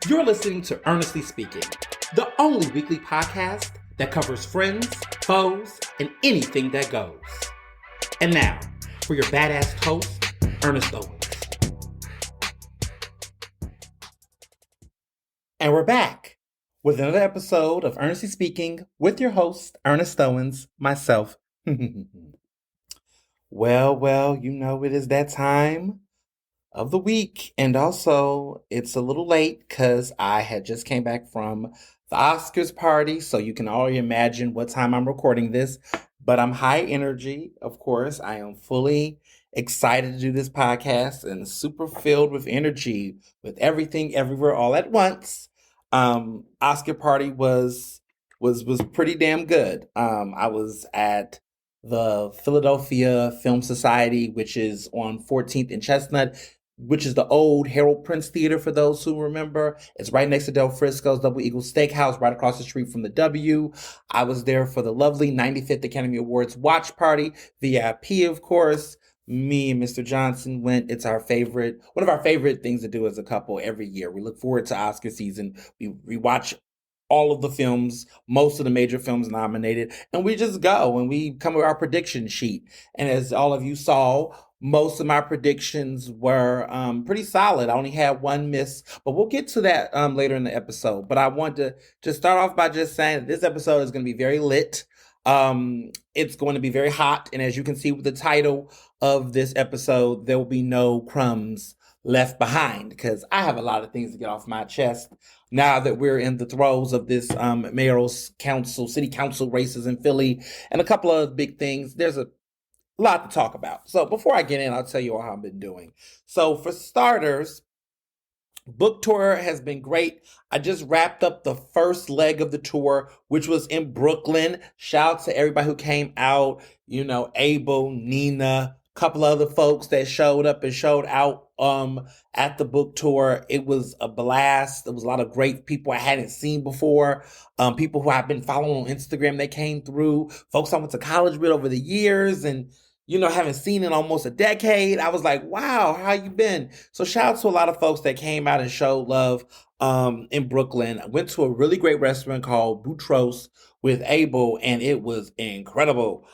You're listening to Ernestly Speaking, the only weekly podcast that covers friends, foes, and anything that goes. And now, for your badass host, Ernest Owens. And we're back with another episode of Ernestly Speaking with your host, Ernest Owens, myself. Well, it is that time of the week. And also, it's a little late because I had just came back from the Oscars party. So you can already imagine what time I'm recording this. But I'm high energy, of course. I am fully excited to do this podcast and super filled with energy with everything, everywhere, all at once. Oscar party was pretty damn good. I was at the Philadelphia Film Society, which is on 14th and Chestnut, which is the old Harold Prince Theater for those who remember. It's right next to Del Frisco's Double Eagle Steakhouse, right across the street from the W. I was there for the lovely 95th Academy Awards watch party, VIP, of course. Me and Mr. Johnson went. It's one of our favorite things to do as a couple every year. We look forward to Oscar season. We watch all of the films, most of the major films nominated, and we just go and we come with our prediction sheet. And as all of you saw, most of my predictions were pretty solid. I only had one miss, but we'll get to that later in the episode. But I want to just start off by just saying that this episode is going to be very lit. It's going to be very hot. And as you can see with the title of this episode, there will be no crumbs left behind because I have a lot of things to get off my chest now that we're in the throes of this city council races in Philly and a couple of big things. There's a lot to talk about. So before I get in, I'll tell you how I've been doing. So for starters, book tour has been great. I just wrapped up the first leg of the tour, which was in Brooklyn. Shout out to everybody who came out, Abel, Nina, a couple other folks that showed up and showed out at the book tour. It was a blast. There was a lot of great people I hadn't seen before. People who I've been following on Instagram, they came through. Folks I went to college with over the years and haven't seen in almost a decade. I was like, wow, how you been? So shout out to a lot of folks that came out and showed love in Brooklyn. I went to a really great restaurant called Boutros with Abel, and it was incredible.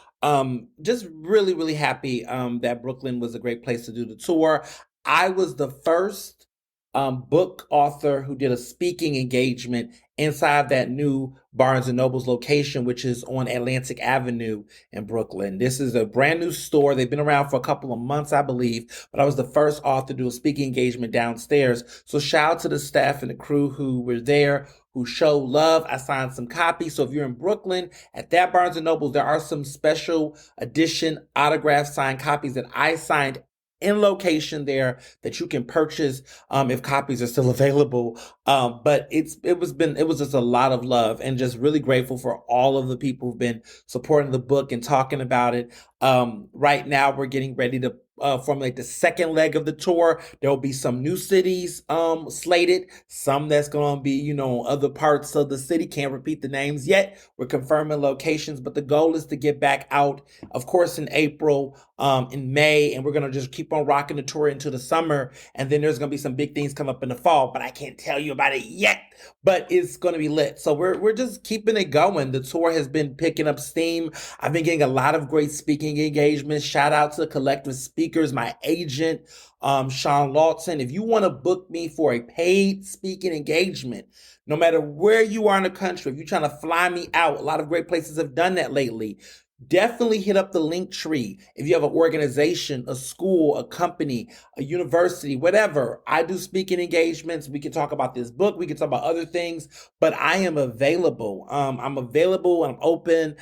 Just really, really happy that Brooklyn was a great place to do the tour. I was the first book author who did a speaking engagement inside that new Barnes & Noble's location, which is on Atlantic Avenue in Brooklyn. This is a brand new store. They've been around for a couple of months, I believe, but I was the first author to do a speaking engagement downstairs. So shout out to the staff and the crew who were there, who showed love. I signed some copies. So if you're in Brooklyn at that Barnes & Noble's, there are some special edition autographed signed copies that I signed in location there that you can purchase if copies are still available. But it was just a lot of love and just really grateful for all of the people who've been supporting the book and talking about it. Right now we're getting ready to formulate the second leg of the tour. There will be some new cities slated, some that's going to be, other parts of the city. Can't repeat the names yet. We're confirming locations, but the goal is to get back out, of course, in April, in May, and we're going to just keep on rocking the tour into the summer. And then there's going to be some big things come up in the fall, but I can't tell you about it yet, but it's going to be lit. So we're just keeping it going. The tour has been picking up steam. I've been getting a lot of great speaking engagements. Shout out to Collective Speakers, my agent, Sean Lawton. If you want to book me for a paid speaking engagement, no matter where you are in the country, if you're trying to fly me out, a lot of great places have done that lately. Definitely hit up the link tree. If you have an organization, a school, a company, a university, whatever, I do speaking engagements. We can talk about this book. We can talk about other things, but I am available. I'm available and I'm open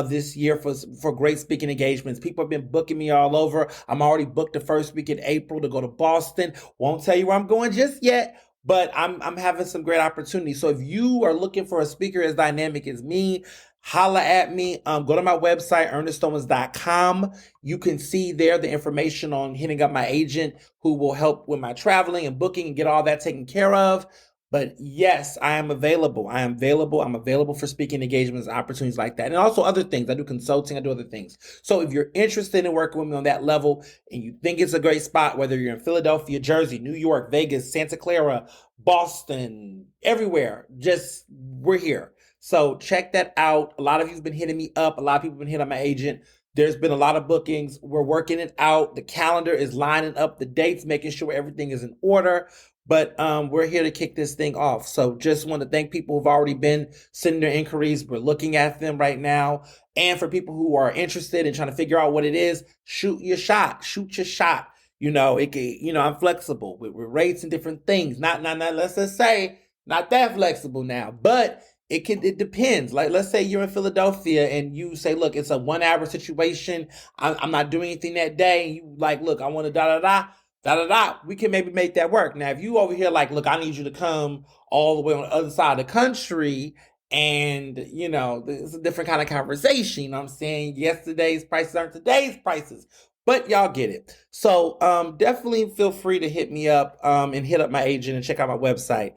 this year for great speaking engagements. People have been booking me all over. I'm already booked the first week in April to go to Boston. Won't tell you where I'm going just yet, but I'm having some great opportunities. So if you are looking for a speaker as dynamic as me, holla at me. Go to my website, ernestowens.com. You can see there the information on hitting up my agent who will help with my traveling and booking and get all that taken care of. But yes, I am available. I'm available for speaking engagements, opportunities like that. And also other things. I do consulting, I do other things. So if you're interested in working with me on that level and you think it's a great spot, whether you're in Philadelphia, Jersey, New York, Vegas, Santa Clara, Boston, everywhere. Just we're here. So check that out. A lot of you've been hitting me up. A lot of people have been hitting on my agent. There's been a lot of bookings. We're working it out. The calendar is lining up the dates, making sure everything is in order. But we're here to kick this thing off. So just want to thank people who've already been sending their inquiries. We're looking at them right now. And for people who are interested in trying to figure out what it is, shoot your shot. Shoot your shot. It can, I'm flexible with rates and different things. Not, let's just say, not that flexible now, but it depends. Like, let's say you're in Philadelphia and you say, look, it's a 1 hour situation. I'm not doing anything that day. And you like, look, I want to da. We can maybe make that work. Now, if you over here, like, look, I need you to come all the way on the other side of the country. And, it's a different kind of conversation. You know what I'm saying? Yesterday's prices aren't today's prices. But y'all get it. So definitely feel free to hit me up and hit up my agent and check out my website.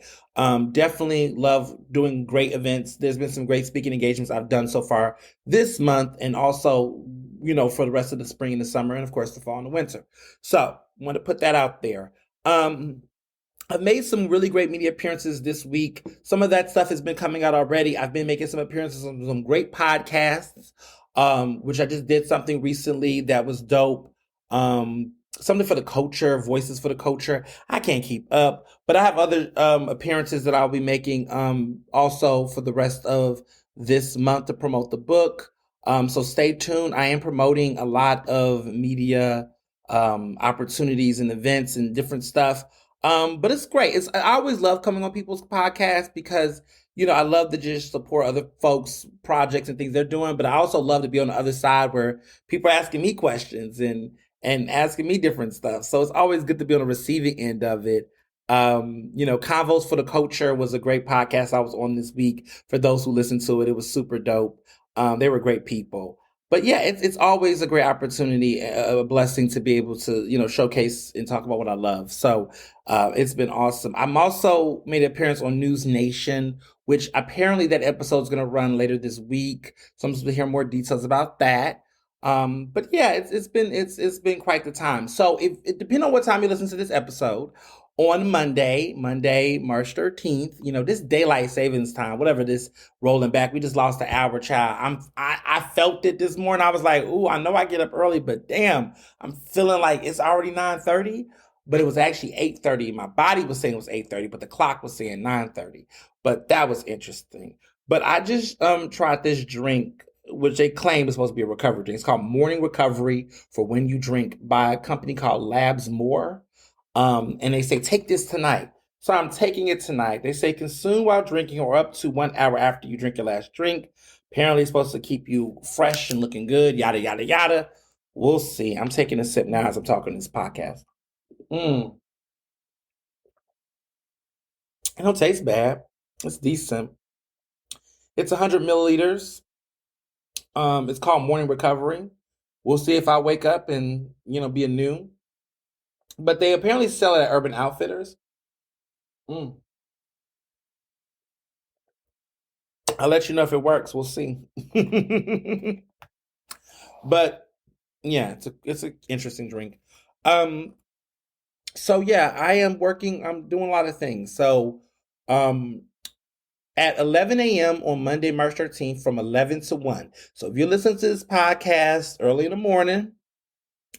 Definitely love doing great events. There's been some great speaking engagements I've done so far this month, and also, for the rest of the spring and the summer, and of course the fall and the winter. So want to put that out there. I've made some really great media appearances this week. Some of that stuff has been coming out already. I've been making some appearances on some great podcasts, which I just did something recently that was dope. Something for the culture, voices for the culture. I can't keep up, but I have other appearances that I'll be making also for the rest of this month to promote the book. So stay tuned. I am promoting a lot of media opportunities and events and different stuff. But it's great. I always love coming on people's podcasts because, I love to just support other folks' projects and things they're doing. But I also love to be on the other side where people are asking me questions and asking me different stuff. So it's always good to be on the receiving end of it. Convos for the Culture was a great podcast I was on this week. For those who listened to it, it was super dope. They were great people. But yeah, it's always a great opportunity, a blessing to be able to, showcase and talk about what I love. So it's been awesome. I'm also made an appearance on News Nation, which apparently that episode is going to run later this week. So I'm supposed to hear more details about that. But yeah, it's been quite the time. So if it depends on what time you listen to this episode, on Monday, March 13th, this daylight savings time, whatever this rolling back, we just lost an hour, child. I felt it this morning. I was like, ooh, I know I get up early, but damn, I'm feeling like it's already 9:30, but it was actually 8:30. My body was saying it was 8:30, but the clock was saying 9:30. But that was interesting. But I just tried this drink, which they claim is supposed to be a recovery drink. It's called Morning Recovery for When You Drink by a company called Labs More. And they say, take this tonight. So I'm taking it tonight. They say consume while drinking or up to 1 hour after you drink your last drink. Apparently it's supposed to keep you fresh and looking good, yada, yada, yada. We'll see. I'm taking a sip now as I'm talking this podcast. Mm, it don't taste bad. It's decent. It's 100 milliliters. It's called Morning Recovery. We'll see if I wake up and, be a new. But they apparently sell it at Urban Outfitters. Mm. I'll let you know if it works. We'll see. But yeah, it's an interesting drink. Um, so yeah, I am working. I'm doing a lot of things. So, um, at 11 a.m. on Monday, March 13th, from 11 to 1. So if you're listening to this podcast early in the morning,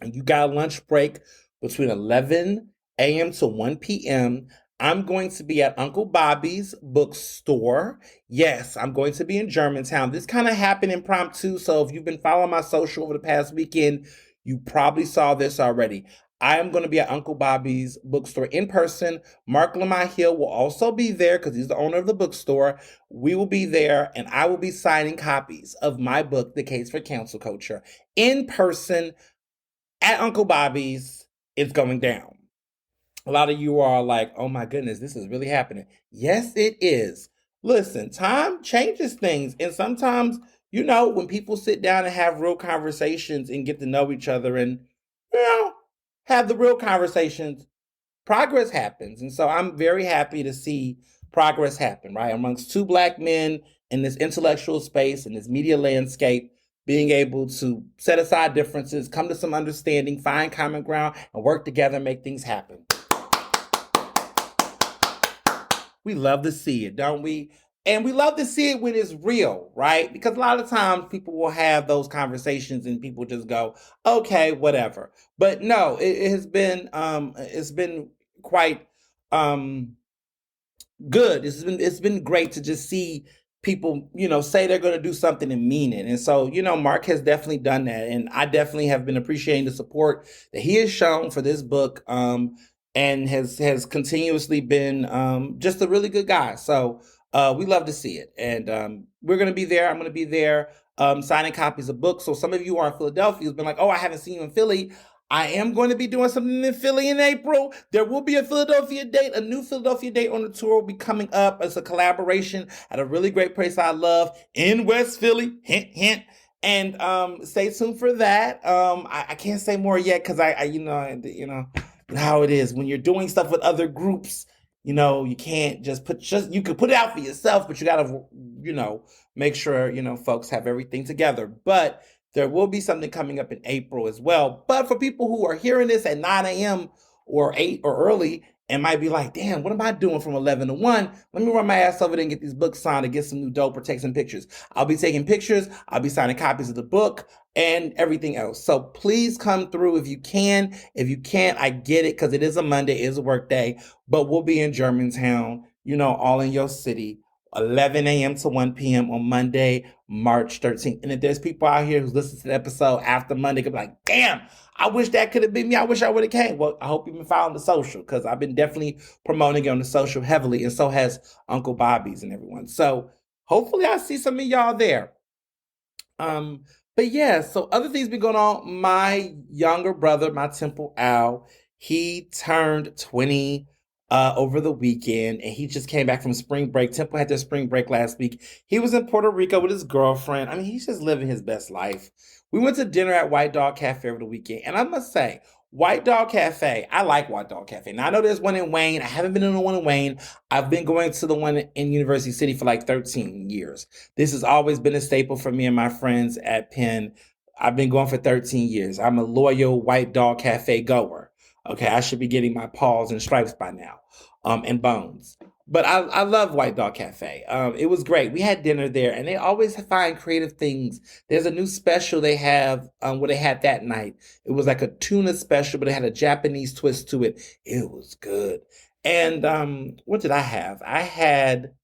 and you got a lunch break between 11 a.m. to 1 p.m., I'm going to be at Uncle Bobby's bookstore. Yes, I'm going to be in Germantown. This kind of happened impromptu, so if you've been following my social over the past weekend, you probably saw this already. I am going to be at Uncle Bobby's bookstore in person. Mark Lamont Hill will also be there because he's the owner of the bookstore. We will be there, and I will be signing copies of my book, The Case for Cancel Culture, in person at Uncle Bobby's. Is going down. A lot of you are like, oh my goodness, this is really happening. Yes, it is. Listen, time changes things. And sometimes, when people sit down and have real conversations and get to know each other and, you know, have the real conversations, progress happens. And so I'm very happy to see progress happen, right? Amongst two Black men in this intellectual space, in this media landscape, being able to set aside differences, come to some understanding, find common ground, and work together and make things happen. We love to see it, don't we? And we love to see it when it's real, right? Because a lot of times people will have those conversations and people just go, okay, whatever. But no, it has been it's been quite um good. It's been great to just see people, say they're going to do something and mean it. And so, Mark has definitely done that, and I definitely have been appreciating the support that he has shown for this book, and has continuously been just a really good guy. So we love to see it, and we're going to be there. I'm going to be there. Signing copies of books. So some of you are in Philadelphia who's been like, oh, I haven't seen you in Philly. I am going to be doing something in Philly in April. There will be a Philadelphia date. A new Philadelphia date on the tour will be coming up. It's a collaboration at a really great place I love in West Philly. Hint, hint. And stay tuned for that. I can't say more yet because I how it is when you're doing stuff with other groups. You can't just you could put it out for yourself, but you gotta make sure folks have everything together. But there will be something coming up in April as well. But for people who are hearing this at 9 a.m. or 8 or early and might be like, damn, what am I doing from 11 to 1? Let me run my ass over there and get these books signed and get some new dope or take some pictures. I'll be taking pictures. I'll be signing copies of the book and everything else. So please come through if you can. If you can't, I get it because it is a Monday, it is a work day. But we'll be in Germantown, all in your city. 11 a.m. to 1 p.m. on Monday, March 13th. And if there's people out here who listen to the episode after Monday, could be like, damn, I wish that could have been me. I wish I would have came. Well, I hope you've been following the social because I've been definitely promoting it on the social heavily. And so has Uncle Bobby's and everyone. So hopefully I see some of y'all there. Um, but yeah, so other things been going on. My younger brother, my Temple Al, he turned 20 over the weekend, and he just came back from spring break. Temple had their spring break last week. He was in Puerto Rico with his girlfriend. I mean, he's just living his best life. We went to dinner at White Dog Cafe over the weekend, and I must say, White Dog Cafe, I like White Dog Cafe. Now, I know there's one in Wayne. I haven't been in the one in Wayne. I've been going to the one in University City for like 13 years. This has always been a staple for me and my friends at Penn. I've been going for 13 years. I'm a loyal White Dog Cafe goer. Okay, I should be getting my paws and stripes by now, and bones. But I love White Dog Cafe. It was great. We had dinner there, and they always find creative things. There's a new special they have what they had that night. It was like a tuna special, but it had a Japanese twist to it. It was good. And what did I have? I had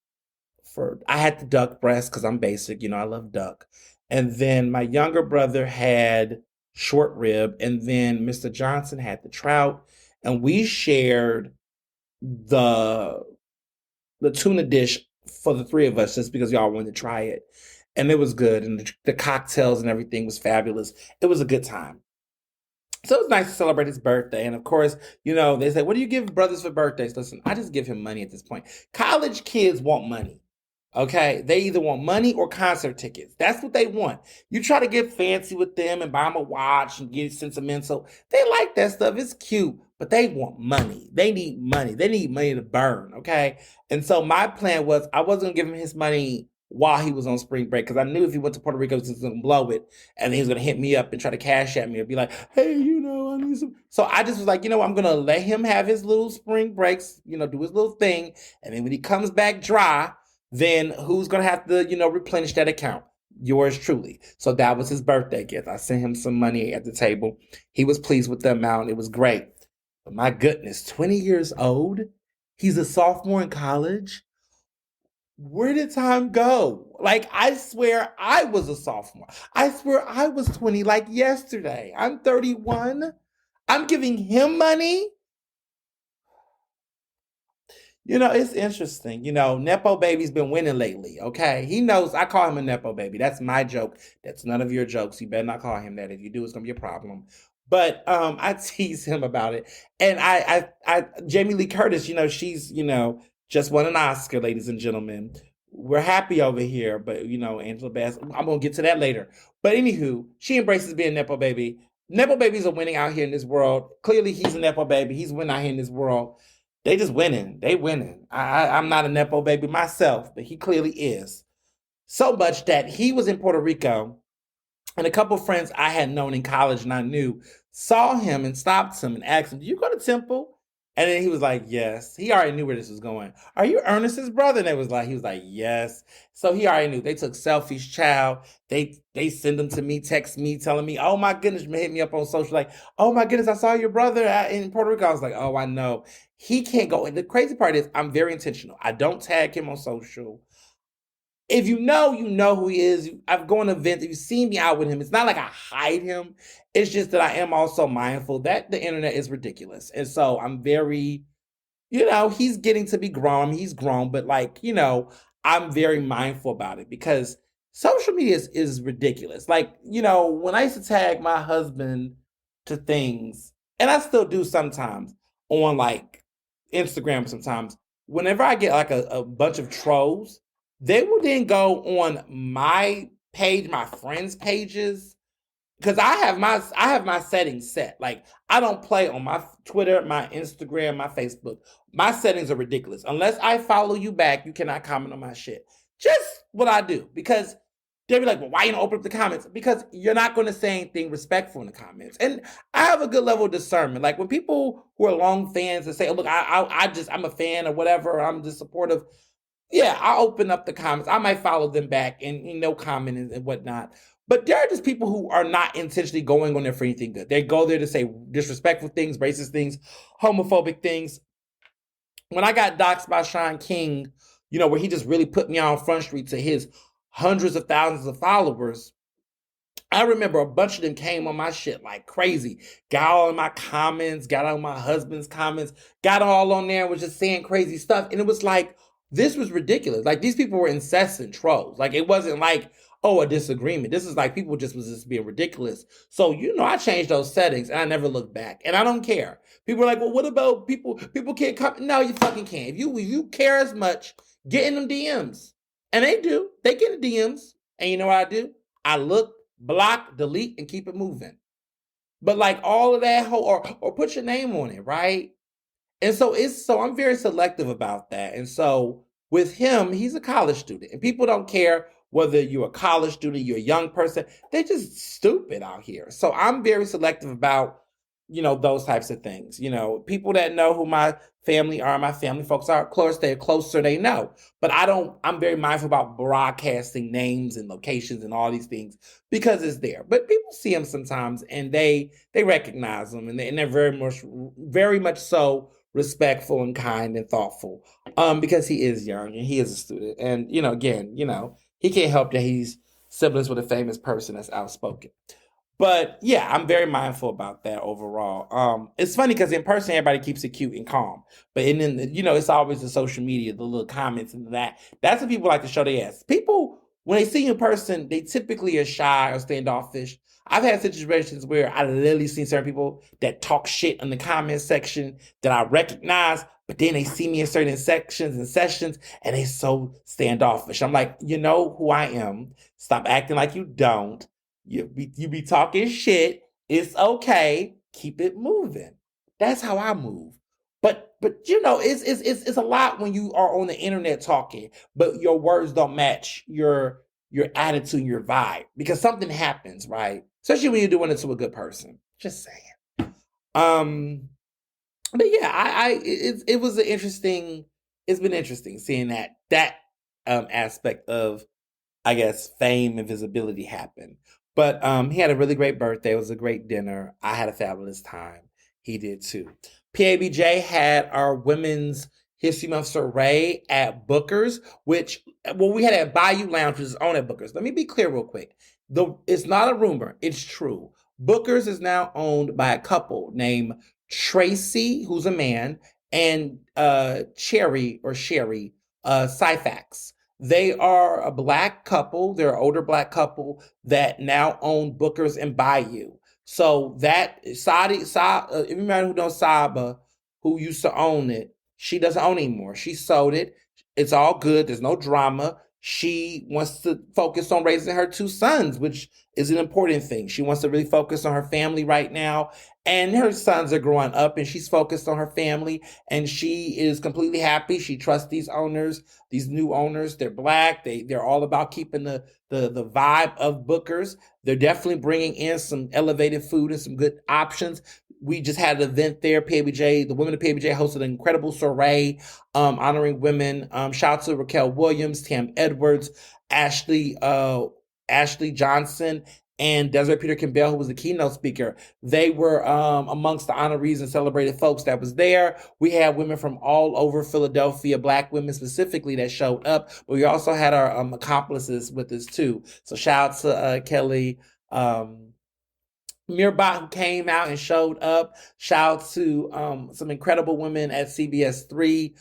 the duck breast because I'm basic, I love duck. And then my younger brother had short rib, and then Mr. Johnson had the trout, and we shared the tuna dish for the three of us just because y'all wanted to try it. And it was good, and the cocktails and everything was fabulous. It was a good time. So it was nice to celebrate his birthday. And of course, they say, what do you give brothers for birthdays? Listen, I just give him money at this point. College kids want money. Okay, they either want money or concert tickets. That's what they want. You try to get fancy with them and buy them a watch and get sentimental. They like that stuff. It's cute, but they want money. They need money. They need money to burn. Okay, and so my plan was I wasn't gonna give him his money while he was on spring break because I knew if he went to Puerto Rico, he was gonna blow it, and he was gonna hit me up and try to cash at me and be like, "Hey, I need some." So I just was like, I'm gonna let him have his little spring breaks. Do his little thing, and then when he comes back dry then who's going to have to, replenish that account? Yours truly. So that was his birthday gift. I sent him some money at the table. He was pleased with the amount. It was great. But my goodness, 20 years old? He's a sophomore in college? Where did time go? Like, I swear I was a sophomore. I swear I was 20 like yesterday. I'm 31. I'm giving him money? It's interesting. Nepo baby's been winning lately, okay? He knows I call him a Nepo baby. That's my joke. That's none of your jokes. You better not call him that. If you do, it's gonna be a problem. But I tease him about it. And Jamie Lee Curtis, she's, just won an Oscar, ladies and gentlemen. We're happy over here, but Angela Bass, I'm gonna get to that later. But anywho, she embraces being Nepo baby. Nepo babies are winning out here in this world. Clearly, he's a Nepo baby. He's winning out here in this world. They just winning. They winning. I'm not a Nepo baby myself, but he clearly is. So much that he was in Puerto Rico, and a couple of friends I had known in college and I knew saw him and stopped him and asked him, "Do you go to Temple?" And then he was like, yes. He already knew where this was going. Are you Ernest's brother? And he was like, yes. So he already knew. They took selfies, child. They send them to me, text me, telling me, oh my goodness, hit me up on social, like, oh my goodness, I saw your brother in Puerto Rico. I was like, oh, I know. He can't go. And the crazy part is I'm very intentional. I don't tag him on social. If you know who he is. I've gone to events. If you see me out with him, it's not like I hide him. It's just that I am also mindful that the internet is ridiculous. And so I'm very, he's getting to be grown. I mean, he's grown, but like, I'm very mindful about it because social media is ridiculous. Like, when I used to tag my husband to things, and I still do sometimes on like Instagram sometimes, whenever I get like a bunch of trolls, they will then go on my page, my friends' pages, because I have my settings set. Like I don't play on my Twitter, my Instagram, my Facebook. My settings are ridiculous. Unless I follow you back, you cannot comment on my shit. Just what I do because they'll be like, "Well, why you don't open up the comments?" Because you're not going to say anything respectful in the comments. And I have a good level of discernment. Like when people who are long fans and say, oh, "Look, I'm a fan or whatever. I'm just supportive." Yeah, I open up the comments. I might follow them back and no comment and whatnot. But there are just people who are not intentionally going on there for anything good. They go there to say disrespectful things, racist things, homophobic things. When I got doxxed by Sean King, where he just really put me on Front Street to his hundreds of thousands of followers, I remember a bunch of them came on my shit like crazy. Got all in my comments, got on my husband's comments, got all on there and was just saying crazy stuff. And it was like, this was ridiculous. Like these people were incessant trolls. Like it wasn't like, oh, a disagreement. This is like people just was just being ridiculous. So, I changed those settings and I never looked back. And I don't care. People are like, well, what about people? People can't come. No, you fucking can't. If you care as much, get in them DMs. And they do. They get in the DMs. And you know what I do? I look, block, delete, and keep it moving. But like all of that whole or put your name on it, right? And so I'm very selective about that. And so with him, he's a college student. And people don't care whether you're a college student, you're a young person. They're just stupid out here. So I'm very selective about, those types of things. People that know who my family are, my family folks are close, they're closer, they know. But I'm very mindful about broadcasting names and locations and all these things because it's there. But people see them sometimes and they recognize them and they're very much so respectful and kind and thoughtful because he is young and he is a student. And, again, he can't help that he's siblings with a famous person that's outspoken. But yeah, I'm very mindful about that overall. It's funny because in person everybody keeps it cute and calm, but then it's always the social media, the little comments and that. That's what people like to show their ass. People when they see you in person, they typically are shy or standoffish. I've had situations where I literally seen certain people that talk shit in the comment section that I recognize, but then they see me in certain sections and sessions and they so standoffish. I'm like, you know who I am. Stop acting like you don't. You be talking shit. It's okay. Keep it moving. That's how I move. But it's a lot when you are on the internet talking, but your words don't match your attitude and your vibe because something happens, right? Especially when you're doing it to a good person. Just saying. But yeah, it was an interesting. It's been interesting seeing that aspect of I guess fame and visibility happen. But he had a really great birthday. It was a great dinner. I had a fabulous time. He did too. PABJ had our Women's History Month soiree at Booker's, which we had at Bayou Lounge, which is owned at Booker's. Let me be clear real quick. It's not a rumor. It's true. Booker's is now owned by a couple named Tracy, who's a man, and Cherry or Sherry Syfax. They are a black couple. They're an older black couple that now own Booker's and Bayou. So that everybody who knows Saba, who used to own it, she doesn't own it anymore. She sold it. It's all good. There's no drama. She wants to focus on raising her two sons, which is an important thing. She wants to really focus on her family right now. And her sons are growing up and she's focused on her family and she is completely happy. She trusts these owners, these new owners. They're black. They're all about keeping the vibe of Booker's. They're definitely bringing in some elevated food and some good options. We just had an event there. PABJ, the women of PABJ hosted an incredible soiree honoring women. Shout out to Raquel Williams, Tam Edwards, Ashley Ashley Johnson, and Desiree Peter Kimbell, who was the keynote speaker. They were amongst the honorees and celebrated folks that was there. We had women from all over Philadelphia, Black women specifically, that showed up, but we also had our accomplices with us too. So shout out to Kelly. Mirbach, who came out and showed up. Shout out to some incredible women at CBS3,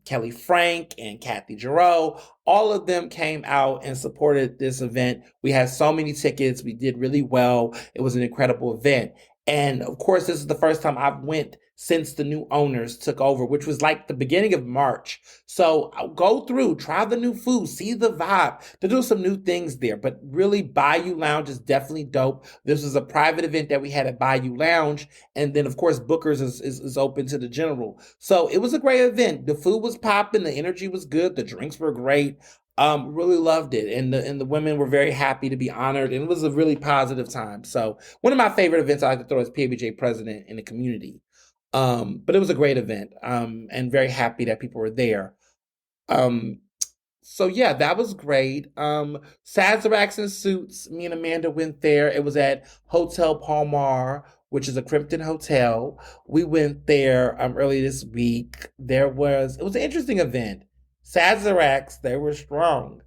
Kelly Frank and Kathy Giroux. All of them came out and supported this event. We had so many tickets. We did really well. It was an incredible event. And of course, this is the first time I've went since the new owners took over, which was like the beginning of March. So I'll go through, try the new food, see the vibe. To do some new things there. But really, Bayou Lounge is definitely dope. This is a private event that we had at Bayou Lounge. And then, of course, Booker's is open to the general. So it was a great event. The food was popping. The energy was good. The drinks were great. Really loved it, and the women were very happy to be honored, and it was a really positive time. So one of my favorite events I like to throw as PBJ president in the community. But it was a great event, and very happy that people were there. Um, so yeah, that was great. Sazeracs and Suits, me and Amanda went there. It was at Hotel Palmar, which is a Crimpton hotel. We went there early this week. It was an interesting event. Sazeracs, they were strong.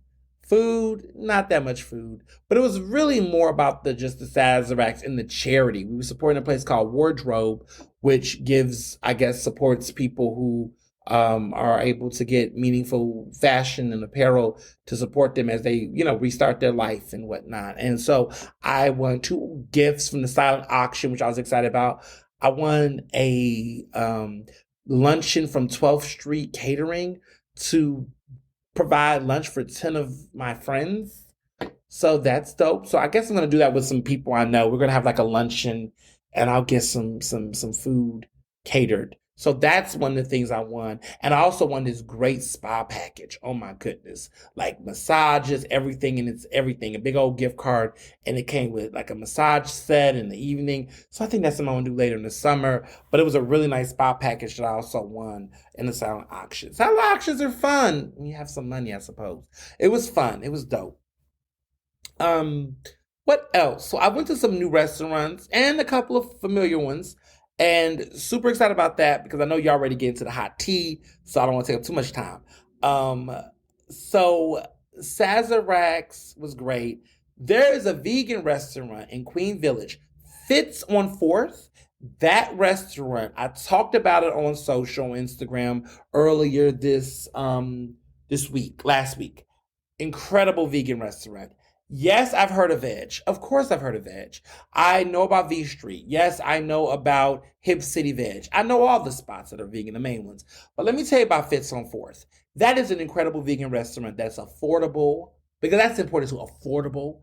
Food, not that much food, but it was really more about the Sazeracs and the charity. We were supporting a place called Wardrobe, which gives, I guess, supports people who are able to get meaningful fashion and apparel to support them as they, restart their life and whatnot. And so I won two gifts from the silent auction, which I was excited about. I won a luncheon from 12th Street Catering to provide lunch for 10 of my friends. So that's dope. So I guess I'm gonna do that with some people I know. We're gonna have like a luncheon, and I'll get some food catered. So that's one of the things I won. And I also won this great spa package. Oh my goodness. Like massages, everything, and it's everything. A big old gift card. And it came with like a massage set in the evening. So I think that's something I want to do later in the summer. But it was a really nice spa package that I also won in the silent auction. Silent auctions are fun when you have some money, I suppose. It was fun. It was dope. Um, what else? So I went to some new restaurants and a couple of familiar ones, and super excited about that because I know y'all ready to get into the hot tea, so I don't want to take up too much time. Um, so Sazeracs was great. There is a vegan restaurant in Queen Village, Fits on Fourth. That restaurant, I talked about it on social, Instagram earlier this week, last week. Incredible vegan restaurant. Yes, I've heard of Edge. Of course, I've heard of Edge. I know about V Street. Yes, I know about Hip City Veg. I know all the spots that are vegan, the main ones. But let me tell you about Fits on Fourth. That is an incredible vegan restaurant that's affordable, because that's important to affordable,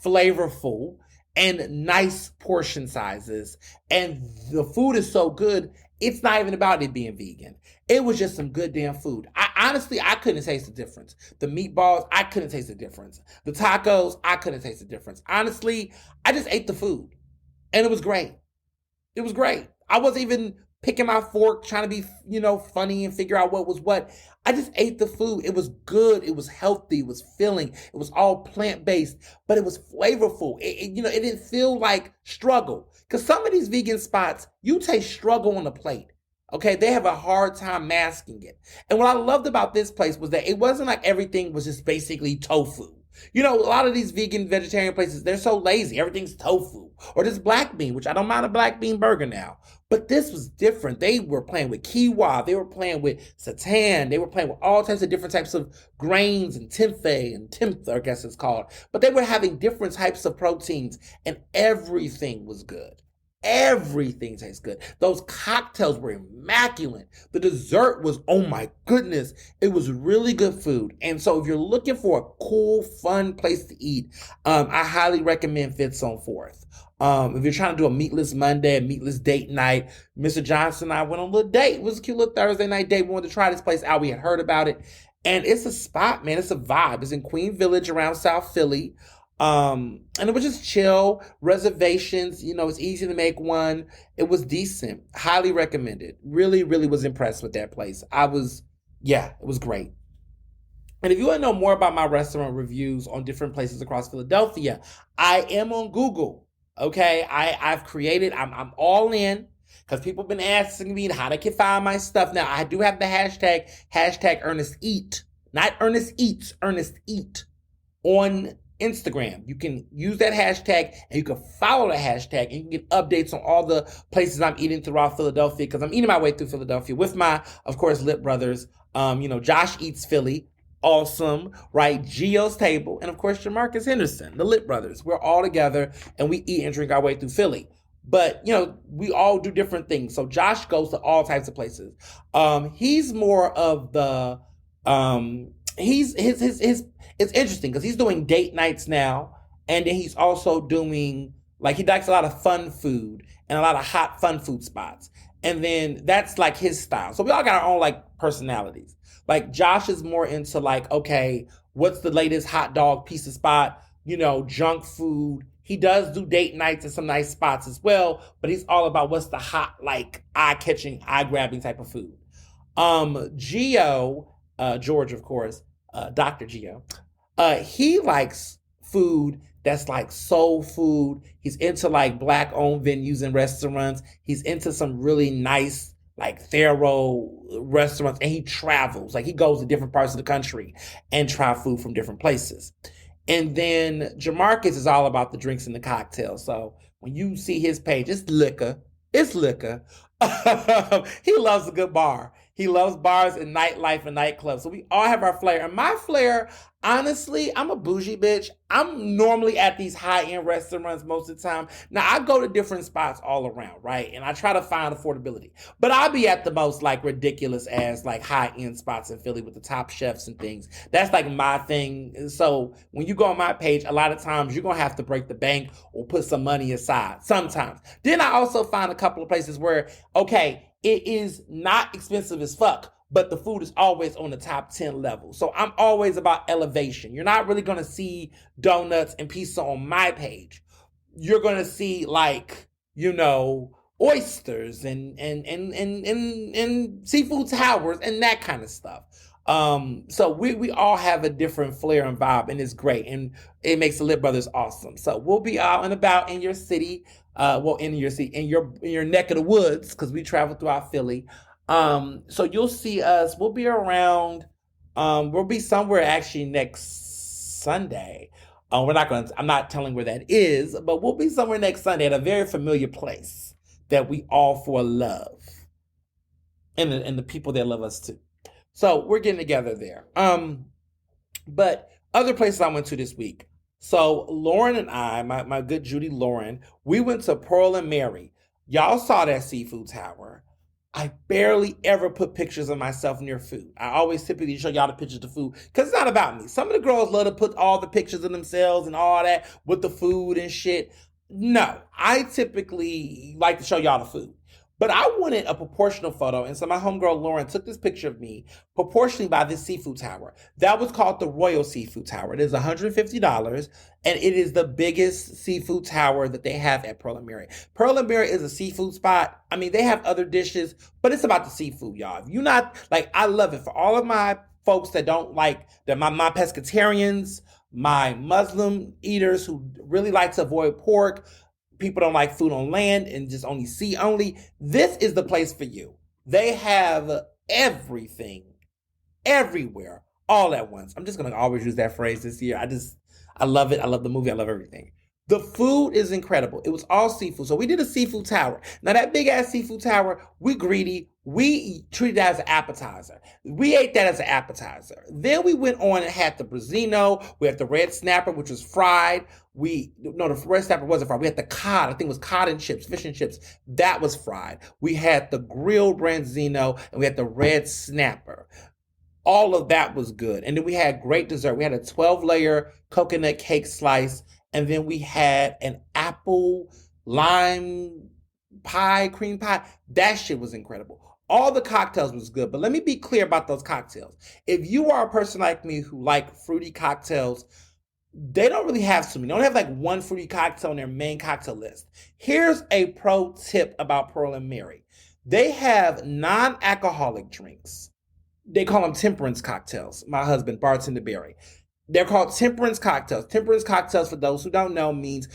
flavorful, and nice portion sizes. And the food is so good, it's not even about it being vegan. It was just some good damn food. I couldn't taste the difference. The meatballs, I couldn't taste the difference. The tacos, I couldn't taste the difference. Honestly, I just ate the food, and it was great. It was great. I wasn't even picking my fork, trying to be, funny and figure out what was what. I just ate the food. It was good. It was healthy. It was filling. It was all plant-based, but it was flavorful. It didn't feel like struggle. Because some of these vegan spots, you taste struggle on the plate. Okay, they have a hard time masking it. And what I loved about this place was that it wasn't like everything was just basically tofu. A lot of these vegan vegetarian places, they're so lazy. Everything's tofu or just black bean, which I don't mind a black bean burger now. But this was different. They were playing with quinoa. They were playing with seitan. They were playing with all types of different types of grains and tempeh, I guess it's called. But they were having different types of proteins, and everything was good. Everything tastes good. Those cocktails were immaculate. The dessert was, oh my goodness, it was really good food. And so if you're looking for a cool, fun place to eat, I highly recommend Fits on Fourth. If you're trying to do a meatless Monday, a meatless date night, Mr. Johnson and I went on a little date. It was a cute little Thursday night date. We wanted to try this place out. We had heard about it. And it's a spot, man. It's a vibe. It's in Queen Village around South Philly. And it was just chill. Reservations, it's easy to make one. It was decent. Highly recommended. Really, really was impressed with that place. Yeah, it was great. And if you want to know more about my restaurant reviews on different places across Philadelphia, I am on Google. Okay, I've created. I'm all in because people have been asking me how they can find my stuff. Now I do have the hashtag Ernest Eat, not Ernest Eats, Ernest Eat on Instagram. You can use that hashtag and you can follow the hashtag and you can get updates on all the places I'm eating throughout Philadelphia because I'm eating my way through Philadelphia with my, of course, Lip Brothers. Josh Eats Philly. Awesome, right? Gio's Table, and of course, Jamarcus Henderson, the Lip Brothers. We're all together and we eat and drink our way through Philly. But we all do different things. So Josh goes to all types of places. He's more of the he's his it's interesting because he's doing date nights now, and then he's also doing like he likes a lot of fun food and a lot of hot fun food spots, and then that's like his style. So we all got our own like personalities. Like Josh is more into like, okay, what's the latest hot dog pizza spot? Junk food. He does do date nights at some nice spots as well, but he's all about what's the hot, like eye catching, eye grabbing type of food. Geo, George, of course, Dr. Geo, he likes food that's like soul food. He's into like black owned venues and restaurants. He's into some really nice like thorough restaurants, and he travels. Like he goes to different parts of the country and try food from different places. And then Jamarcus is all about the drinks and the cocktails. So when you see his page, it's liquor. It's liquor. He loves a good bar. He loves bars and nightlife and nightclubs. So we all have our flair. And my flair, honestly, I'm a bougie bitch. I'm normally at these high-end restaurants most of the time. Now, I go to different spots all around, right? And I try to find affordability. But I'll be at the most, like, ridiculous as, like, high-end spots in Philly with the top chefs and things. That's, like, my thing. So when you go on my page, a lot of times you're going to have to break the bank or put some money aside. Sometimes. Then I also find a couple of places where, okay, it is not expensive as fuck, but the food is always on the top 10 level. So I'm always about elevation. You're not really going to see donuts and pizza on my page. You're going to see like, oysters and seafood towers and that kind of stuff. So we all have a different flair and vibe, and it's great, and it makes the Lip Brothers awesome. So we'll be out and about in your city, in your city, in your neck of the woods, because we travel throughout Philly. So you'll see us. We'll be around. We'll be somewhere actually next Sunday. We're not going to. I'm not telling where that is, but we'll be somewhere next Sunday at a very familiar place that we all four love, and the people that love us too. So we're getting together there. But other places I went to this week. So Lauren and I, my good Judy Lauren, we went to Pearl and Mary. Y'all saw that seafood tower. I barely ever put pictures of myself near food. I always typically show y'all the pictures of the food because it's not about me. Some of the girls love to put all the pictures of themselves and all that with the food and shit. No, I typically like to show y'all the food. But I wanted a proportional photo, and so my homegirl Lauren took this picture of me proportionally by this seafood tower. That was called the Royal Seafood Tower. It is $150, and it is the biggest seafood tower that they have at Pearl and Mary. Pearl and Mary is a seafood spot. I mean, they have other dishes, but it's about the seafood, y'all. If you're not, like, I love it. For all of my folks that don't like, that my pescatarians, my Muslim eaters who really like to avoid pork, people don't like food on land and just only sea only, this is the place for you. They have everything, everywhere, all at once. I'm just going to always use that phrase this year. I love it. I love the movie. I love everything. The food is incredible. It was all seafood. So we did a seafood tower. Now that big ass seafood tower, we greedy. We treated that as an appetizer. We ate that as an appetizer. Then we went on and had the Brazino. We had the red snapper, which was fried. The red snapper wasn't fried. We had the cod. I think it was cod and chips, fish and chips. That was fried. We had the grilled branzino, and we had the red snapper. All of that was good. And then we had great dessert. We had a 12-layer coconut cake slice. And then we had an apple lime pie, cream pie. That shit was incredible. All the cocktails was good. But let me be clear about those cocktails. If you are a person like me who like fruity cocktails, They don't really have so many. They don't have like one fruity cocktail on their main cocktail list. Here's a pro tip about Pearl and Mary. They have non-alcoholic drinks. They call them temperance cocktails. My husband, bartender Barry. They're called temperance cocktails. Temperance cocktails, for those who don't know, means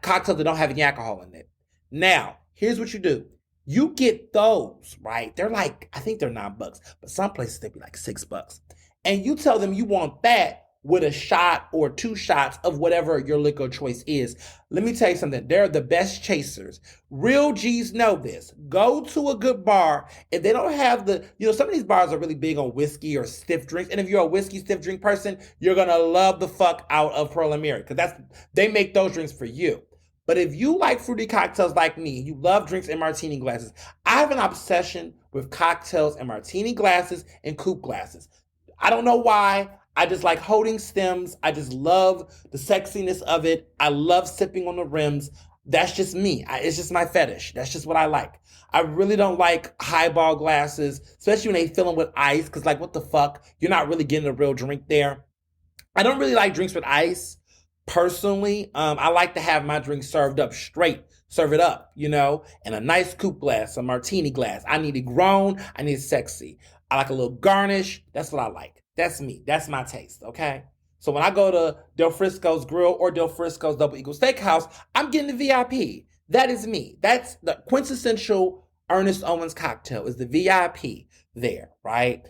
cocktails that don't have any alcohol in it. Now, here's what you do. You get those, right? They're like, I think they're $9, but some places they be like $6. And you tell them you want that with a shot or two shots of whatever your liquor choice is. Let me tell you something. They're the best chasers. Real G's know this. Go to a good bar. If they don't have some of these bars are really big on whiskey or stiff drinks. And if you're a whiskey stiff drink person, you're going to love the fuck out of Pearl and Mary because they make those drinks for you. But if you like fruity cocktails like me, you love drinks in martini glasses, I have an obsession with cocktails and martini glasses and coupe glasses. I don't know why. I just like holding stems. I just love the sexiness of it. I love sipping on the rims. That's just me. It's just my fetish. That's just what I like. I really don't like highball glasses, especially when they fill them with ice, because, like, what the fuck? You're not really getting a real drink there. I don't really like drinks with ice personally. I like to have my drink served up straight. Serve it up, in a nice coupe glass, a martini glass. I need it grown. I need it sexy. I like a little garnish. That's what I like. That's me. That's my taste, okay? So when I go to Del Frisco's Grill or Del Frisco's Double Eagle Steakhouse, I'm getting the VIP. That is me. That's the quintessential Ernest Owens cocktail is the VIP there, right?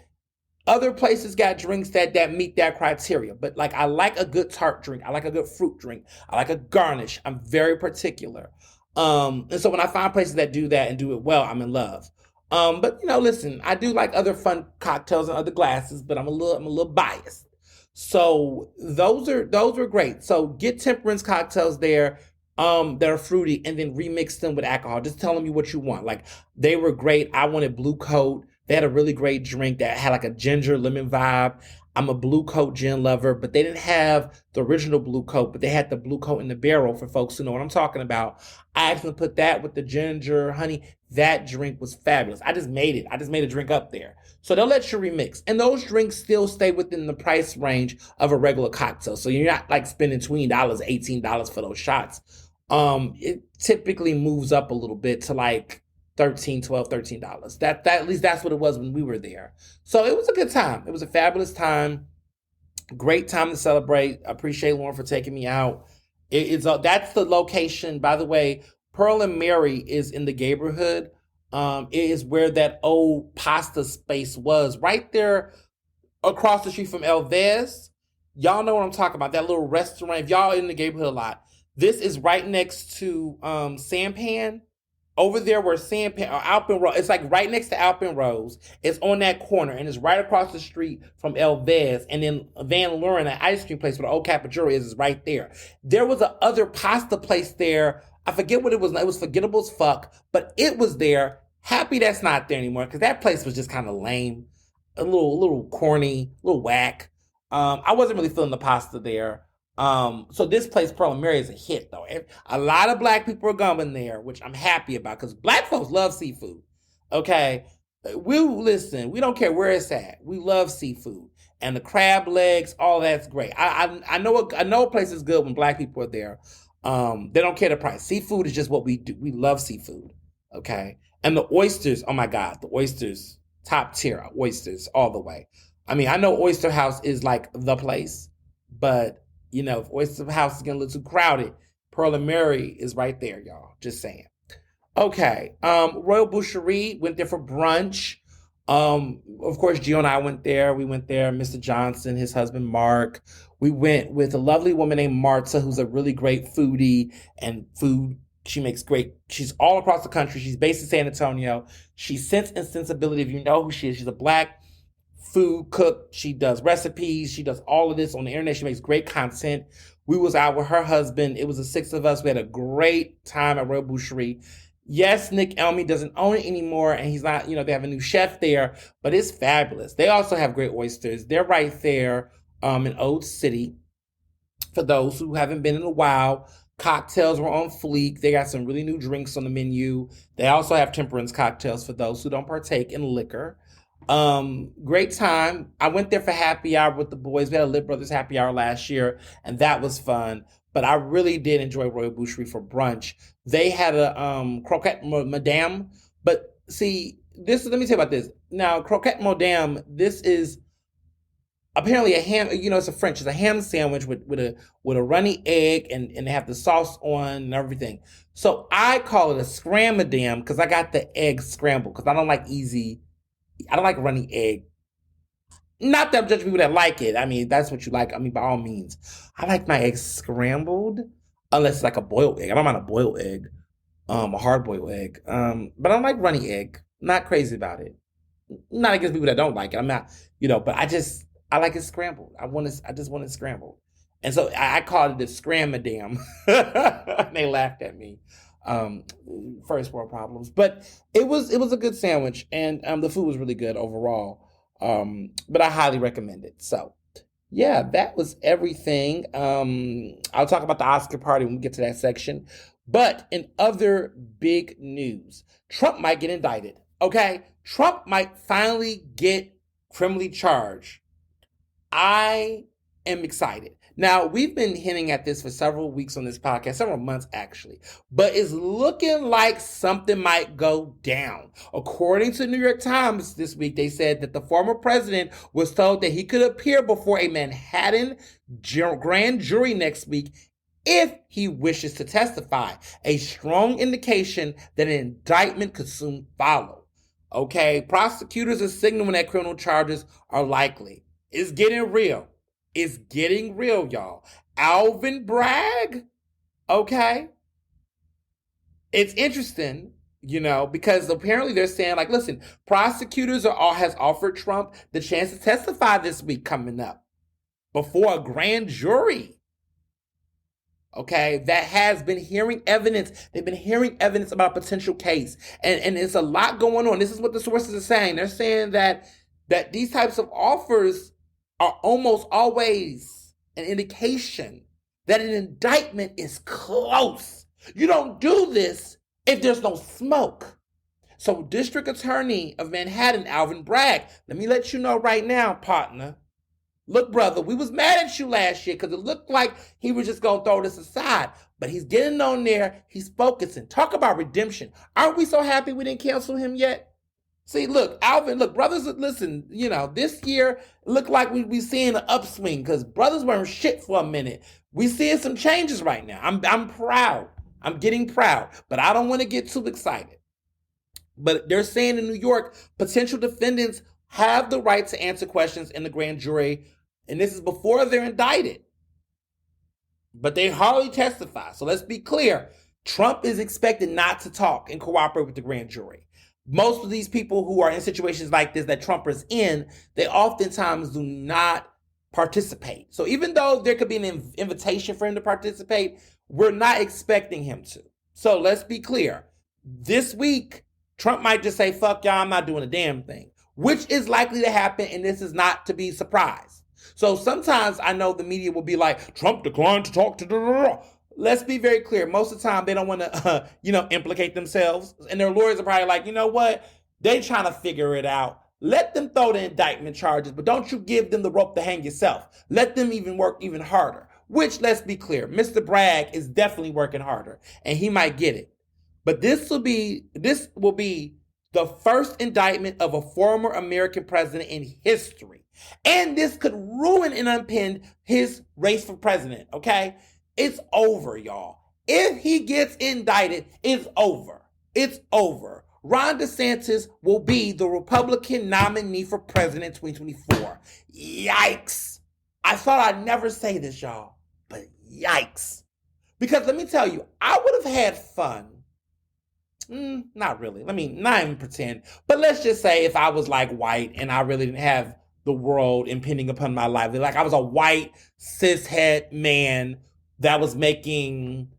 Other places got drinks that meet that criteria, but like I like a good tart drink. I like a good fruit drink. I like a garnish. I'm very particular. And so when I find places that do that and do it well, I'm in love. But listen, I do like other fun cocktails and other glasses, but I'm a little biased. So those are great. So get temperance cocktails there, that are fruity, and then remix them with alcohol. Just tell them what you want. Like they were great. I wanted Blue Coat. They had a really great drink that had like a ginger lemon vibe. I'm a Blue Coat gin lover, but they didn't have the original Blue Coat, but they had the Blue Coat in the barrel for folks who know what I'm talking about. I actually put that with the ginger, honey. That drink was fabulous. I just made it. I just made a drink up there. So they'll let you remix. And those drinks still stay within the price range of a regular cocktail. So you're not like spending $20, $18 for those shots. It typically moves up a little bit to like 13, 12, $13. That at least that's what it was when we were there. So it was a good time. It was a fabulous time. Great time to celebrate. I appreciate Lauren for taking me out. That's the location. By the way, Pearl and Mary is in the neighborhood. It is where that old pasta space was, right there across the street from Elvez. Y'all know what I'm talking about. That little restaurant. If y'all in the neighborhood a lot, this is right next to Sampan. Over there where Sampan or Alpen Rose, it's like right next to Alpen Rose. It's on that corner, and it's right across the street from Elvez. And then Van Luren, an ice cream place where the old Capajura is right there. There was a other pasta place there. I forget what it was. It was forgettable as fuck, but it was there. Happy that's not there anymore because that place was just kind of lame, a little corny, a little whack. I wasn't really feeling the pasta there. So this place, Pearl and Mary, is a hit though. A lot of black people are going there, which I'm happy about because black folks love seafood. Okay, we don't care where it's at. We love seafood and the crab legs, all that's great. I know a place is good when black people are there. They don't care the price. Seafood is just what we do. We love seafood. Okay, and the oysters. Oh my God, the oysters, top tier oysters all the way. I mean, I know Oyster House is like the place, but if Oyster House is getting a little too crowded, Pearl and Mary is right there, y'all. Just saying. Okay. Royal Boucherie went there for brunch. Of course, Gio and I went there. We went there. Mr. Johnson, his husband Mark. We went with a lovely woman named Marta, who's a really great foodie and food. She makes great. She's all across the country. She's based in San Antonio. She's Sense and Sensibility. If you know who she is, she's a black food cook. She does recipes. She does all of this on the internet. She makes great content. We was out with her husband. It was the six of us. We had a great time at Royal Boucherie. Yes, Nick Elmy doesn't own it anymore, and he's not, they have a new chef there, but it's fabulous. They also have great oysters. They're right there in Old City. For those who haven't been in a while, cocktails were on fleek. They got some really new drinks on the menu. They also have temperance cocktails for those who don't partake in liquor. Great time. I went there for happy hour with the boys. We had a Lit Brothers happy hour last year, and that was fun. But I really did enjoy Royal Boucherie for brunch. They had a croquette madame. But see, this let me tell you about this. Now, croquette madame, this is apparently a ham. It's a French. It's a ham sandwich with a runny egg, and they have the sauce on and everything. So I call it a scrammadam because I got the egg scrambled because I don't like easy. I don't like runny egg. Not that I'm judging people that like it. I mean, that's what you like. I mean, by all means, I like my eggs scrambled, unless it's like a boiled egg. I don't mind a boiled egg, a hard boiled egg. But I don't like runny egg. Not crazy about it. Not against people that don't like it. I'm not, but I like it scrambled. I just want it scrambled. And so I called it the scrammadam. They laughed at me. Um, First world problems, but it was a good sandwich, and the food was really good overall. But I highly recommend it. So yeah, that was everything. I'll talk about the Oscar party when we get to that section. But in other big news, Trump might get indicted. Okay, Trump might finally get criminally charged. I am excited. Now, we've been hinting at this for several weeks on this podcast, several months actually, but it's looking like something might go down. According to the New York Times this week, they said that the former president was told that he could appear before a Manhattan grand jury next week if he wishes to testify, a strong indication that an indictment could soon follow. Okay, prosecutors are signaling that criminal charges are likely. It's getting real. It's getting real, y'all. Alvin Bragg, okay? It's interesting, because apparently they're saying, like, listen, prosecutors has offered Trump the chance to testify this week coming up before a grand jury. Okay, that has been hearing evidence. They've been hearing evidence about a potential case. And it's a lot going on. This is what the sources are saying. They're saying that these types of offers are almost always an indication that an indictment is close. You don't do this if there's no smoke. So District Attorney of Manhattan, Alvin Bragg, let me let you know right now, partner. Look, brother, we was mad at you last year because it looked like he was just going to throw this aside. But he's getting on there. He's focusing. Talk about redemption. Aren't we so happy we didn't cancel him yet? See, look, Alvin, look, brothers, listen, this year looked like we seeing an upswing because brothers weren't shit for a minute. We seeing some changes right now. I'm proud. I'm getting proud, but I don't want to get too excited. But they're saying in New York, potential defendants have the right to answer questions in the grand jury, and this is before they're indicted. But they hardly testify. So let's be clear. Trump is expected not to talk and cooperate with the grand jury. Most of these people who are in situations like this that Trump is in, they oftentimes do not participate. So even though there could be an invitation for him to participate, we're not expecting him to. So let's be clear. This week, Trump might just say, fuck y'all, I'm not doing a damn thing, which is likely to happen, and this is not to be surprised. So sometimes I know the media will be like, Trump declined to talk to. Let's be very clear. Most of the time, they don't want to, implicate themselves. And their lawyers are probably like, you know what? They trying to figure it out. Let them throw the indictment charges, but don't you give them the rope to hang yourself. Let them even work even harder. Which, let's be clear, Mr. Bragg is definitely working harder, and he might get it. But this will be the first indictment of a former American president in history. And this could ruin and unpin his race for president, okay? It's over, y'all. If he gets indicted, it's over. It's over. Ron DeSantis will be the Republican nominee for president 2024. Yikes. I thought I'd never say this, y'all, but yikes. Because let me tell you, I would have had fun. Not really. Let me not even pretend. But let's just say if I was like white and I really didn't have the world impending upon my life, like I was a white cishet man that was making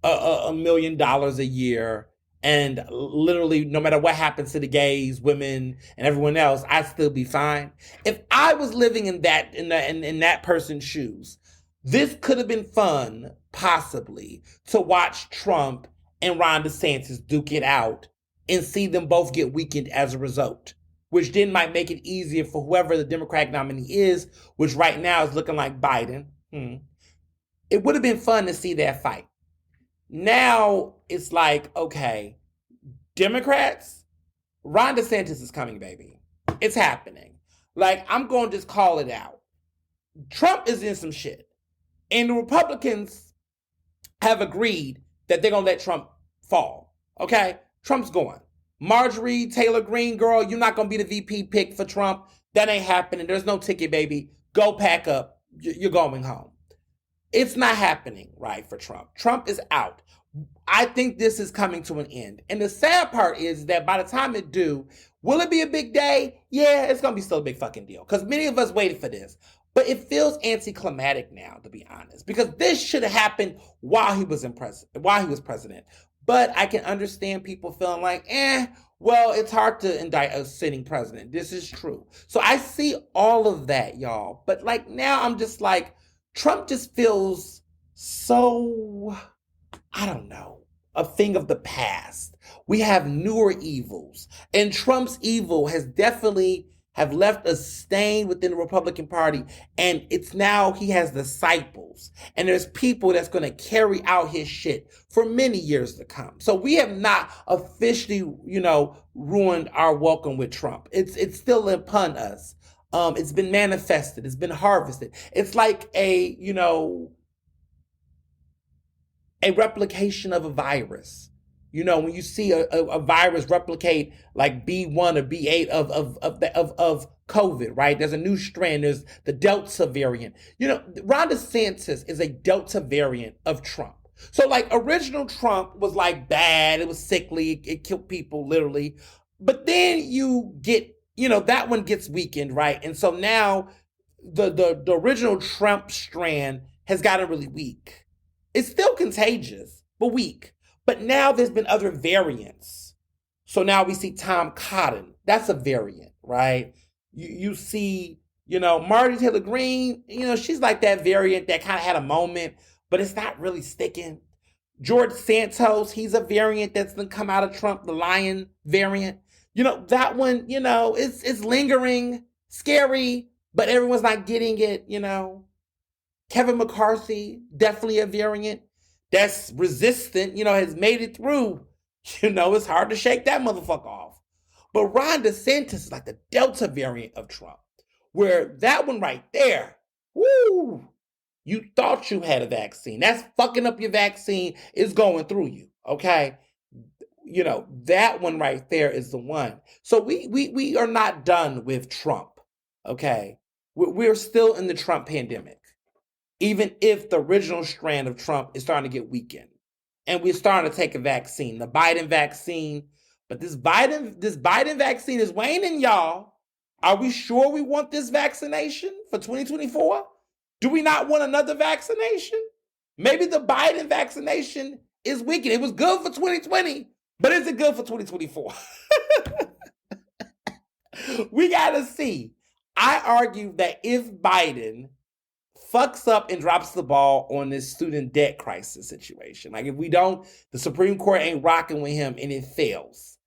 $1 million a year, and literally no matter what happens to the gays, women, and everyone else, I'd still be fine. If I was living in that person's shoes, this could have been fun, possibly, to watch Trump and Ron DeSantis duke it out and see them both get weakened as a result. which then might make it easier for whoever the Democratic nominee is, which right now is looking like Biden. It would have been fun to see that fight. Now it's like, okay, Democrats, Ron DeSantis is coming, baby. It's happening. Like, I'm going to just call it out. Trump is in some shit. And the Republicans have agreed that they're going to let Trump fall. Okay? Trump's going. Marjorie Taylor Greene, girl, you're not going to be the VP pick for Trump. That ain't happening. There's no ticket, baby. Go pack up. You're going home. It's not happening, right, for Trump. Trump is out. I think this is coming to an end. And the sad part is that by the time it do, will it be a big day? Yeah, it's going to be still a big fucking deal. Because many of us waited for this. But it feels anticlimactic now, to be honest. Because this should have happened while he was president. But I can understand people feeling like, well, it's hard to indict a sitting president. This is true. So I see all of that, y'all. But like now I'm just like, Trump just feels so, I don't know, a thing of the past. We have newer evils. And Trump's evil has definitely have left a stain within the Republican Party. And it's now he has disciples. And there's people that's going to carry out his shit for many years to come. So we have not officially, ruined our welcome with Trump. It's still upon us. It's been manifested. It's been harvested. It's like a replication of a virus. When you see a virus replicate like B1 or B8 of COVID, right? There's a new strand. There's the Delta variant. Ron DeSantis is a Delta variant of Trump. So like original Trump was like bad. It was sickly. It killed people literally. But then you get, that one gets weakened, right? And so now the original Trump strand has gotten really weak. It's still contagious, but weak. But now there's been other variants. So now we see Tom Cotton. That's a variant, right? You see, Marjorie Taylor Greene, she's like that variant that kind of had a moment, but it's not really sticking. George Santos, he's a variant that's going to come out of Trump, the lion variant. That one, it's lingering, scary, but everyone's not getting it, Kevin McCarthy, definitely a variant that's resistant, has made it through. It's hard to shake that motherfucker off. But Ron DeSantis is like the Delta variant of Trump, where that one right there, woo, you thought you had a vaccine. That's fucking up your vaccine. It's going through you, okay? That one right there is the one. So we are not done with Trump, okay? We're still in the Trump pandemic. Even if the original strand of Trump is starting to get weakened. And we're starting to take a vaccine, the Biden vaccine. But this Biden vaccine is waning, y'all. Are we sure we want this vaccination for 2024? Do we not want another vaccination? Maybe the Biden vaccination is weakened. It was good for 2020, but is it good for 2024? We got to see. I argue that if Biden fucks up and drops the ball on this student debt crisis situation. Like if we don't, the Supreme Court ain't rocking with him and it fails.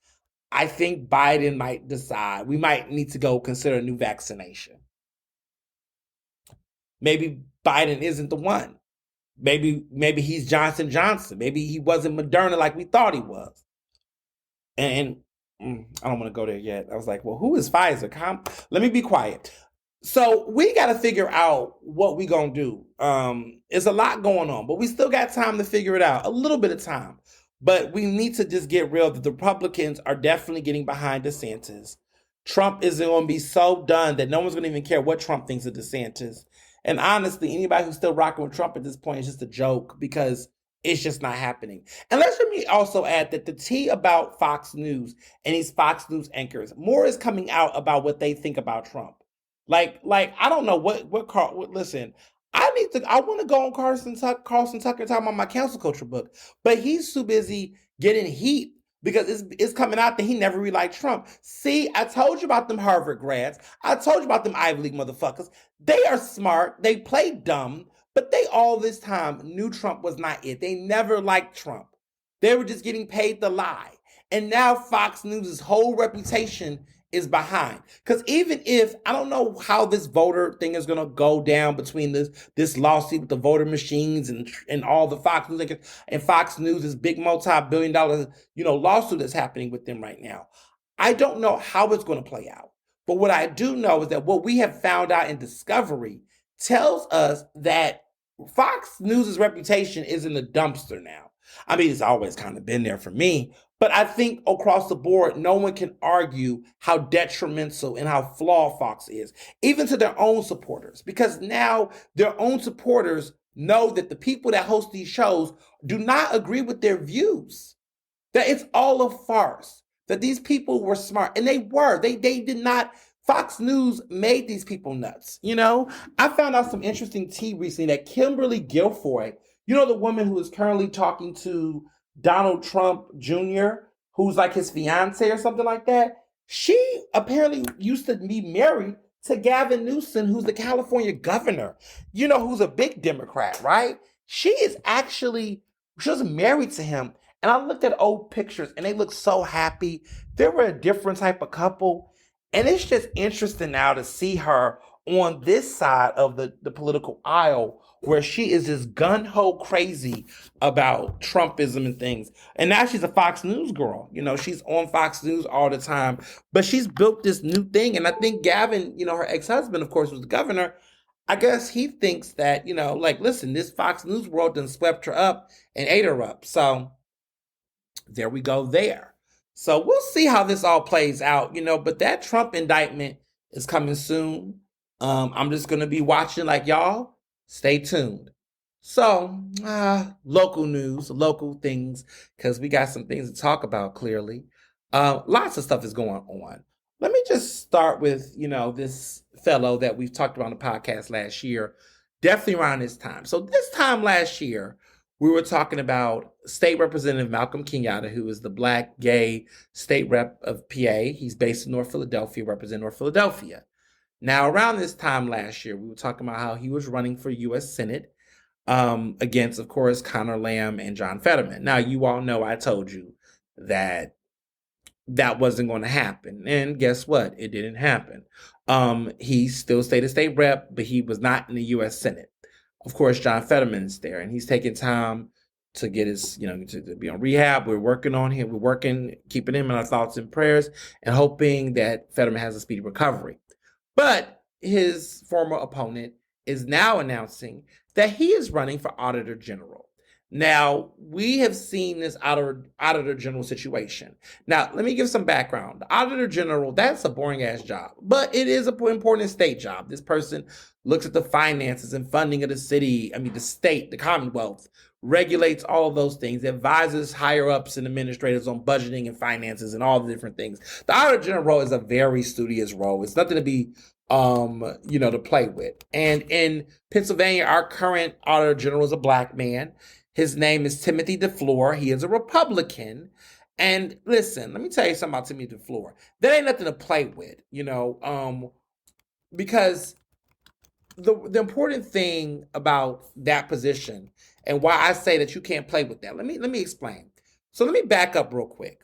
I think Biden might decide we might need to go consider a new vaccination. Maybe Biden isn't the one. Maybe he's Johnson Johnson. Maybe he wasn't Moderna like we thought he was. And I don't want to go there yet. I was like, well, who is Pfizer? Let me be quiet. So we got to figure out what we going to do. There's a lot going on, but we still got time to figure it out. A little bit of time. But we need to just get real that the Republicans are definitely getting behind DeSantis. Trump is going to be so done that no one's going to even care what Trump thinks of DeSantis. And honestly, anybody who's still rocking with Trump at this point is just a joke because it's just not happening. And let me also add that the tea about Fox News and these Fox News anchors, more is coming out about what they think about Trump. Like I don't know listen, I want to go on Carlson Tucker talking about my cancel culture book, but he's too busy getting heat because it's coming out that he never really liked Trump. See, I told you about them Harvard grads. I told you about them Ivy League motherfuckers. They are smart. They play dumb, but they all this time knew Trump was not it. They never liked Trump. They were just getting paid to lie. And now Fox News' whole reputation is behind. Because even if I don't know how this voter thing is going to go down between this lawsuit with the voter machines and all the Fox News and Fox News is big multi-billion-dollar lawsuit that's happening with them right now. I don't know how it's going to play out. But what I do know is that what we have found out in Discovery tells us that Fox News's reputation is in the dumpster now. I mean, it's always kind of been there for me, but I think across the board, no one can argue how detrimental and how flawed Fox is, even to their own supporters, because now their own supporters know that the people that host these shows do not agree with their views, that it's all a farce, that these people were smart, and they were. They did not. Fox News made these people nuts. I found out some interesting tea recently that Kimberly Guilfoyle, the woman who is currently talking to Donald Trump Jr., who's like his fiance or something like that, she apparently used to be married to Gavin Newsom, who's the California governor, who's a big Democrat, right? She was married to him. And I looked at old pictures and they look so happy. They were a different type of couple. And it's just interesting now to see her on this side of the political aisle where she is just gun-ho crazy about Trumpism and things. And now she's a Fox News girl. She's on Fox News all the time. But she's built this new thing. And I think Gavin, her ex-husband, of course, was the governor. I guess he thinks that, listen, this Fox News world done swept her up and ate her up. So there we go there. So we'll see how this all plays out, but that Trump indictment is coming soon. I'm just going to be watching like y'all. Stay tuned. So, local news, local things, because we got some things to talk about clearly. Lots of stuff is going on. Let me just start with, this fellow that we've talked about on the podcast last year, definitely around this time. So this time last year, we were talking about State Representative Malcolm Kenyatta, who is the Black gay state rep of PA. He's based in North Philadelphia, representing North Philadelphia. Now, around this time last year, we were talking about how he was running for U.S. Senate against, of course, Connor Lamb and John Fetterman. Now, you all know I told you that wasn't going to happen. And guess what? It didn't happen. He still stayed a state rep, but he was not in the U.S. Senate. Of course, John Fetterman's there, and he's taking time to get his, to be on rehab. We're working on him. We're working, keeping him in our thoughts and prayers, and hoping that Fetterman has a speedy recovery. But his former opponent is now announcing that he is running for Auditor General. Now, we have seen this Auditor General situation. Now, let me give some background. The Auditor General, that's a boring-ass job, but it is an important state job. This person looks at the finances and funding of the the state, the Commonwealth, regulates all of those things, advises higher-ups and administrators on budgeting and finances and all the different things. The Auditor General is a very studious role. It's nothing to be to play with. And in Pennsylvania, our current Auditor General is a Black man. His name is Timothy DeFleur. He is a Republican. And listen, let me tell you something about Timothy DeFleur. That ain't nothing to play with, because the important thing about that position and why I say that you can't play with that, let me explain. So let me back up real quick.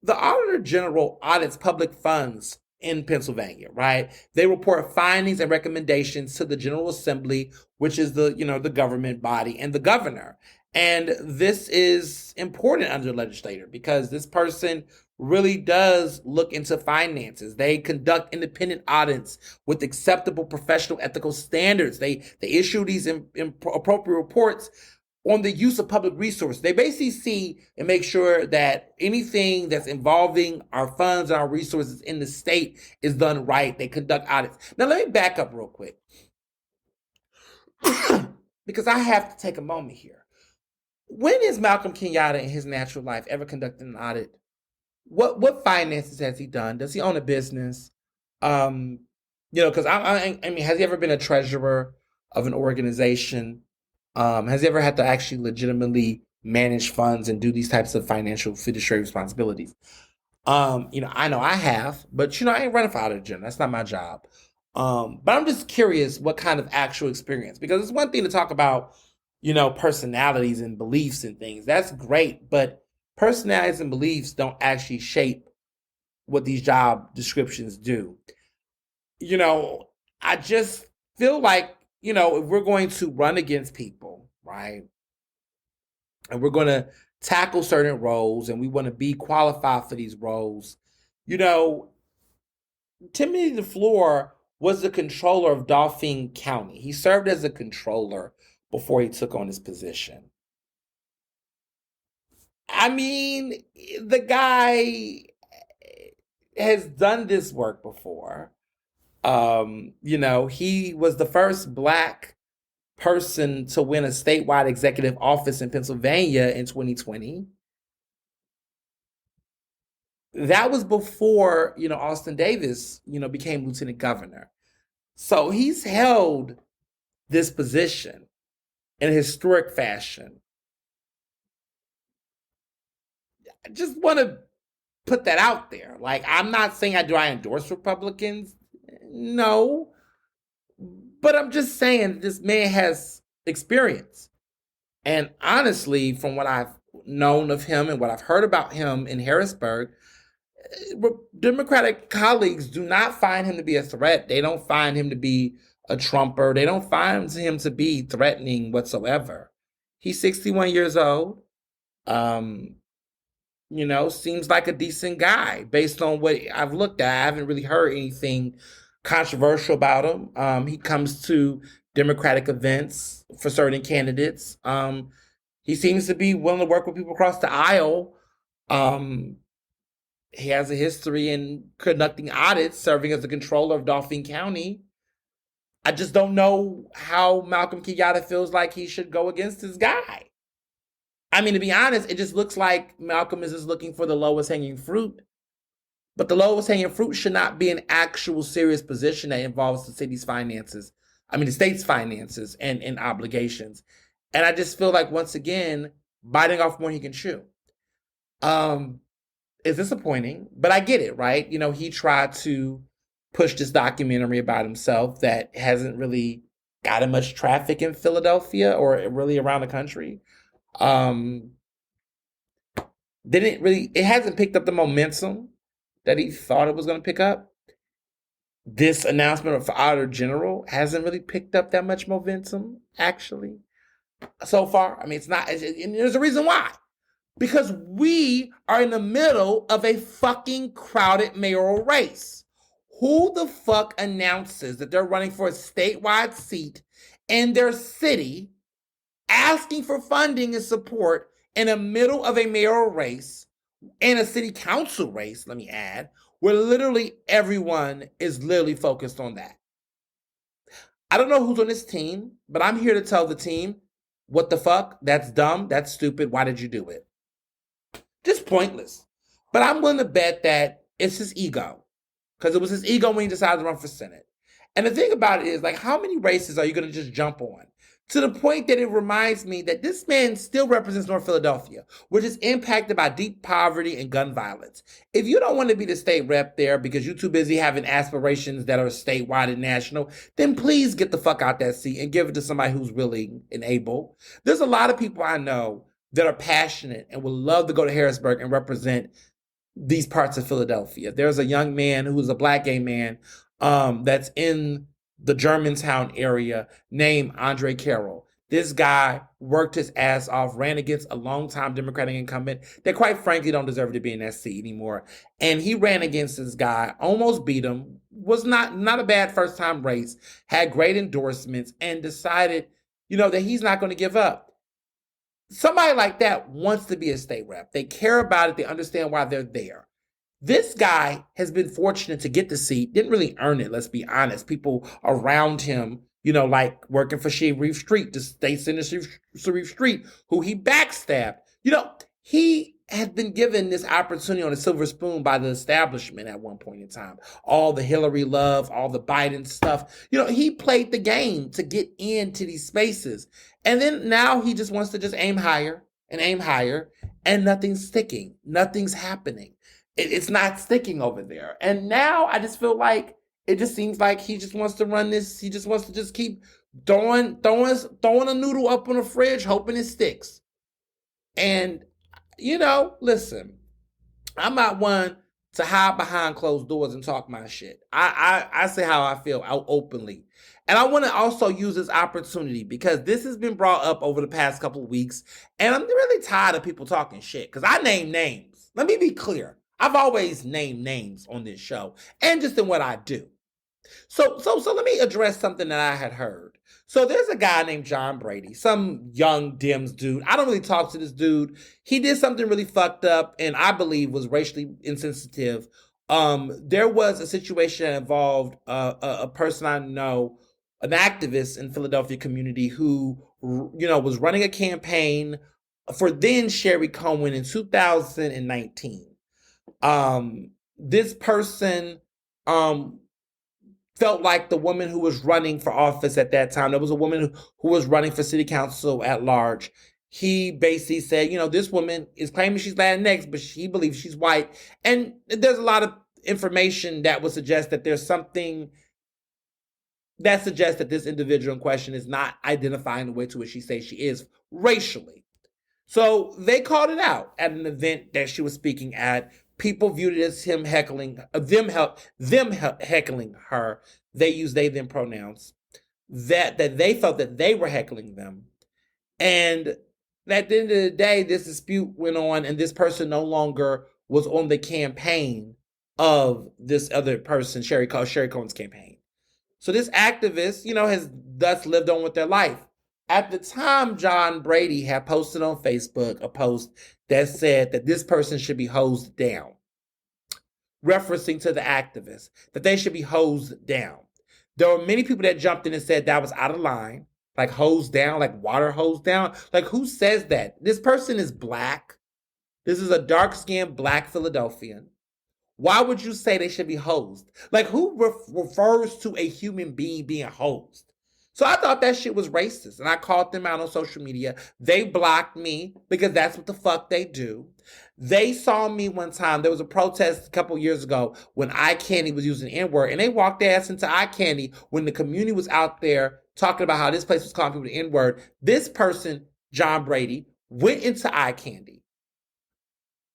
The Auditor General audits public funds in Pennsylvania, right? They report findings and recommendations to the General Assembly, which is the government body, and the governor. And this is important under the legislator because this person really does look into finances. They conduct independent audits with acceptable professional ethical standards. They issue these appropriate reports on the use of public resources. They basically see and make sure that anything that's involving our funds and our resources in the state is done right. They conduct audits. Now, let me back up real quick because I have to take a moment here. When is Malcolm Kenyatta in his natural life ever conducted an audit? What finances has he done? Does he own a business? Because I mean, has he ever been a treasurer of an organization? Has he ever had to actually legitimately manage funds and do these types of financial fiduciary responsibilities? I know I have, but I ain't running for Auditor General. That's not my job. But I'm just curious what kind of actual experience, because it's one thing to talk about, personalities and beliefs and things. That's great, but personalities and beliefs don't actually shape what these job descriptions do. You know, I just feel like, if we're going to run against people, right? And we're going to tackle certain roles and we want to be qualified for these roles, you know, Timothy DeFleur was the controller of Dauphin County. He served as a controller before he took on his position. I mean, the guy has done this work before. He was the first black person to win a statewide executive office in Pennsylvania in 2020. That was before, Austin Davis, became lieutenant governor. So he's held this position in a historic fashion. I just want to put that out there. Like, I'm not saying I endorse Republicans. No. But I'm just saying this man has experience. And honestly, from what I've known of him and what I've heard about him in Harrisburg, Democratic colleagues do not find him to be a threat. They don't find him to be a Trumper. They don't find him to be threatening whatsoever. He's 61 years old. Seems like a decent guy based on what I've looked at. I haven't really heard anything controversial about him. He comes to Democratic events for certain candidates. He seems to be willing to work with people across the aisle. He has a history in conducting audits, serving as the controller of Dauphin County. I just don't know how Malcolm Kenyatta feels like he should go against this guy. I mean, to be honest, it just looks like Malcolm is just looking for the lowest hanging fruit. But the lowest hanging fruit should not be an actual serious position that involves the city's finances. The state's finances and obligations. And I just feel like, once again, biting off more he can chew. It's disappointing, but I get it, right? He tried to push this documentary about himself that hasn't really gotten much traffic in Philadelphia or really around the country. It hasn't picked up the momentum that he thought it was going to pick up. This announcement for Auditor General hasn't really picked up that much momentum, actually, so far. It's not, and there's a reason why. Because we are in the middle of a fucking crowded mayoral race. Who the fuck announces that they're running for a statewide seat in their city, asking for funding and support in the middle of a mayoral race and a city council race, let me add, where literally everyone is literally focused on that? I don't know who's on this team, but I'm here to tell the team, what the fuck? That's dumb. That's stupid. Why did you do it? Just pointless. But I'm willing to bet that it's his ego. Because it was his ego when he decided to run for Senate. And the thing about it is, like, how many races are you going to just jump on? To the point that it reminds me that this man still represents North Philadelphia, which is impacted by deep poverty and gun violence. If you don't want to be the state rep there because you're too busy having aspirations that are statewide and national, then please get the fuck out that seat and give it to somebody who's willing and able. There's a lot of people I know that are passionate and would love to go to Harrisburg and represent these parts of Philadelphia. There's a young man who is a black gay man that's in the Germantown area named Andre Carroll. This guy worked his ass off, ran against a longtime Democratic incumbent that quite frankly don't deserve to be in that seat anymore. And he ran against this guy, almost beat him, was not a bad first time race, had great endorsements, and decided, that he's not going to give up. Somebody like that wants to be a state rep. They care about it. They understand why they're there. This guy has been fortunate to get the seat. Didn't really earn it, let's be honest. People around him, like working for Sharif Street, the state senator Sharif Street, who he backstabbed. He had been given this opportunity on a silver spoon by the establishment at one point in time. All the Hillary love, all the Biden stuff. He played the game to get into these spaces. And then now he just wants to just aim higher, and nothing's sticking. Nothing's happening. It's not sticking over there. And now I just feel like it just seems like he just wants to run this. He just wants to just keep throwing a noodle up on the fridge, hoping it sticks. And, listen, I'm not one to hide behind closed doors and talk my shit. I say how I feel out openly. And I want to also use this opportunity because this has been brought up over the past couple of weeks. And I'm really tired of people talking shit because I name names. Let me be clear. I've always named names on this show and just in what I do. So let me address something that I had heard. So there's a guy named John Brady, some young Dems dude. I don't really talk to this dude. He did something really fucked up and I believe was racially insensitive. There was a situation that involved a person I know, an activist in Philadelphia community who, was running a campaign for then Sherry Cohen in 2019. This person, felt like the woman who was running for office at that time, there was a woman who was running for city council at large. He basically said, this woman is claiming she's Latinx, but she believes she's white. And there's a lot of information that would suggest that there's something that suggests that this individual in question is not identifying the way to which she says she is racially. So they called it out at an event that she was speaking at. People viewed it as him heckling, them heckling her. They used they them pronouns. That they felt that they were heckling them, and at the end of the day, this dispute went on, and this person no longer was on the campaign of this other person, Sherry Cohen's campaign. So this activist, has thus lived on with their life. At the time, John Brady had posted on Facebook a post that said that this person should be hosed down, referencing to the activists, that they should be hosed down. There were many people that jumped in and said that was out of line, like hosed down, like water hosed down. Like, who says that? This person is black. This is a dark-skinned black Philadelphian. Why would you say they should be hosed? Like, who refers to a human being being hosed? So I thought that shit was racist, and I called them out on social media. They blocked me because that's what the fuck they do. They saw me one time. There was a protest a couple years ago when eye candy was using N-word, and they walked their ass into eye candy when the community was out there talking about how this place was calling people the N-word. This person, John Brady, went into eye candy.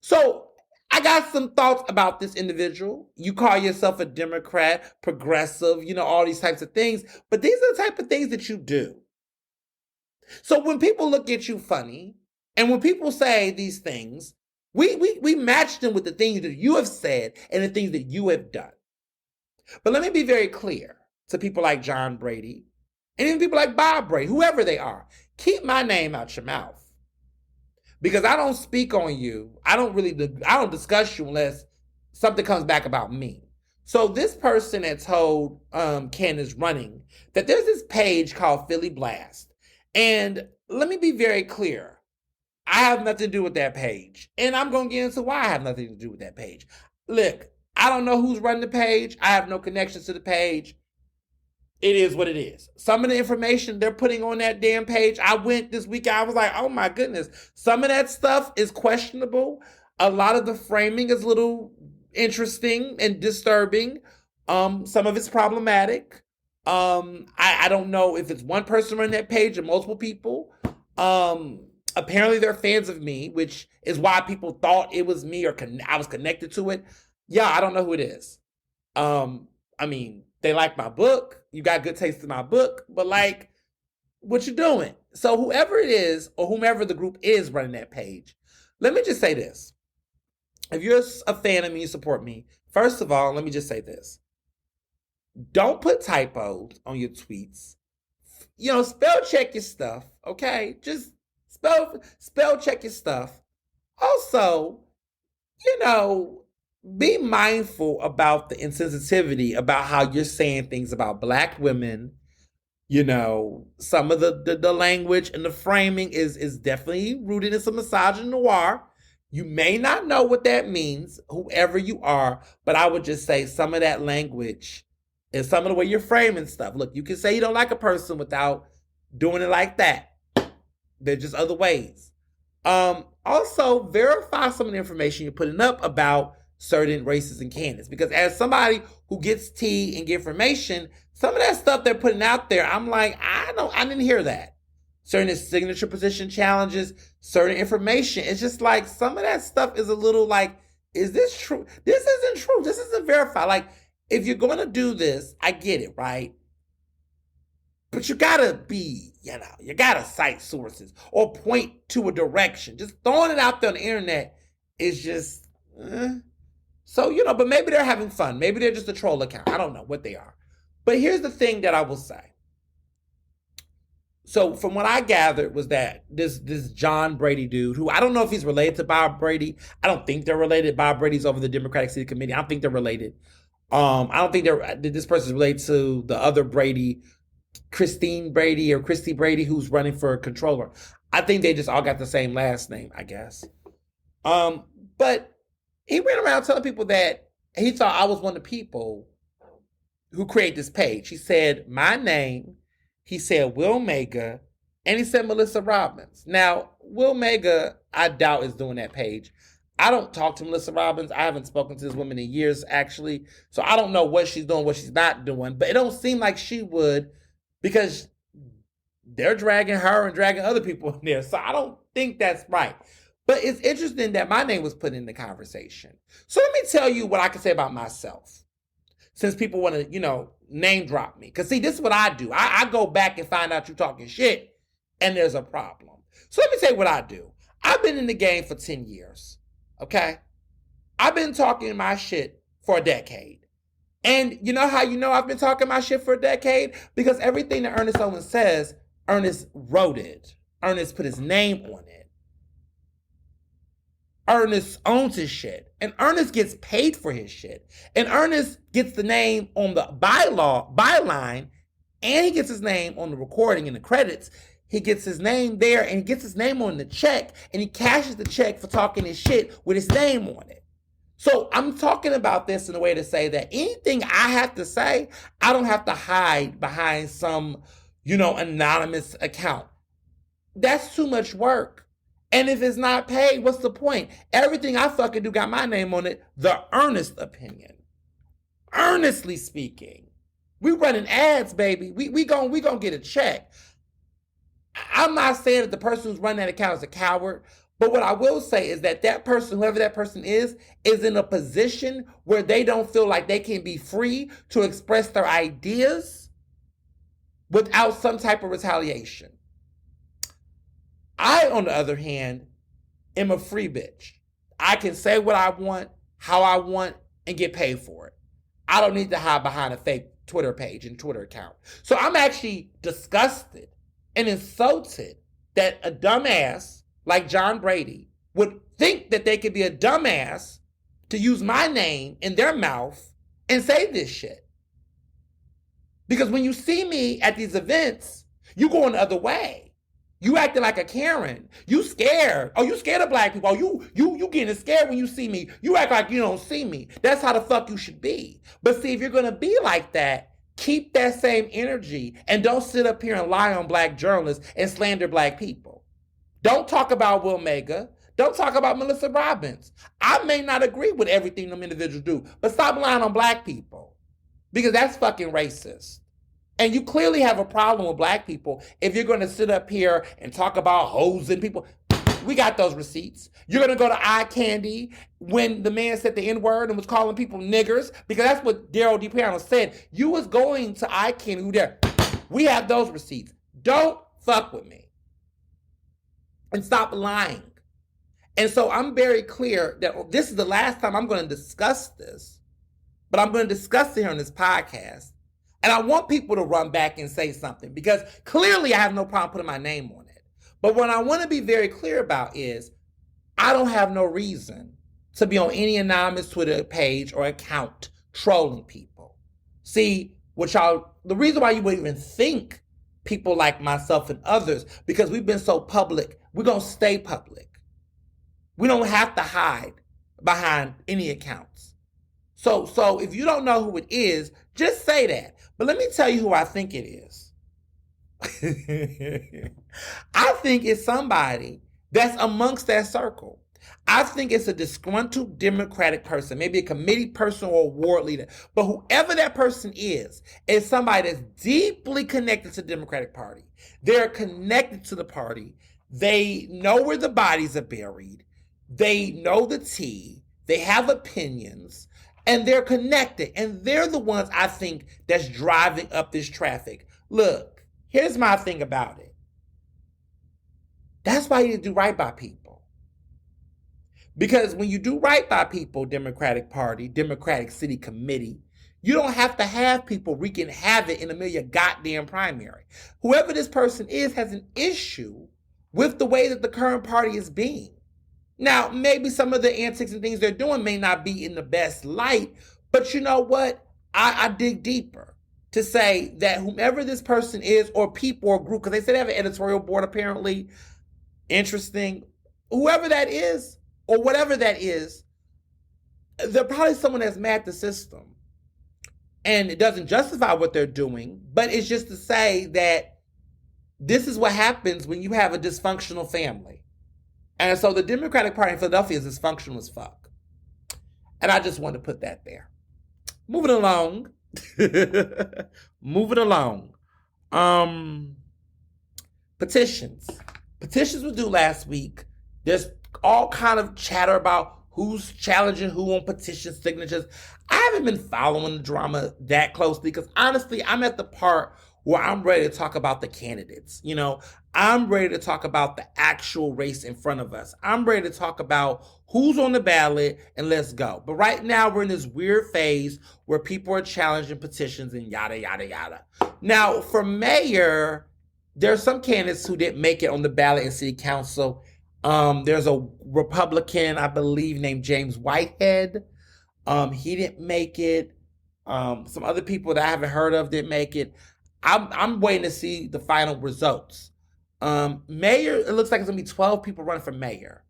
So I got some thoughts about this individual. You call yourself a Democrat, progressive, all these types of things, but these are the type of things that you do. So when people look at you funny, and when people say these things, we match them with the things that you have said and the things that you have done. But let me be very clear to people like John Brady, and even people like Bob Brady, whoever they are, keep my name out your mouth. Because I don't speak on you. I don't discuss you unless something comes back about me. So this person had told Candace Running that there's this page called Philly Blast. And let me be very clear. I have nothing to do with that page. And I'm going to get into why I have nothing to do with that page. Look, I don't know who's running the page. I have no connections to the page. It is what it is. Some of the information they're putting on that damn page, I went this week, I was like, oh my goodness. Some of that stuff is questionable. A lot of the framing is a little interesting and disturbing. Some of it's problematic. I don't know if it's one person running that page or multiple people. Apparently they're fans of me, which is why people thought it was me or I was connected to it. Yeah, I don't know who it is. They like my book. You got good taste in my book, but like, what you doing? So whoever it is or whomever the group is running that page, let me just say this. If you're a fan of me, you support me. First of all, let me just say this. Don't put typos on your tweets. Spell check your stuff, okay? Just spell check your stuff. Also, be mindful about the insensitivity about how you're saying things about black women. Some of the language and the framing is definitely rooted in some misogynoir. You may not know what that means, whoever you are, but I would just say some of that language and some of the way you're framing stuff. Look, you can say you don't like a person without doing it like that. There's just other ways. Also, verify some of the information you're putting up about certain races and candidates. Because as somebody who gets tea and get information, some of that stuff they're putting out there, I'm like, I didn't hear that. Certain signature position challenges, certain information. It's just like some of that stuff is a little like is this true? This isn't true. This isn't verified. Like, if you're going to do this, I get it, right? But you gotta be, you gotta cite sources or point to a direction. Just throwing it out there on the internet is just, So, but maybe they're having fun. Maybe they're just a troll account. I don't know what they are. But here's the thing that I will say. So from what I gathered was that this John Brady dude, who I don't know if he's related to Bob Brady. I don't think they're related. Bob Brady's over the Democratic City Committee. I don't think they're related. I don't think this person's related to the other Brady, Christine Brady or Christy Brady, who's running for controller. I think they just all got the same last name, I guess. But he went around telling people that he thought I was one of the people who created this page. He said my name, he said Will Mega, and he said Melissa Robbins. Now, Will Mega, I doubt is doing that page. I don't talk to Melissa Robbins. I haven't spoken to this woman in years, actually. So I don't know what she's doing, what she's not doing. But it don't seem like she would, because they're dragging her and dragging other people in there. So I don't think that's right. But it's interesting that my name was put in the conversation. So let me tell you what I can say about myself, since people want to, name drop me. Because, see, this is what I do. I go back and find out you're talking shit, and there's a problem. So let me tell you what I do. I've been in the game for 10 years, okay? I've been talking my shit for a decade. And you know how I've been talking my shit for a decade? Because everything that Ernest Owens says, Ernest wrote it. Ernest put his name on it. Ernest owns his shit. And Ernest gets paid for his shit. And Ernest gets the name on the byline, and he gets his name on the recording and the credits. He gets his name there, and he gets his name on the check, and he cashes the check for talking his shit with his name on it. So I'm talking about this in a way to say that anything I have to say, I don't have to hide behind some, anonymous account. That's too much work. And if it's not paid, what's the point? Everything I fucking do got my name on it. The Ernest opinion. Earnestly speaking. We running ads, baby. We gonna get a check. I'm not saying that the person who's running that account is a coward, but what I will say is that that person, whoever that person is in a position where they don't feel like they can be free to express their ideas without some type of retaliation. I, on the other hand, am a free bitch. I can say what I want, how I want, and get paid for it. I don't need to hide behind a fake Twitter page and Twitter account. So I'm actually disgusted and insulted that a dumbass like John Brady would think that they could be a dumbass to use my name in their mouth and say this shit. Because when you see me at these events, you going the other way. You acting like a Karen. You scared. Oh, you scared of black people. Oh, you getting scared when you see me. You act like you don't see me. That's how the fuck you should be. But see, if you're going to be like that, keep that same energy and don't sit up here and lie on black journalists and slander black people. Don't talk about Will Mega. Don't talk about Melissa Robbins. I may not agree with everything them individuals do, but stop lying on black people, because that's fucking racist. And you clearly have a problem with black people if you're going to sit up here and talk about hoes and people. We got those receipts. You're going to go to eye candy when the man said the N-word and was calling people niggers, because that's what Daryl DiPiano said. You was going to eye candy there. We have those receipts. Don't fuck with me. And stop lying. And so I'm very clear that this is the last time I'm going to discuss this, but I'm going to discuss it here on this podcast. And I want people to run back and say something, because clearly I have no problem putting my name on it. But what I want to be very clear about is I don't have no reason to be on any anonymous Twitter page or account trolling people. See, the reason why you would even think people like myself and others, because we've been so public, we're going to stay public. We don't have to hide behind any accounts. So if you don't know who it is, just say that. But let me tell you who I think it is. I think it's somebody that's amongst that circle. I think it's a disgruntled Democratic person, maybe a committee person or a ward leader. But whoever that person is somebody that's deeply connected to the Democratic Party. They're connected to the party. They know where the bodies are buried. They know the tea. they have opinions, and they're connected. And they're the ones I think that's driving up this traffic. Look, here's my thing about it. That's why you do right by people. Because when you do right by people, Democratic Party, Democratic City Committee, you don't have to have people wreaking havoc in the middle of your goddamn primary. Whoever this person is has an issue with the way that the current party is being. Now, maybe some of the antics and things they're doing may not be in the best light, but you know what? I dig deeper to say that whomever this person is, or people or group, because they said they have an editorial board apparently, interesting, whoever that is, or whatever that is, they're probably someone that's mad at the system. And it doesn't justify what they're doing, but it's just to say that this is what happens when you have a dysfunctional family. And so the Democratic Party in Philadelphia is dysfunctional as fuck. And I just wanted to put that there. Moving along. Moving along. Petitions. Petitions were due last week. There's all kind of chatter about who's challenging who on petition signatures. I haven't been following the drama that closely because honestly, I'm at the part where I'm ready to talk about the candidates. You know, I'm ready to talk about the actual race in front of us. I'm ready to talk about who's on the ballot and let's go. But right now we're in this weird phase where people are challenging petitions and yada, yada, yada. Now, for mayor, there are some candidates who didn't make it on the ballot in city council. There's a Republican, I believe, named James Whitehead. He didn't make it. Some other people that I haven't heard of didn't make it. I'm waiting to see the final results. Mayor, it looks like it's gonna be 12 people running for mayor.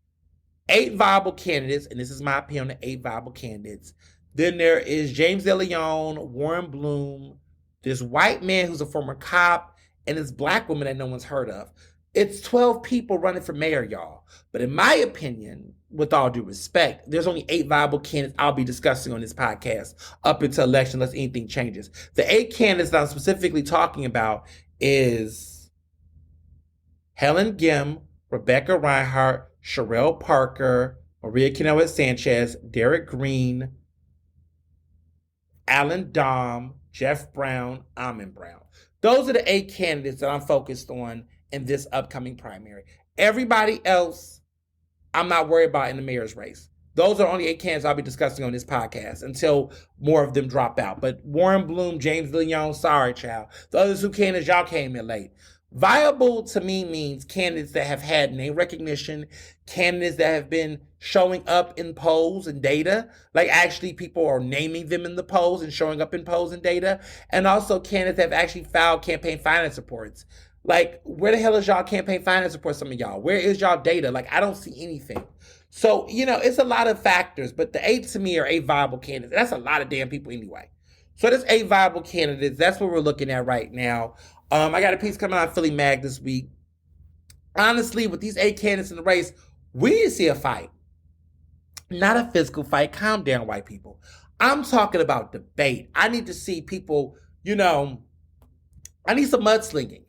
8 viable candidates, and this is my opinion on the 8 viable candidates. Then there is James DeLeon, Warren Bloom, this white man who's a former cop, and this black woman that no one's heard of. It's 12 people running for mayor, y'all. But in my opinion, with all due respect, there's only 8 viable candidates I'll be discussing on this podcast up until election, unless anything changes. The 8 candidates that I'm specifically talking about is Helen Gim, Rebecca Reinhart, Sherelle Parker, Maria Canela Sanchez, Derek Green, Alan Dom, Jeff Brown, Amin Brown. Those are the 8 candidates that I'm focused on in this upcoming primary. Everybody else, I'm not worried about in the mayor's race. Those are only 8 candidates I'll be discussing on this podcast until more of them drop out. But Warren Bloom, James DeLeon, sorry, child. The other 2 candidates, y'all came in late. Viable to me means candidates that have had name recognition, candidates that have been showing up in polls and data, like actually people are naming them in the polls and showing up in polls and data, and also candidates that have actually filed campaign finance reports. Like, where the hell is y'all campaign finance report, some of y'all? Where is y'all data? Like, I don't see anything. So, you know, it's a lot of factors, but the 8 to me are 8 viable candidates. That's a lot of damn people anyway. So there's 8 viable candidates. That's what we're looking at right now. I got a piece coming out of Philly Mag this week. Honestly, with these 8 candidates in the race, we need to see a fight. Not a physical fight. Calm down, white people. I'm talking about debate. I need to see people, you know, I need some mudslinging.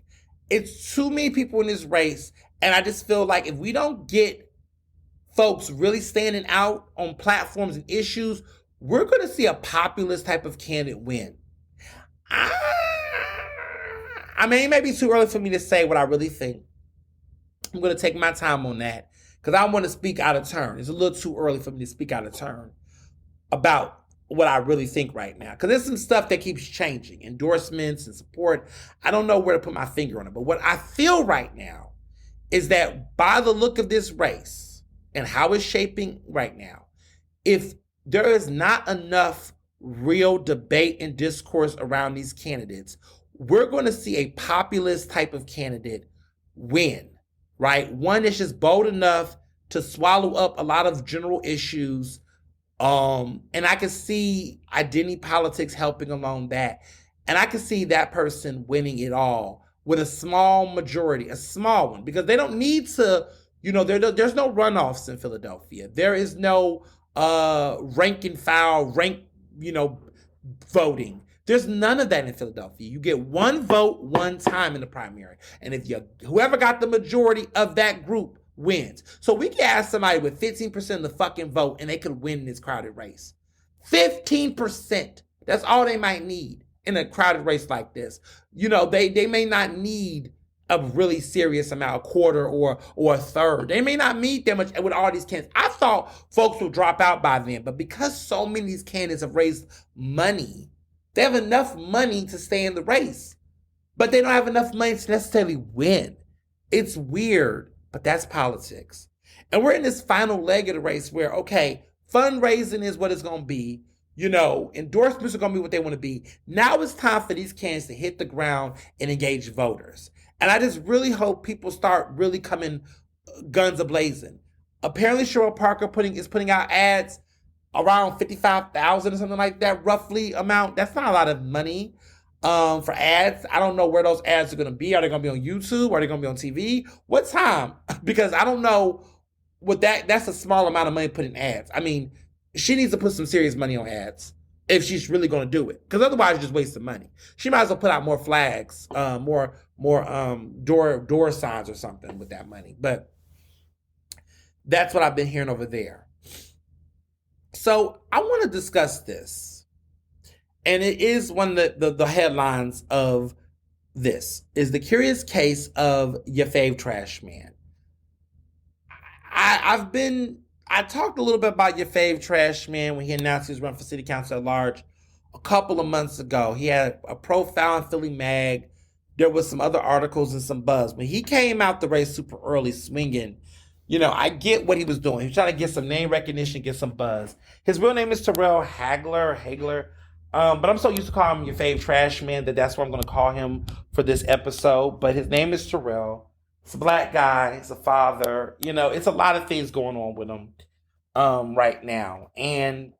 It's too many people in this race, and I just feel like if we don't get folks really standing out on platforms and issues, we're going to see a populist type of candidate win. I mean, it may be too early for me to say what I really think. I'm going to take my time on that because I want to speak out of turn. It's a little too early for me to speak out of turn about what I really think right now. Because there's some stuff that keeps changing. Endorsements and support. I don't know where to put my finger on it. But what I feel right now is that by the look of this race and how it's shaping right now, if there is not enough real debate and discourse around these candidates, we're going to see a populist type of candidate win, right? One that's just bold enough to swallow up a lot of general issues. And I can see identity politics helping along that. And I can see that person winning it all with a small majority, a small one, because they don't need to, you know, there's no runoffs in Philadelphia. There is no rank and file, voting. There's none of that in Philadelphia. You get one vote one time in the primary. And if whoever got the majority of that group wins. So we can ask somebody with 15% of the fucking vote and they could win this crowded race. 15%. That's all they might need in a crowded race like this. They may not need a really serious amount, a quarter or a third. They may not need that much with all these candidates. I thought folks would drop out by then, but because so many of these candidates have raised money, they have enough money to stay in the race, but they don't have enough money to necessarily win. It's weird, but that's politics. And we're in this final leg of the race where, okay, fundraising is what it's going to be. Endorsements are going to be what they want to be. Now it's time for these candidates to hit the ground and engage voters. And I just really hope people start really coming guns a-blazing. Apparently, Cheryl Parker is putting out ads around 55,000 or something like that, roughly amount. That's not a lot of money for ads. I don't know where those ads are going to be. Are they going to be on YouTube? Are they going to be on TV? What time? Because I don't know what that's a small amount of money put in ads. I mean, she needs to put some serious money on ads if she's really going to do it. Because otherwise, you're just wasting money. She might as well put out more flags, more door signs or something with that money. But that's what I've been hearing over there. So I want to discuss this. And it is one of the headlines of this is the curious case of your fave trash man. I talked a little bit about your fave trash man when he announced he was running for city council at large a couple of months ago. He had a profile in Philly Mag. There was some other articles and some buzz. When he came out the race super early swinging, I get what he was doing. He was trying to get some name recognition, get some buzz. His real name is Terrell Hagler. But I'm so used to calling him your fave trash man that's what I'm going to call him for this episode. But his name is Terrell. He's a black guy. He's a father. It's a lot of things going on with him right now. And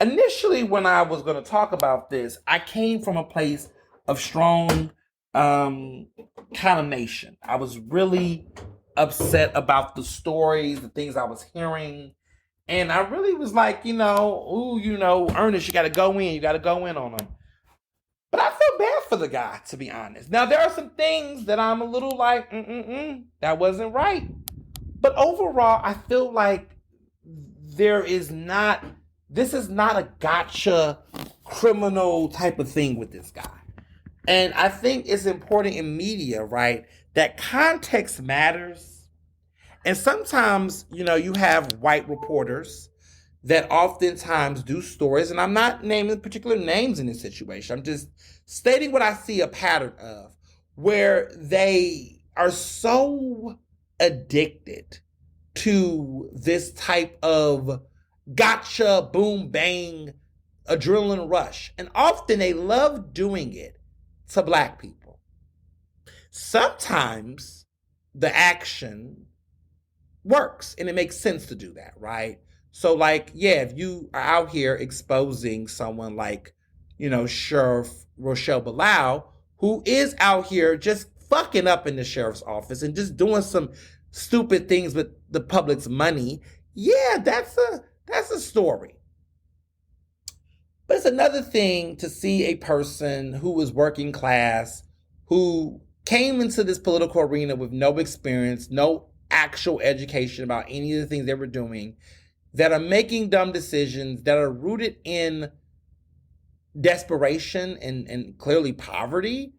initially, when I was going to talk about this, I came from a place of strong condemnation. I was really upset about the stories, the things I was hearing. And I really was like, Ernest, you got to go in. You got to go in on him. But I feel bad for the guy, to be honest. Now, there are some things that I'm a little like, that wasn't right. But overall, I feel like this is not a gotcha criminal type of thing with this guy. And I think it's important in media, right, that context matters. And sometimes, you have white reporters that oftentimes do stories, and I'm not naming particular names in this situation. I'm just stating what I see a pattern of, where they are so addicted to this type of gotcha, boom, bang, adrenaline rush. And often they love doing it to black people. Sometimes the action works and it makes sense to do that, right? So if you are out here exposing someone like, Sheriff Rochelle Bilal, who is out here just fucking up in the sheriff's office and just doing some stupid things with the public's money, that's a story. But it's another thing to see a person who was working class, who came into this political arena with no experience, no actual education about any of the things they were doing, that are making dumb decisions, that are rooted in desperation and clearly poverty,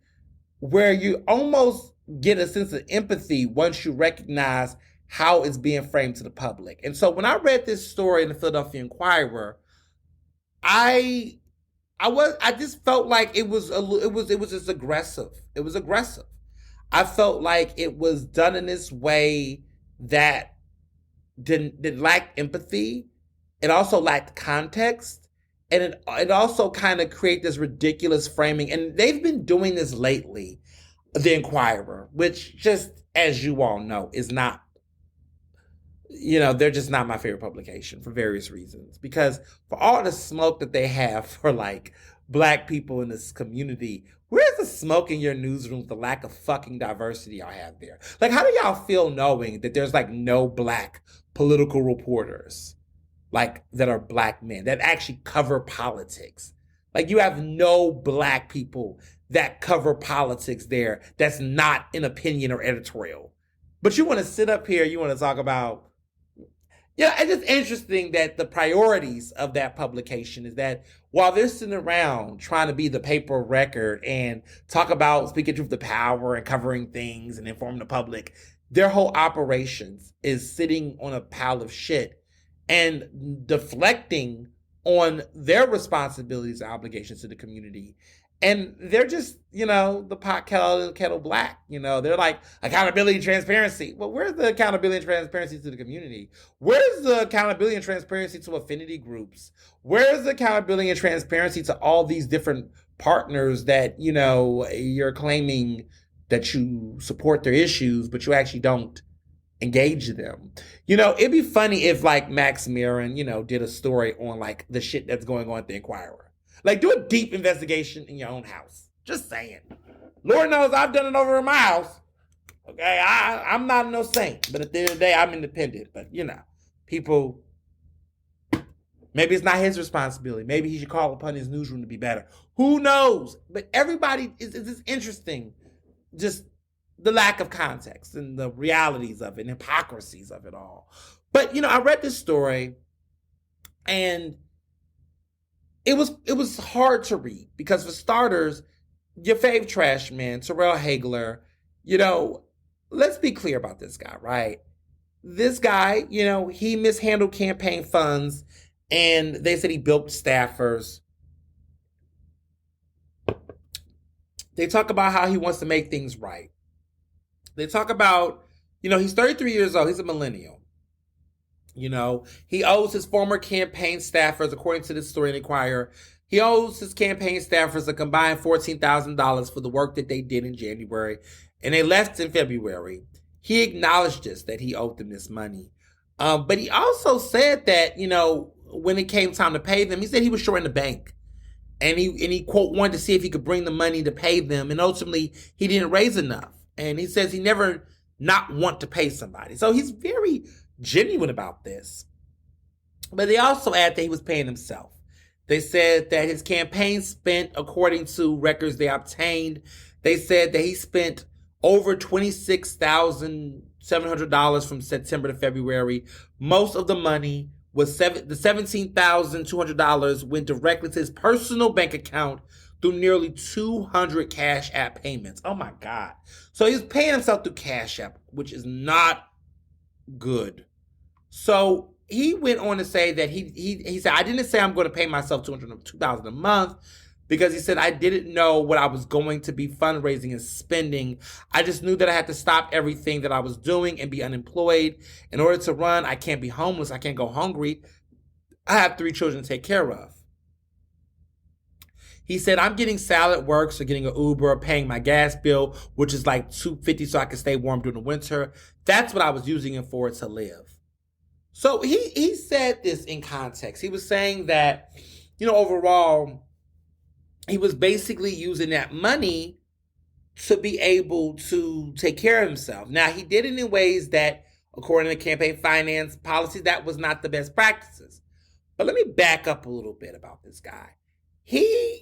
where you almost get a sense of empathy once you recognize how it's being framed to the public. And so when I read this story in the Philadelphia Inquirer, I just felt like it was just aggressive. It was aggressive. I felt like it was done in this way that did lack empathy. It also lacked context, and it also kind of created this ridiculous framing. And they've been doing this lately, the Inquirer, which just, as you all know, is not, they're just not my favorite publication for various reasons. Because for all the smoke that they have for black people in this community, where's the smoke in your newsroom, the lack of fucking diversity y'all have there? How do y'all feel knowing that there's no black political reporters that are black men that actually cover politics? You have no black people that cover politics there that's not an opinion or editorial. But you want to sit up here, you want to talk about, yeah, it's just interesting that the priorities of that publication is that while they're sitting around trying to be the paper record and talk about speaking truth to power and covering things and informing the public, their whole operations is sitting on a pile of shit and deflecting on their responsibilities and obligations to the community. And they're just, the pot kettle black. They're like accountability and transparency. Well, where's the accountability and transparency to the community? Where's the accountability and transparency to affinity groups? Where's the accountability and transparency to all these different partners that, you're claiming that you support their issues, but you actually don't engage them? It'd be funny if like Max Marin, did a story on like the shit that's going on at the Inquirer. Like, do a deep investigation in your own house. Just saying. Lord knows I've done it over in my house. Okay, I'm not no saint, but at the end of the day, I'm independent. But, people, maybe it's not his responsibility. Maybe he should call upon his newsroom to be better. Who knows? But everybody, it's interesting, just the lack of context and the realities of it and hypocrisies of it all. But, I read this story, and it was hard to read because, for starters, your fave trash man, Terrell Hagler, let's be clear about this guy, right? This guy, he mishandled campaign funds, and they said he bilked staffers. They talk about how he wants to make things right. They talk about, he's 33 years old. He's a millennial. He owes his former campaign staffers, according to this story in Inquirer, he owes his campaign staffers a combined $14,000 for the work that they did in January, and they left in February. He acknowledged this, that he owed them this money. But he also said that, when it came time to pay them, he said he was short in the bank. And he, quote, wanted to see if he could bring the money to pay them. And ultimately, he didn't raise enough. And he says he never not want to pay somebody. So he's very genuine about this. But they also add that he was paying himself. They said that his campaign spent, according to records they obtained, they said that he spent over $26,700 from September to February. Most of the money was the $17,200 went directly to his personal bank account through nearly 200 Cash App payments. Oh my God. So he's paying himself through Cash App, which is not good. So he went on to say that he said, I didn't say I'm going to pay myself $2,000 a month, because he said, I didn't know what I was going to be fundraising and spending. I just knew that I had to stop everything that I was doing and be unemployed. In order to run, I can't be homeless. I can't go hungry. I have 3 children to take care of. He said, I'm getting salad work, so getting an Uber, paying my gas bill, which is like $2.50 so I can stay warm during the winter. That's what I was using it for, to live. So he said this in context. He was saying that, overall, he was basically using that money to be able to take care of himself. Now, he did it in ways that, according to campaign finance policy, that was not the best practices. But let me back up a little bit about this guy. He,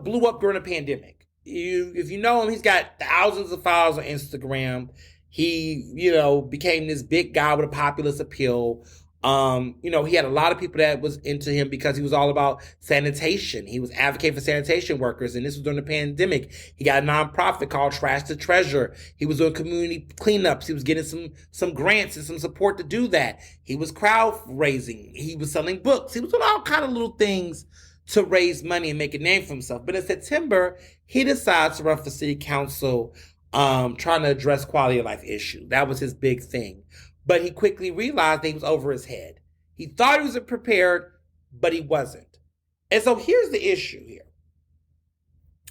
blew up during the pandemic. If you know him, he's got thousands of followers on Instagram. He, became this big guy with a populist appeal. He had a lot of people that was into him because he was all about sanitation. He was advocating for sanitation workers, and this was during the pandemic. He got a nonprofit called Trash to Treasure. He was doing community cleanups. He was getting some grants and some support to do that. He was crowd raising. He was selling books. He was doing all kind of little things to raise money and make a name for himself. But in September, he decides to run for city council, trying to address quality of life issue. That was his big thing. But he quickly realized that he was over his head. He thought he was prepared, but he wasn't. And so here's the issue here.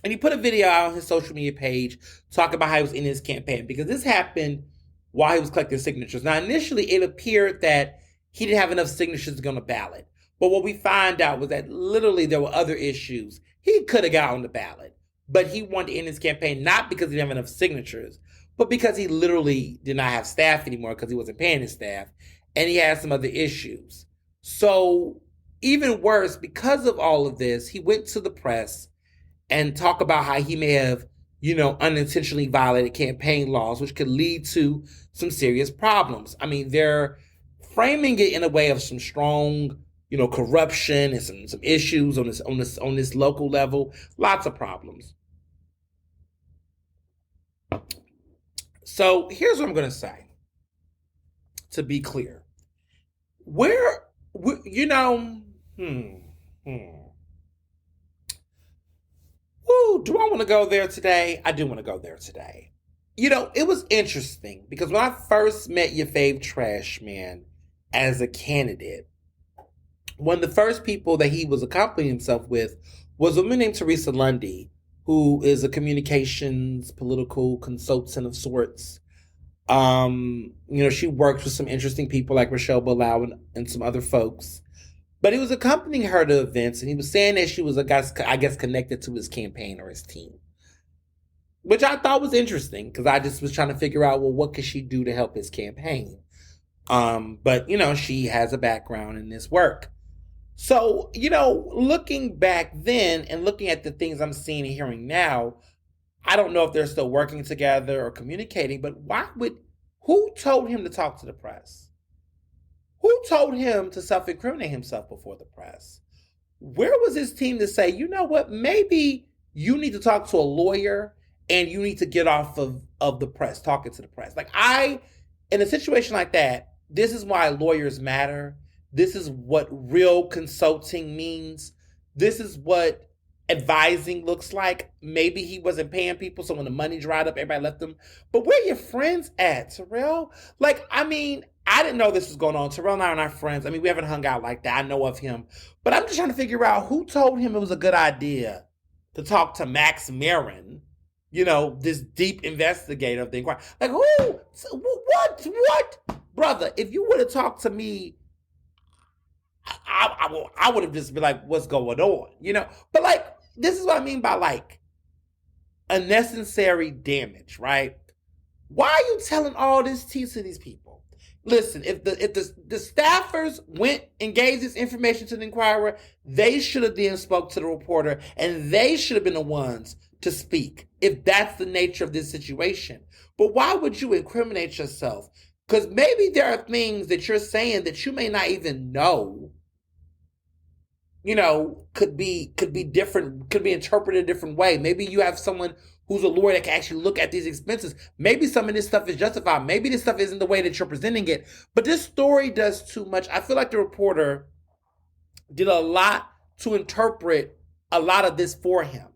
And he put a video out on his social media page talking about how he was in his campaign, because this happened while he was collecting signatures. Now, initially, it appeared that he didn't have enough signatures to go on the ballot. But what we find out was that literally there were other issues. He could have got on the ballot, but he wanted to end his campaign not because he didn't have enough signatures, but because he literally did not have staff anymore because he wasn't paying his staff, and he had some other issues. So even worse, because of all of this, he went to the press and talked about how he may have, unintentionally violated campaign laws, which could lead to some serious problems. I mean, they're framing it in a way of some strong, corruption and some issues on this local level. Lots of problems. So here's what I'm going to say. To be clear, where you know, hmm, hmm. Woo, do I want to go there today? I do want to go there today. It was interesting because when I first met your fave trash man as a candidate, one of the first people that he was accompanying himself with was a woman named Teresa Lundy, who is a communications political consultant of sorts. She works with some interesting people like Rochelle Bilal and some other folks. But he was accompanying her to events, and he was saying that she was, I guess, connected to his campaign or his team, which I thought was interesting because I just was trying to figure out, well, what could she do to help his campaign? But she has a background in this work. So, looking back then and looking at the things I'm seeing and hearing now, I don't know if they're still working together or communicating, but who told him to talk to the press? Who told him to self-incriminate himself before the press? Where was his team to say, you know what, maybe you need to talk to a lawyer and you need to get off of the press, talking to the press? In a situation like that, this is why lawyers matter. This is what real consulting means. This is what advising looks like. Maybe he wasn't paying people, so when the money dried up, everybody left him. But where are your friends at, Terrell? I didn't know this was going on. Terrell and I are not friends. We haven't hung out like that. I know of him. But I'm just trying to figure out who told him it was a good idea to talk to Max Marin, this deep investigator of the inquiry. Who? What? Brother, if you would have talked to me, I would have just been like, what's going on? But this is what I mean by unnecessary damage, right? Why are you telling all this tea to these people? Listen, if the staffers went and gave this information to the Inquirer, they should have then spoke to the reporter, and they should have been the ones to speak if that's the nature of this situation. But why would you incriminate yourself? Because maybe there are things that you're saying that you may not even know. Could be different, could be interpreted a different way. Maybe you have someone who's a lawyer that can actually look at these expenses. Maybe some of this stuff is justified. Maybe this stuff isn't the way that you're presenting it. But this story does too much. I feel like the reporter did a lot to interpret a lot of this for him.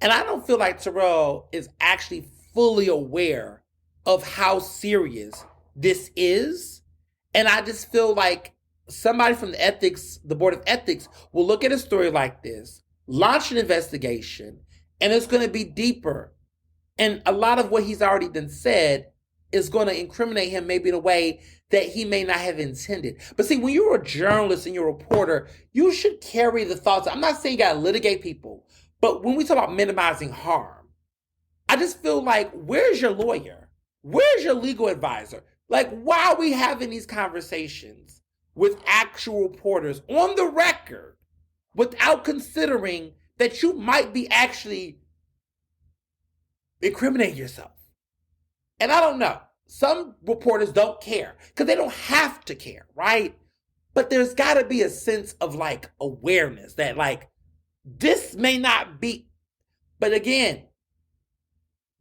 And I don't feel like Terrell is actually fully aware of how serious this is. And I just feel like somebody from the board of ethics will look at a story like this, launch an investigation, and it's going to be deeper. And a lot of what he's already done said is going to incriminate him maybe in a way that he may not have intended. But see, when you're a journalist and you're a reporter, you should carry the thoughts. I'm not saying you got to litigate people, but when we talk about minimizing harm, I just feel like, where's your lawyer? Where's your legal advisor? Why are we having these conversations with actual reporters on the record without considering that you might be actually incriminating yourself? And I don't know. Some reporters don't care because they don't have to care, right? But there's got to be a sense of awareness that this may not be. But again,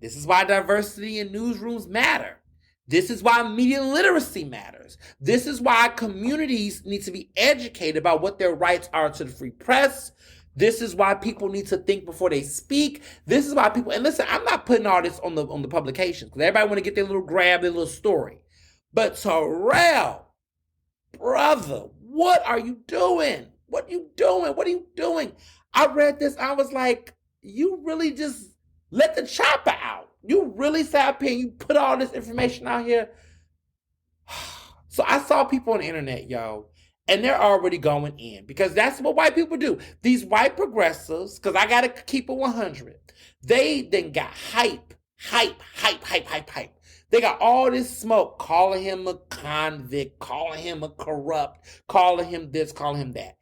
this is why diversity in newsrooms matter. This is why media literacy matters. This is why communities need to be educated about what their rights are to the free press. This is why people need to think before they speak. This is why people, and listen, I'm not putting all this on the publications because everybody want to get their little grab, their little story. But Terrell, brother, what are you doing? What are you doing? What are you doing? I read this, I was like, you really just let the chopper out. You really sat up here and you put all this information out here. So I saw people on the internet, yo, and they're already going in because that's what white people do. These white progressives, because I got to keep it 100, they then got hype. They got all this smoke, calling him a convict, calling him a corrupt, calling him this, calling him that.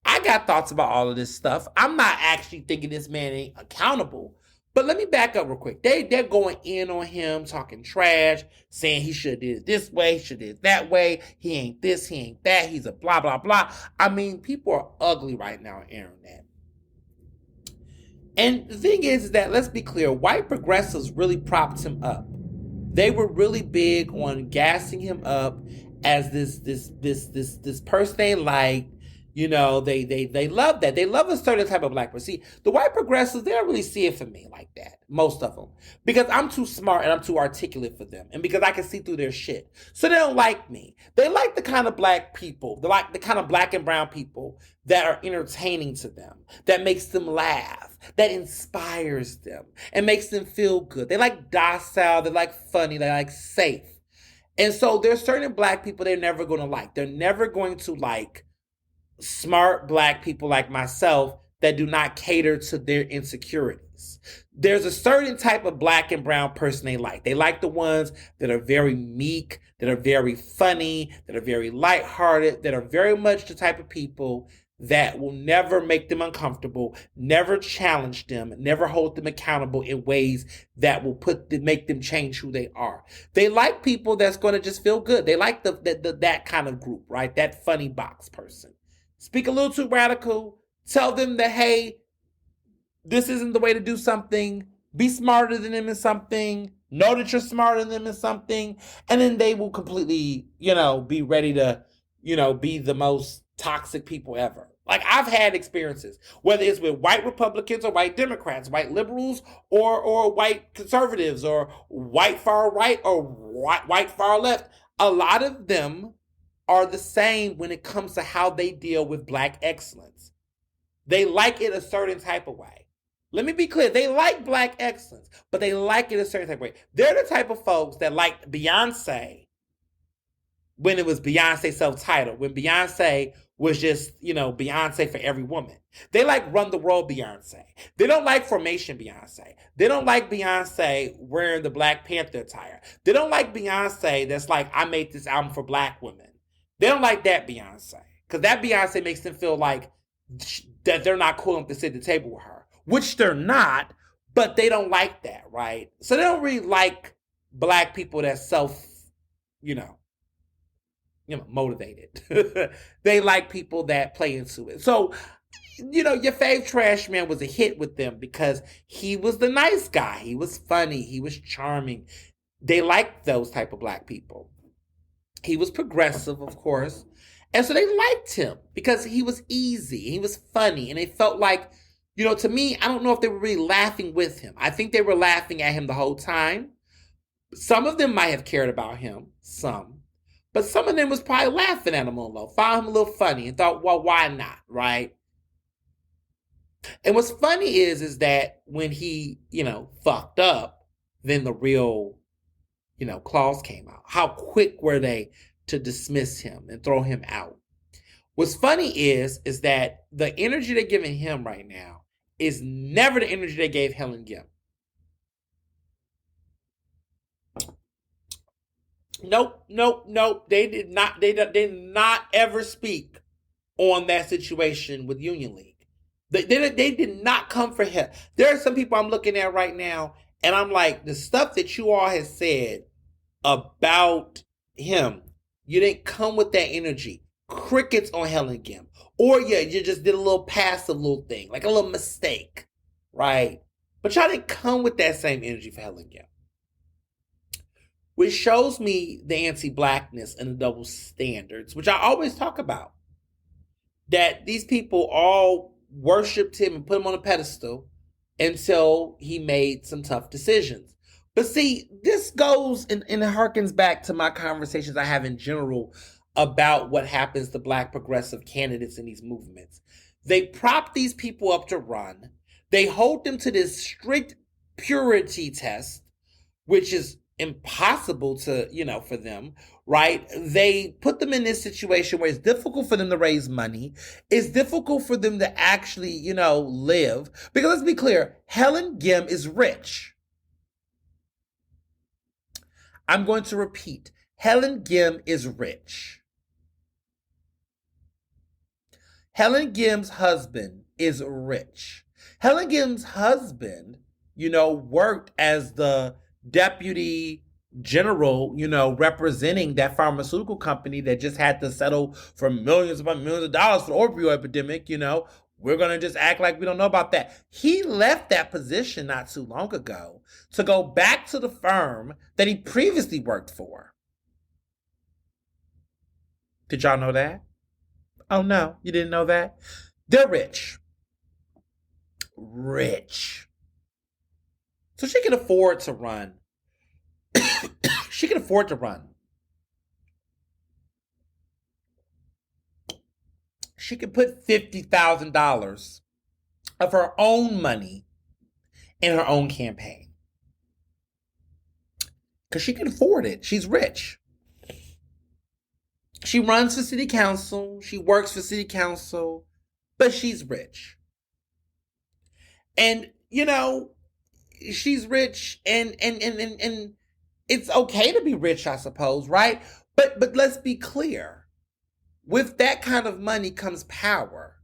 I got thoughts about all of this stuff. I'm not actually thinking this man ain't accountable. But let me back up real quick. They're going in on him, talking trash, saying he should have did it this way, he should have did it that way. He ain't this, he ain't that. He's a blah blah blah. I mean, people are ugly right now on the internet. And the thing is that let's be clear, white progressives really propped him up. They were really big on gassing him up as this person they like. You know, they love that. They love a certain type of black person. See, the white progressives, they don't really see it for me like that. Most of them. Because I'm too smart and I'm too articulate for them. And because I can see through their shit. So they don't like me. They like the kind of black people, they like the kind of black and brown people that are entertaining to them, that makes them laugh, that inspires them, and makes them feel good. They like docile, they like funny, they like safe. And so there's certain black people they're never going to like. They're never going to like smart black people like myself that do not cater to their insecurities. There's a certain type of black and brown person they like. They like the ones that are very meek, that are very funny, that are very lighthearted, that are very much the type of people that will never make them uncomfortable, never challenge them, never hold them accountable in ways that will make them change who they are. They like people that's going to just feel good. They like that kind of group, right? That funny box person. Speak a little too radical. Tell them that, hey, this isn't the way to do something. Be smarter than them in something. Know that you're smarter than them in something. And then they will completely, be ready to, be the most toxic people ever. Like, I've had experiences, whether it's with white Republicans or white Democrats, white liberals or white conservatives or white far right or white far left. A lot of them are the same when it comes to how they deal with black excellence. They like it a certain type of way. Let me be clear. They like black excellence, but they like it a certain type of way. They're the type of folks that liked Beyonce when it was Beyonce self-titled, when Beyonce was just, Beyonce for every woman. They like Run the World Beyonce. They don't like Formation Beyonce. They don't like Beyonce wearing the Black Panther attire. They don't like Beyonce that's like, I made this album for black women. They don't like that Beyonce. Because that Beyonce makes them feel like that they're not cool enough to sit at the table with her. Which they're not, but they don't like that, right? So they don't really like black people that motivated. They like people that play into it. So, your fave trash man was a hit with them because he was the nice guy. He was funny. He was charming. They liked those type of black people. He was progressive, of course. And so they liked him because he was easy. He was funny. And they felt like, to me, I don't know if they were really laughing with him. I think they were laughing at him the whole time. Some of them might have cared about him. Some. But some of them was probably laughing at him a little, found him a little funny and thought, well, why not, right? And what's funny is that when he, fucked up, then the real, claws came out. How quick were they to dismiss him and throw him out? What's funny is that the energy they're giving him right now is never the energy they gave Helen Gim. Nope. They did not. They did not ever speak on that situation with Union League. They did not come for him. There are some people I'm looking at right now, and I'm like, the stuff that you all have said about him, you didn't come with that energy. Crickets on Helen Gim. Or you just did a little passive little thing, like a little mistake, right? But y'all didn't come with that same energy for Helen Gim. Which shows me the anti-blackness and the double standards, which I always talk about. That these people all worshipped him and put him on a pedestal until he made some tough decisions. But see, this goes and harkens back to my conversations I have in general about what happens to black progressive candidates in these movements. They prop these people up to run. They hold them to this strict purity test, which is impossible to, for them, right? They put them in this situation where it's difficult for them to raise money. It's difficult for them to actually, live. Because let's be clear, Helen Gim is rich. I'm going to repeat. Helen Gim is rich. Helen Gim's husband is rich. Helen Gim's husband worked as the deputy general, representing that pharmaceutical company that just had to settle for millions upon millions of dollars for the opioid epidemic. We're going to just act like we don't know about that. He left that position not too long ago to go back to the firm that he previously worked for. Did y'all know that? Oh, no, you didn't know that? They're rich. Rich. So she can afford to run. She can afford to run. She can put $50,000 of her own money in her own campaign. Because she can afford it. She's rich. She runs for city council. She works for city council. But she's rich. And, she's rich and it's okay to be rich, I suppose, right? But let's be clear. With that kind of money comes power.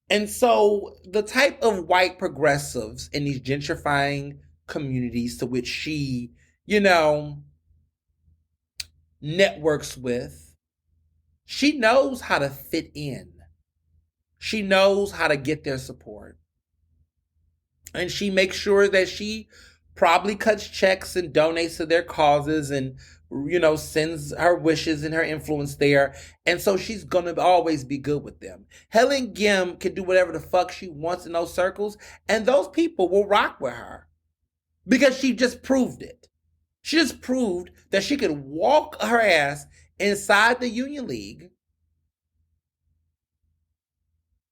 And so the type of white progressives in these gentrifying communities to which she, networks with, she knows how to fit in. She knows how to get their support. And she makes sure that she probably cuts checks and donates to their causes and, sends her wishes and her influence there. And so she's going to always be good with them. Helen Gim can do whatever the fuck she wants in those circles. And those people will rock with her because she just proved it. She just proved that she could walk her ass inside the Union League.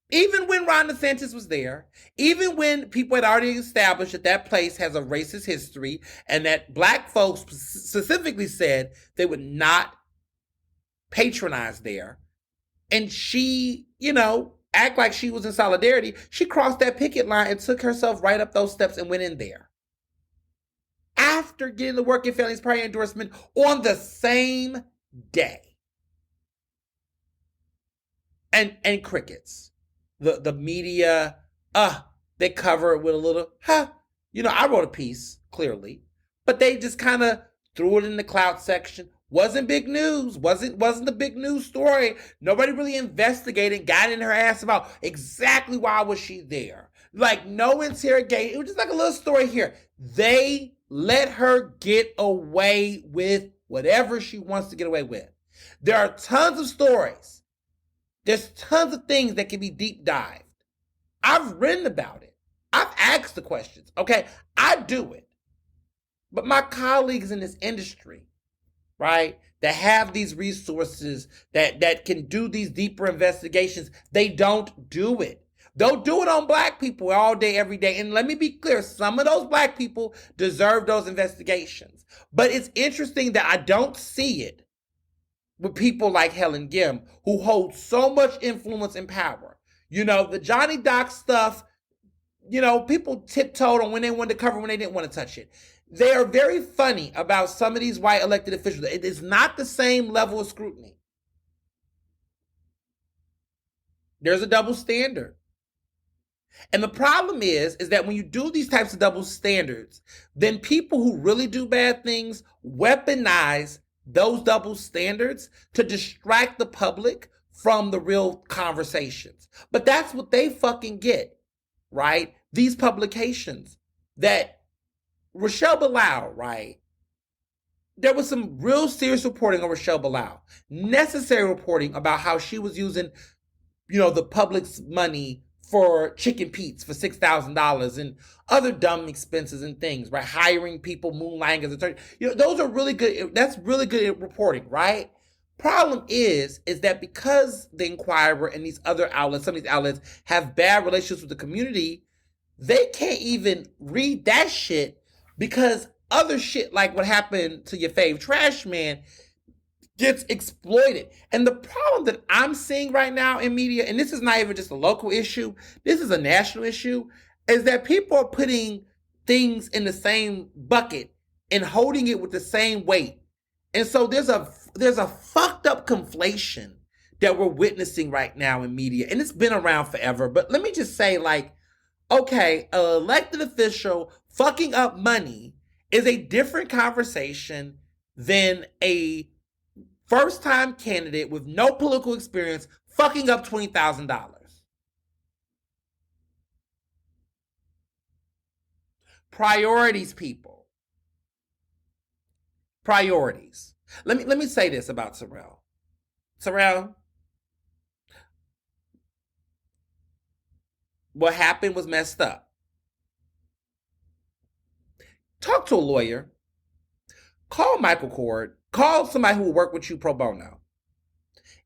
Even when Ron DeSantis was there, even when people had already established that that place has a racist history and that black folks specifically said they would not patronize there, and she, act like she was in solidarity, she crossed that picket line and took herself right up those steps and went in there. After getting the Working Families Party endorsement on the same day. And crickets. The media, they cover it with a little, I wrote a piece, clearly, but they just kind of threw it in the clout section. Wasn't big news, wasn't the big news story. Nobody really investigated, got in her ass about exactly why was she there. Like, no interrogation, it was just like a little story here. They let her get away with whatever she wants to get away with. There are tons of stories. There's tons of things that can be deep dived. I've written about it. I've asked the questions. Okay, I do it. But my colleagues in this industry, right, that have these resources, that can do these deeper investigations, they don't do it. They'll do it on black people all day, every day. And let me be clear, some of those black people deserve those investigations. But it's interesting that I don't see it with people like Helen Gim, who hold so much influence and power. The Johnny Doc stuff, people tiptoed on when they wanted to cover, when they didn't want to touch it. They are very funny about some of these white elected officials. It is not the same level of scrutiny. There's a double standard. And the problem is that when you do these types of double standards, then people who really do bad things weaponize those double standards to distract the public from the real conversations. But that's what they fucking get, right? These publications that Rochelle Bilal, right? There was some real serious reporting on Rochelle Bilal. Necessary reporting about how she was using, the public's money for chicken Pete's for $6,000 and other dumb expenses and things, right? Hiring people, moonlighting as attorney. Those are really good. That's really good reporting, right? Problem is that because the Inquirer and these other outlets, some of these outlets have bad relationships with the community, they can't even read that shit because other shit like what happened to your fave trash man gets exploited. And the problem that I'm seeing right now in media, and this is not even just a local issue, this is a national issue, is that people are putting things in the same bucket and holding it with the same weight. And so there's a fucked up conflation that we're witnessing right now in media. And it's been around forever. But let me just say, okay, an elected official Fucking up money is a different conversation than a first time candidate with no political experience fucking up $20,000. Priorities, people. Priorities. Let me say this about Terrell. Terrell, what happened was messed up. Talk to a lawyer. Call Michael Cord. Call somebody who will work with you pro bono.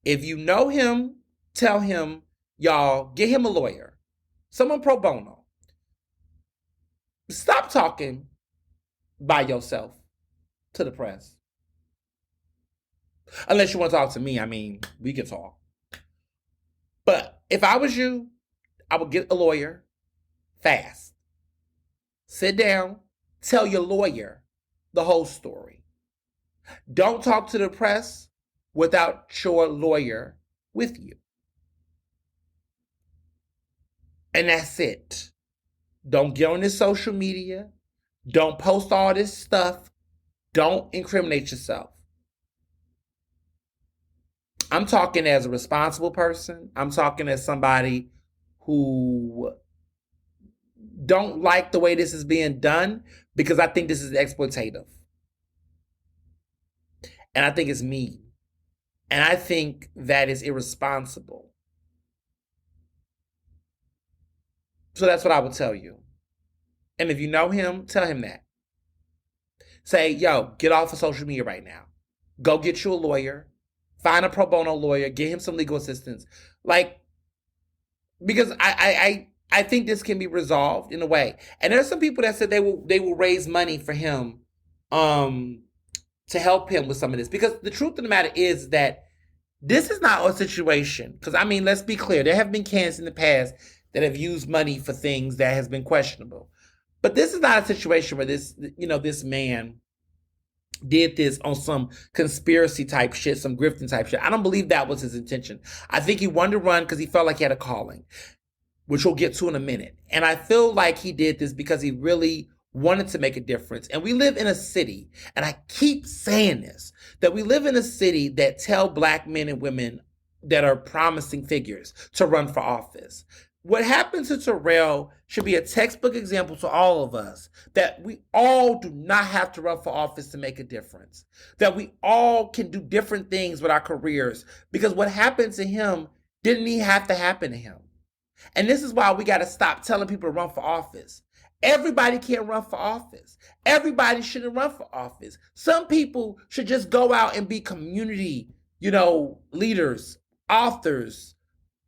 If you know him, tell him, y'all, get him a lawyer. Someone pro bono. Stop talking by yourself to the press. Unless you want to talk to me, I mean, we can talk. But if I was you, I would get a lawyer fast. Sit down, tell your lawyer the whole story. Don't talk to the press without your lawyer with you. And that's it. Don't get on this social media. Don't post all this stuff. Don't incriminate yourself. I'm talking as a responsible person. I'm talking as somebody who don't like the way this is being done because I think this is exploitative. And I think it's mean. And I think that is irresponsible. So that's what I would tell you. And if you know him, tell him that. Say, yo, get off of social media right now. Go get you a lawyer. Find a pro bono lawyer. Get him some legal assistance. Like, because I think this can be resolved in a way. And there's some people that said they will raise money for him to help him with some of this. Because the truth of the matter is that this is not a situation. Because, I mean, let's be clear. There have been candidates in the past that have used money for things that has been questionable. But this is not a situation where this man did this on some conspiracy type shit, some grifting type shit. I don't believe that was his intention. I think he wanted to run because he felt like he had a calling, which we'll get to in a minute. And I feel like he did this because he really wanted to make a difference. And we live in a city, and I keep saying this, that we live in a city that tell black men and women that are promising figures to run for office. What happened to Terrell should be a textbook example to all of us that we all do not have to run for office to make a difference. That we all can do different things with our careers because what happened to him didn't even have to happen to him. And this is why we got to stop telling people to run for office. Everybody can't run for office. Everybody shouldn't run for office. Some people should just go out and be community, leaders, authors,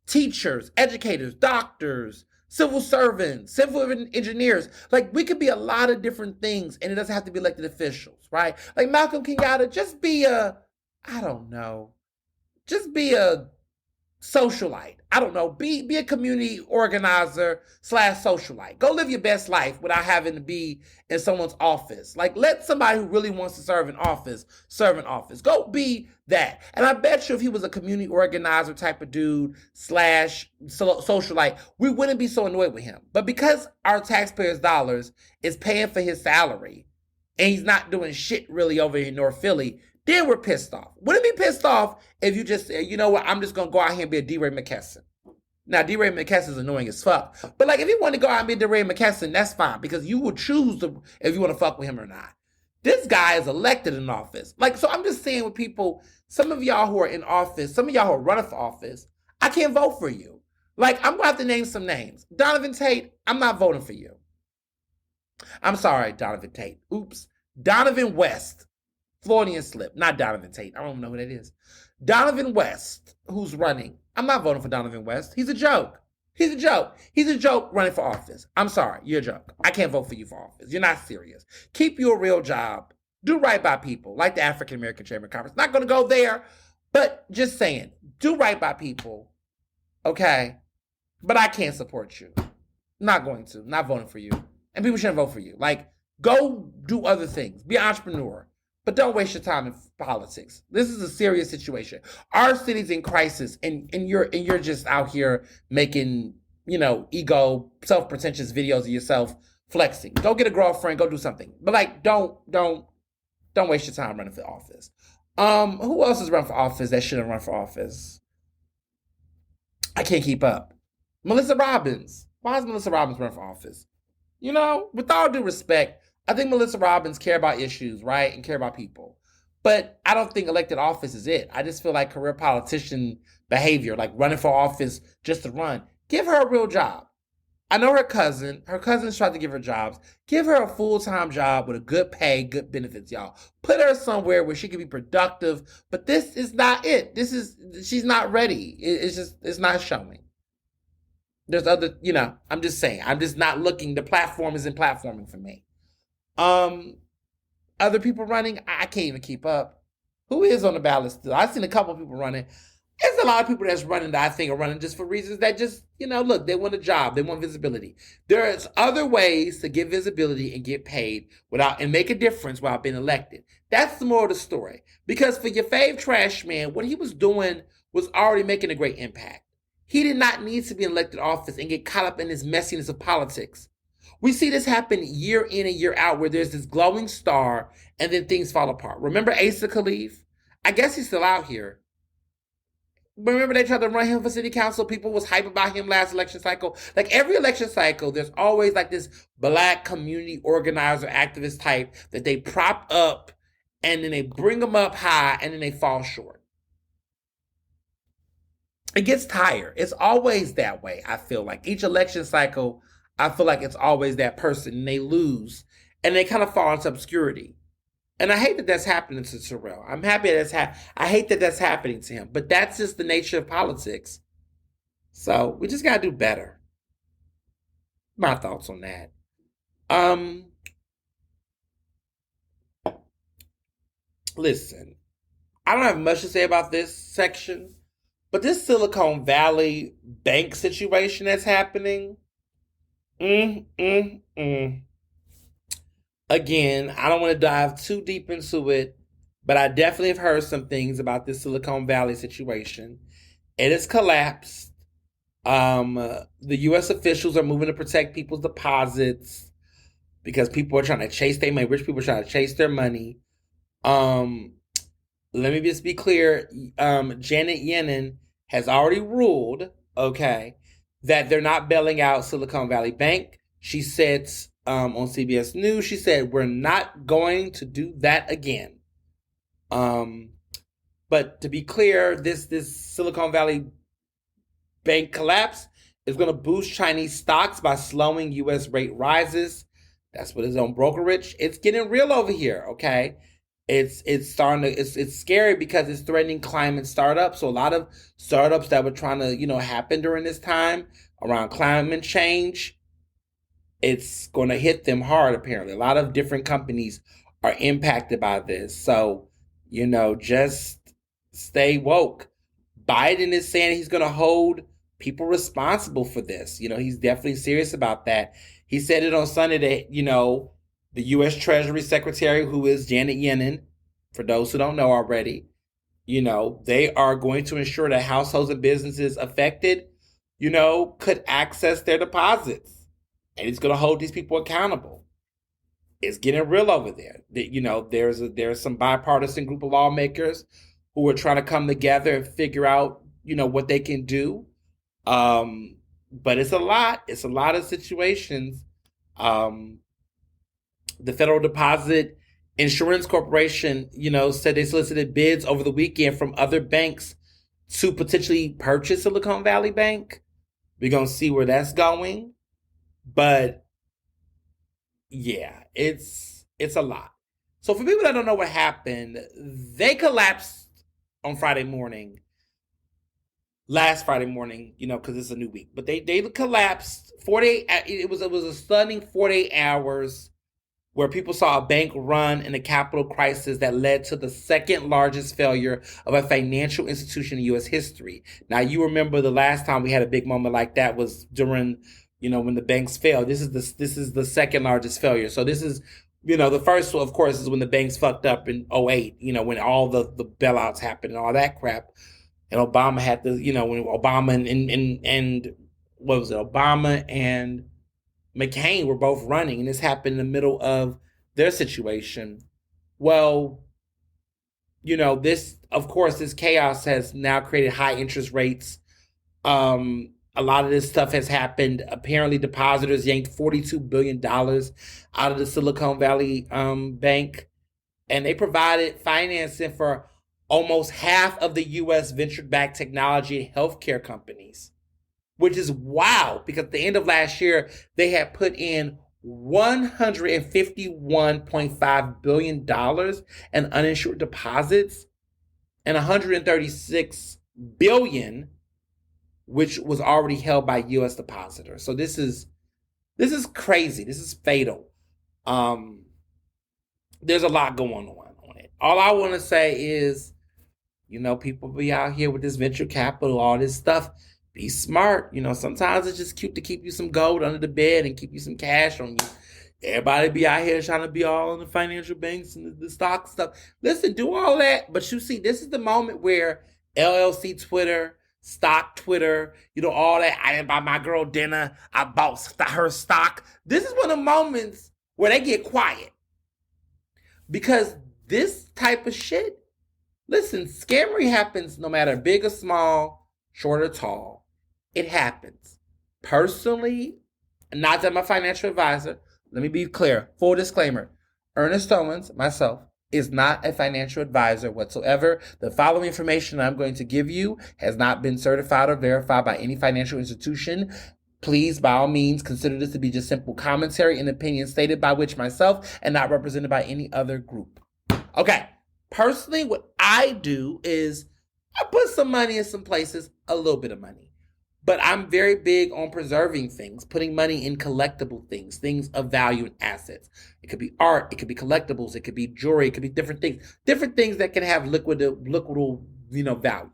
teachers, educators, doctors, civil servants, civil engineers. Like, we could be a lot of different things, and it doesn't have to be elected officials, right? Like Malcolm Kenyatta, just be a socialite. I don't know. Be a community organizer / socialite. Go live your best life without having to be in someone's office. Like, let somebody who really wants to serve in office. Go be that. And I bet you if he was a community organizer type of dude / socialite, we wouldn't be so annoyed with him. But because our taxpayers' dollars is paying for his salary and he's not doing shit really over in North Philly, then we're pissed off. Wouldn't be pissed off if you just say, you know what, I'm just going to go out here and be a DeRay McKesson. Now, DeRay McKesson is annoying as fuck. But like, if you want to go out and be DeRay McKesson, that's fine. Because you will choose if you want to fuck with him or not. This guy is elected in office. Like, so I'm just saying with people, some of y'all who are in office, some of y'all who are running for office, I can't vote for you. Like, I'm going to have to name some names. Donovan Tate, I'm not voting for you. I'm sorry, Donovan Tate. Oops. Donovan West. Floridian slip, not Donovan Tate. I don't even know who that is. Donovan West, who's running. I'm not voting for Donovan West. He's a joke. He's a joke running for office. I'm sorry, you're a joke. I can't vote for you for office. You're not serious. Keep your real job. Do right by people, like the African American Chamber of Commerce. Not going to go there, but just saying, do right by people, okay? But I can't support you. Not going to. Not voting for you. And people shouldn't vote for you. Like, go do other things. Be an entrepreneur. But don't waste your time in politics. This is a serious situation. Our city's in crisis, and you're just out here making, ego, self-pretentious videos of yourself flexing. Go get a girlfriend. Go do something. But like, don't waste your time running for office. Who else has run for office that shouldn't run for office? I can't keep up. Melissa Robbins. Why is Melissa Robbins run for office? You know, with all due respect, I think Melissa Robbins care about issues, right, and care about people. But I don't think elected office is it. I just feel like career politician behavior, like running for office just to run. Give her a real job. I know her cousin. Her cousin's tried to give her jobs. Give her a full-time job with a good pay, good benefits, y'all. Put her somewhere where she can be productive. But this is not it. She's not ready. It's not showing. There's other, I'm just saying. I'm just not looking. The platform isn't platforming for me. Other people running, I can't even keep up. Who is on the ballot still? I've seen a couple of people running. There's a lot of people that's running that I think are running just for reasons that just, look, they want a job. They want visibility. There's other ways to get visibility and get paid and make a difference without being elected. That's the moral of the story. Because for your fave trash man, what he was doing was already making a great impact. He did not need to be in elected office and get caught up in this messiness of politics. We see this happen year in and year out where there's this glowing star and then things fall apart. Remember Asa Khalif? I guess he's still out here. Remember they tried to run him for city council? People was hype about him last election cycle. Like every election cycle, there's always like this black community organizer activist type that they prop up and then they bring them up high and then they fall short. It gets tired. It's always that way, I feel like. Each election cycle, I feel like it's always that person and they lose and they kind of fall into obscurity. And I hate that that's happening to Terrell. I'm happy that's I hate that that's happening to him. But that's just the nature of politics. So we just got to do better. My thoughts on that. Listen, I don't have much to say about this section. But this Silicon Valley bank situation that's happening, Again, I don't want to dive too deep into it, but I definitely have heard some things about this Silicon Valley situation. It has collapsed. The U.S. officials are moving to protect people's deposits because people are trying to chase their money. Rich people are trying to chase their money. Let me just be clear. Janet Yellen has already ruled, okay, that they're not bailing out Silicon Valley Bank. She said on CBS News, she said, we're not going to do that again. But to be clear, this Silicon Valley Bank collapse is going to boost Chinese stocks by slowing U.S. rate rises. That's what is on brokerage. It's getting real over here, okay? It's starting to it's scary because it's threatening climate startups. So a lot of startups that were trying to happen during this time around climate change, it's going to hit them hard. Apparently, a lot of different companies are impacted by this. So just stay woke. Biden is saying he's going to hold people responsible for this. He's definitely serious about that. He said it on Sunday that the U.S. Treasury Secretary, who is Janet Yellen, for those who don't know already, they are going to ensure that households and businesses affected, could access their deposits. And he's going to hold these people accountable. It's getting real over there. There's some bipartisan group of lawmakers who are trying to come together and figure out, what they can do. But it's a lot. It's a lot of situations. The Federal Deposit Insurance Corporation, said they solicited bids over the weekend from other banks to potentially purchase Silicon Valley Bank. We're going to see where that's going. But yeah, it's a lot. So for people that don't know what happened, they collapsed on last Friday morning, because it's a new week. But they collapsed 48. It was a stunning 48 hours where people saw a bank run in a capital crisis that led to the second largest failure of a financial institution in U.S. history. Now, you remember the last time we had a big moment like that was during, when the banks failed. This is the second largest failure. So this is, the first, of course, is when the banks fucked up in '08, when all the bailouts happened and all that crap. And Obama had when Obama and what was it? Obama and McCain were both running, and this happened in the middle of their situation. Well, this, of course, this chaos has now created high interest rates. A lot of this stuff has happened. Apparently, depositors yanked $42 billion out of the Silicon Valley Bank, and they provided financing for almost half of the U.S. venture-backed technology and healthcare companies, which is wow, because at the end of last year, they had put in $151.5 billion in uninsured deposits and $136 billion, which was already held by U.S. depositors. So this is crazy. This is fatal. There's a lot going on it. All I want to say is, people be out here with this venture capital, all this stuff. Be smart. Sometimes it's just cute to keep you some gold under the bed and keep you some cash on you. Everybody be out here trying to be all in the financial banks and the stock stuff. Listen, do all that. But you see, this is the moment where LLC Twitter, stock Twitter, all that. I didn't buy my girl dinner. I bought her stock. This is one of the moments where they get quiet. Because this type of shit, listen, scammery happens no matter big or small, short or tall. It happens. Personally, not that I'm a financial advisor, let me be clear. Full disclaimer. Ernest Owens, myself, is not a financial advisor whatsoever. The following information I'm going to give you has not been certified or verified by any financial institution. Please, by all means, consider this to be just simple commentary and opinion stated by which myself and not represented by any other group. Okay. Personally, what I do is I put some money in some places, a little bit of money. But I'm very big on preserving things, putting money in collectible things, things of value and assets. It could be art, it could be collectibles, it could be jewelry, it could be different things that can have liquidable, value.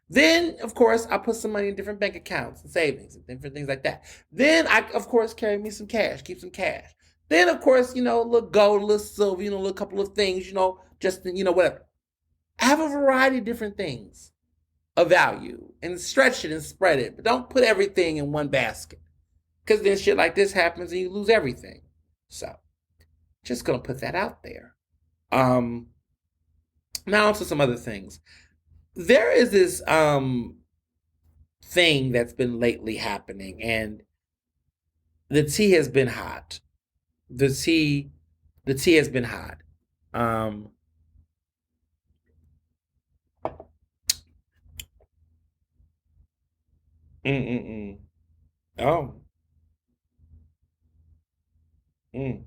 Then, of course, I put some money in different bank accounts and savings and different things like that. Then I, of course, carry me some cash, keep some cash. Then, of course, a little gold, a little silver, a little couple of things, just, whatever. I have a variety of different things of value and stretch it and spread it. But don't put everything in one basket, because then shit like this happens and you lose everything. So just going to put that out there. Now onto some other things. There is this thing that's been lately happening, and the tea has been hot. The tea has been hot. Mm-mm-mm. Oh. Mm.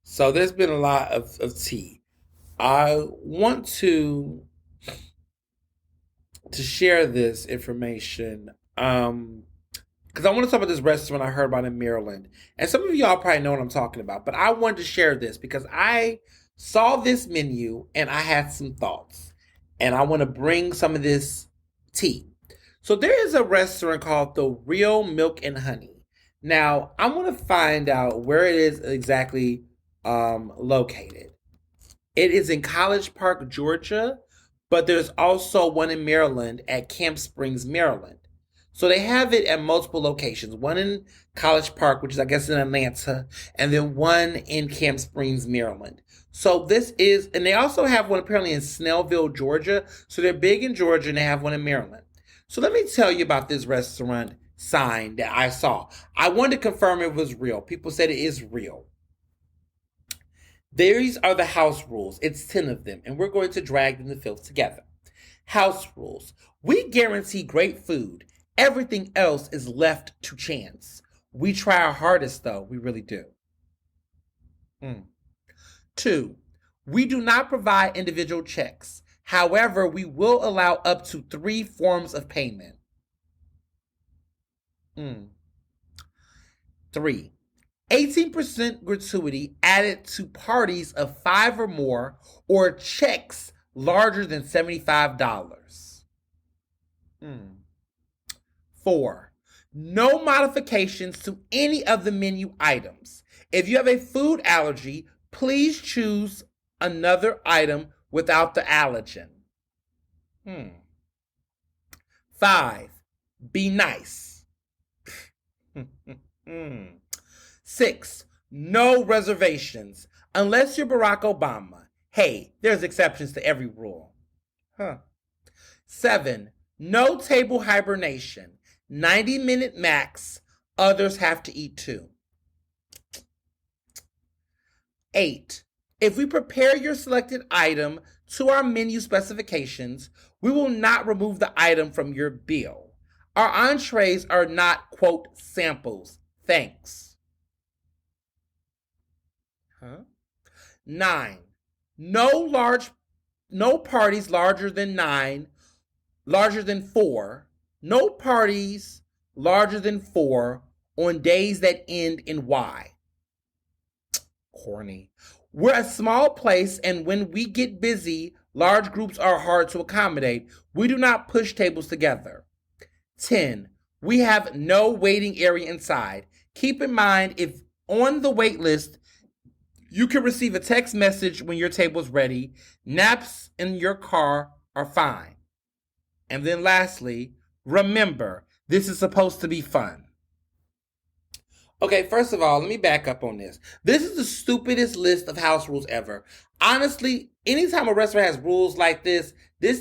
So there's been a lot of tea. I want to share this information because I want to talk about this restaurant I heard about in Maryland. And some of y'all probably know what I'm talking about, but I wanted to share this because I saw this menu and I had some thoughts. And I want to bring some of this tea. So there is a restaurant called The Real Milk and Honey. Now, I want to find out where it is exactly located. It is in College Park, Georgia, but there's also one in Maryland at Camp Springs, Maryland. So they have it at multiple locations. One in College Park, which is, I guess, in Atlanta, and then one in Camp Springs, Maryland. So this is, and they also have one apparently in Snellville, Georgia. So they're big in Georgia and they have one in Maryland. So let me tell you about this restaurant sign that I saw. I wanted to confirm it was real. People said it is real. These are the house rules. It's 10 of them, and we're going to drag them to filth together. House rules. We guarantee great food. Everything else is left to chance. We try our hardest, though. We really do. 2. We do not provide individual checks. However, we will allow up to 3 forms of payment. 3. 18% gratuity added to parties of 5 or more or checks larger than $75. 4. No modifications to any of the menu items. If you have a food allergy, please choose another item without the allergen. 5. Be nice. Hmm. 6. No reservations. Unless you're Barack Obama. Hey, there's exceptions to every rule. Huh. 7. No table hibernation. 90-minute max. Others have to eat too. 8. If we prepare your selected item to our menu specifications, we will not remove the item from your bill. Our entrees are not, quote, samples. Thanks. Huh? 9. No large no parties larger than 4. No parties larger than 4 on days that end in Y. Corny. We're a small place, and when we get busy, large groups are hard to accommodate. We do not push tables together. 10. We have no waiting area inside. Keep in mind, if on the wait list, you can receive a text message when your table is ready. Naps in your car are fine. And then lastly, remember, this is supposed to be fun. Okay, first of all, let me back up on this. This is the stupidest list of house rules ever. Honestly, anytime a restaurant has rules like this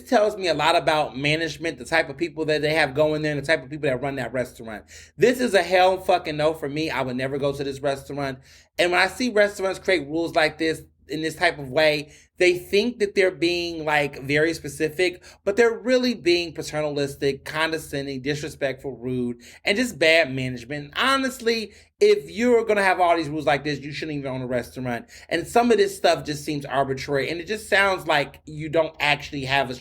tells me a lot about management, the type of people that they have going there, and the type of people that run that restaurant. This is a hell fucking no for me. I would never go to this restaurant. And when I see restaurants create rules like this in this type of way, they think that they're being like very specific, but they're really being paternalistic, condescending, disrespectful, rude, and just bad management. And honestly, if you're gonna have all these rules like this, you shouldn't even own a restaurant. And some of this stuff just seems arbitrary, and it just sounds like you don't actually have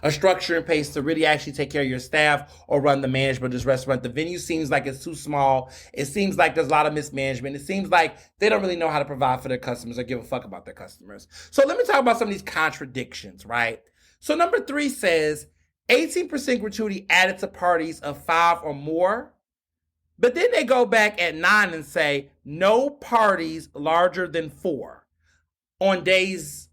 a structure in place to really actually take care of your staff or run the management of this restaurant. The venue seems like it's too small. It seems like there's a lot of mismanagement. It seems like they don't really know how to provide for their customers or give a fuck about their customers. So let me talk about some of these contradictions, right? So number 3 says 18% gratuity added to parties of 5 or more. But then they go back at 9 and say no parties larger than 4 on days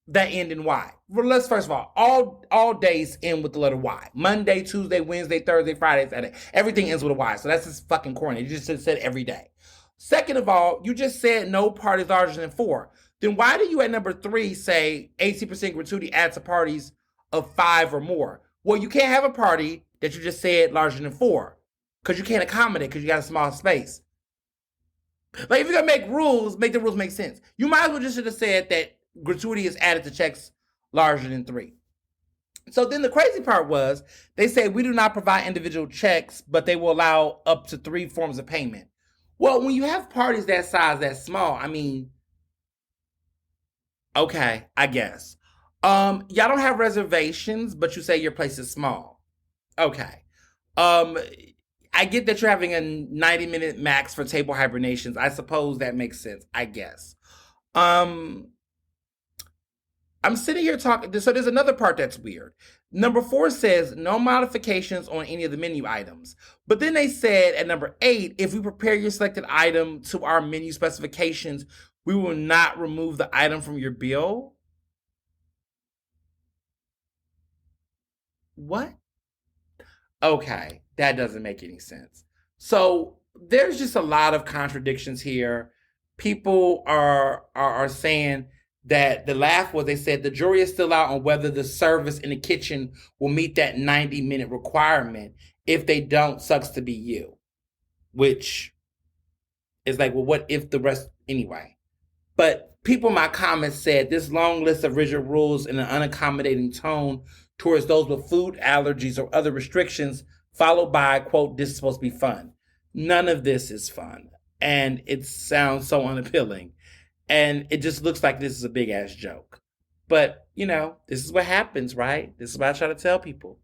that end in Y. Well, let's first of all days end with the letter Y. Monday, Tuesday, Wednesday, Thursday, Friday, Saturday. Everything ends with a Y. So that's just fucking corny. You just said every day. Second of all, you just said no parties larger than 4. Then why do you at number 3 say 18% gratuity adds to parties of 5 or more? Well, you can't have a party that you just said larger than 4 because you can't accommodate because you got a small space. Like if you're gonna make rules, make the rules make sense. You might as well just should have said that gratuity is added to checks larger than 3. So then the crazy part was they say we do not provide individual checks, but they will allow up to 3 forms of payment. Well, when you have parties that size, that small, I mean, okay, I guess. Y'all don't have reservations, but you say your place is small. Okay. I get that you're having a 90-minute max for table hibernations. I suppose that makes sense, I guess. Um, I'm sitting here talking. So there's another part that's weird. Number 4 says no modifications on any of the menu items. But then they said at number 8, if we prepare your selected item to our menu specifications, we will not remove the item from your bill. What? Okay, that doesn't make any sense. So there's just a lot of contradictions here. People are saying that the laugh was they said the jury is still out on whether the service in the kitchen will meet that 90-minute requirement. If they don't, sucks to be you. Which is like, well, what if the rest anyway? But people in my comments said this long list of rigid rules in an unaccommodating tone towards those with food allergies or other restrictions, followed by, quote, this is supposed to be fun. None of this is fun. And it sounds so unappealing. And it just looks like this is a big ass joke. But, this is what happens, right? This is what I try to tell people.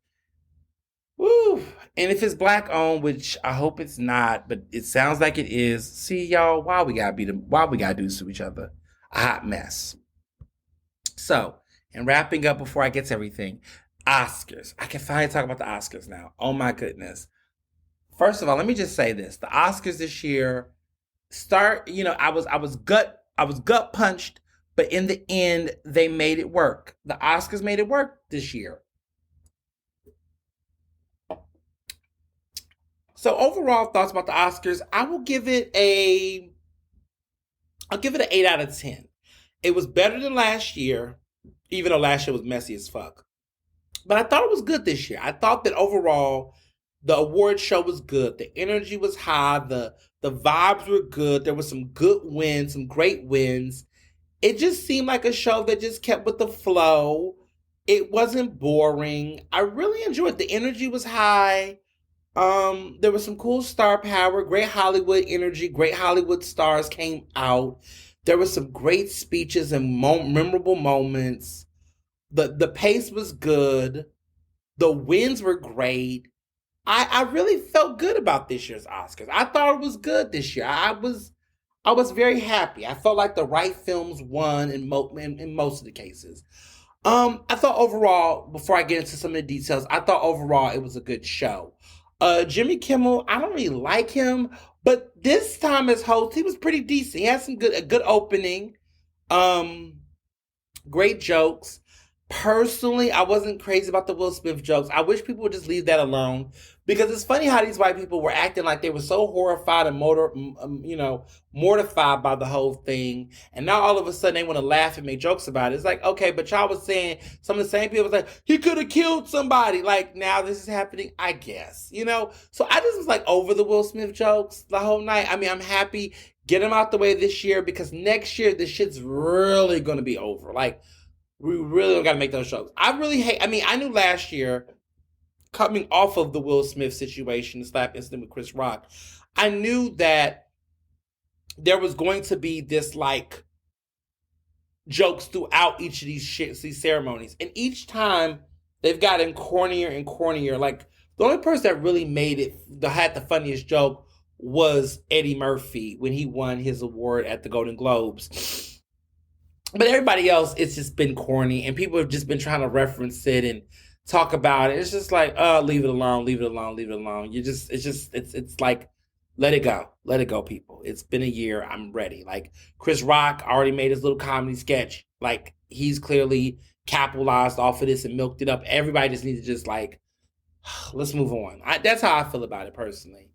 Woo! And if it's black owned, which I hope it's not, but it sounds like it is. See, y'all, why we gotta do this to each other? A hot mess. So, and wrapping up before I get to everything, Oscars. I can finally talk about the Oscars now. Oh my goodness. First of all, let me just say this: the Oscars this year I was gut punched, but in the end, they made it work. The Oscars made it work this year. So overall thoughts about the Oscars, I'll give it an 8 out of 10. It was better than last year, even though last year was messy as fuck. But I thought it was good this year. I thought that overall the award show was good. The energy was high. The vibes were good. There was some good wins, some great wins. It just seemed like a show that just kept with the flow. It wasn't boring. I really enjoyed it. The energy was high. There was some cool star power, great Hollywood energy, great Hollywood stars came out. There were some great speeches and memorable moments. The pace was good. The wins were great. I really felt good about this year's Oscars. I thought it was good this year. I was very happy. I felt like the right films won in most of the cases. I thought overall, before I get into some of the details, I thought overall it was a good show. Jimmy Kimmel, I don't really like him, but this time as host, he was pretty decent. He had a good opening. Um, Great jokes. Personally, I wasn't crazy about the Will Smith jokes. I wish people would just leave that alone because it's funny how these white people were acting like they were so horrified and mortified by the whole thing, and now all of a sudden they want to laugh and make jokes about it. It's like, okay, but y'all was saying some of the same people was like he could have killed somebody. Like now this is happening, I guess. So I just was like over the Will Smith jokes the whole night. I mean, I'm happy get them out the way this year because next year this shit's really gonna be over. Like we really don't got to make those jokes. I really hate. I mean, I knew last year, coming off of the Will Smith situation, the slap incident with Chris Rock, I knew that there was going to be this like jokes throughout each of these ceremonies, and each time they've gotten cornier and cornier. Like the only person that really made it, that had the funniest joke, was Eddie Murphy when he won his award at the Golden Globes. But everybody else, it's just been corny, and people have just been trying to reference it and talk about it. It's just like, leave it alone, leave it alone, leave it alone. It's like, let it go, people. It's been a year. I'm ready. Like Chris Rock already made his little comedy sketch. Like he's clearly capitalized off of this and milked it up. Everybody just needs to just like, let's move on. That's how I feel about it personally.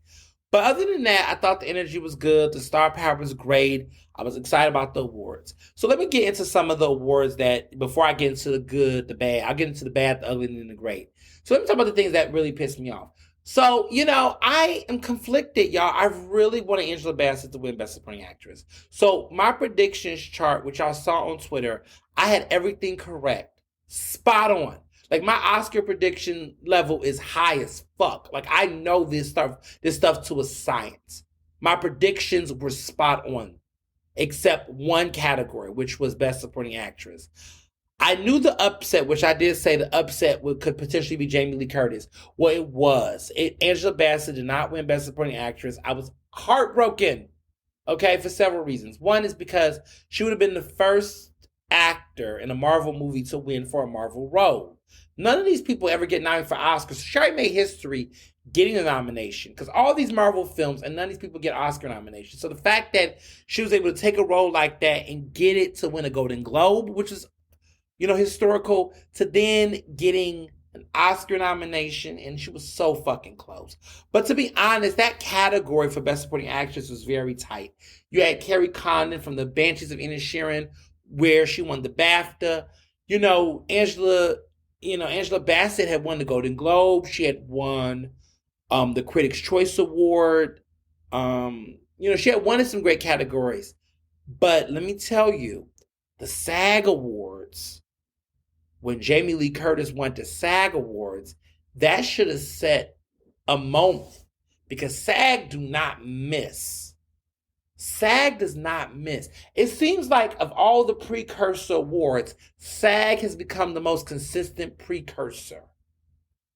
But other than that, I thought the energy was good. The star power was great. I was excited about the awards. So let me get into some of the awards that, before I get into the good, the bad, I'll get into the bad, the ugly, and the great. So let me talk about the things that really pissed me off. So, I am conflicted, y'all. I really wanted Angela Bassett to win Best Supporting Actress. So my predictions chart, which y'all saw on Twitter, I had everything correct. Spot on. Like my Oscar prediction level is high as fuck. Like I know this stuff to a science. My predictions were spot on, except one category, which was Best Supporting Actress. I knew the upset, which I did say the upset could potentially be Jamie Lee Curtis. Well, it was. Angela Bassett did not win Best Supporting Actress. I was heartbroken, okay, for several reasons. One is because she would have been the first actor in a Marvel movie to win for a Marvel role. None of these people ever get nominated for Oscars. She already made history getting a nomination because all these Marvel films and none of these people get Oscar nominations. So the fact that she was able to take a role like that and get it to win a Golden Globe, which is, historical, to then getting an Oscar nomination, and she was so fucking close. But to be honest, that category for Best Supporting Actress was very tight. You had Carrie Condon from The Banshees of Inisherin, where she won the BAFTA. Angela Bassett had won the Golden Globe. She had won the Critics' Choice Award. She had won in some great categories. But let me tell you, the SAG Awards, when Jamie Lee Curtis went to SAG Awards, that should have set a moment because SAG do not miss. SAG does not miss. It seems like of all the precursor awards, SAG has become the most consistent precursor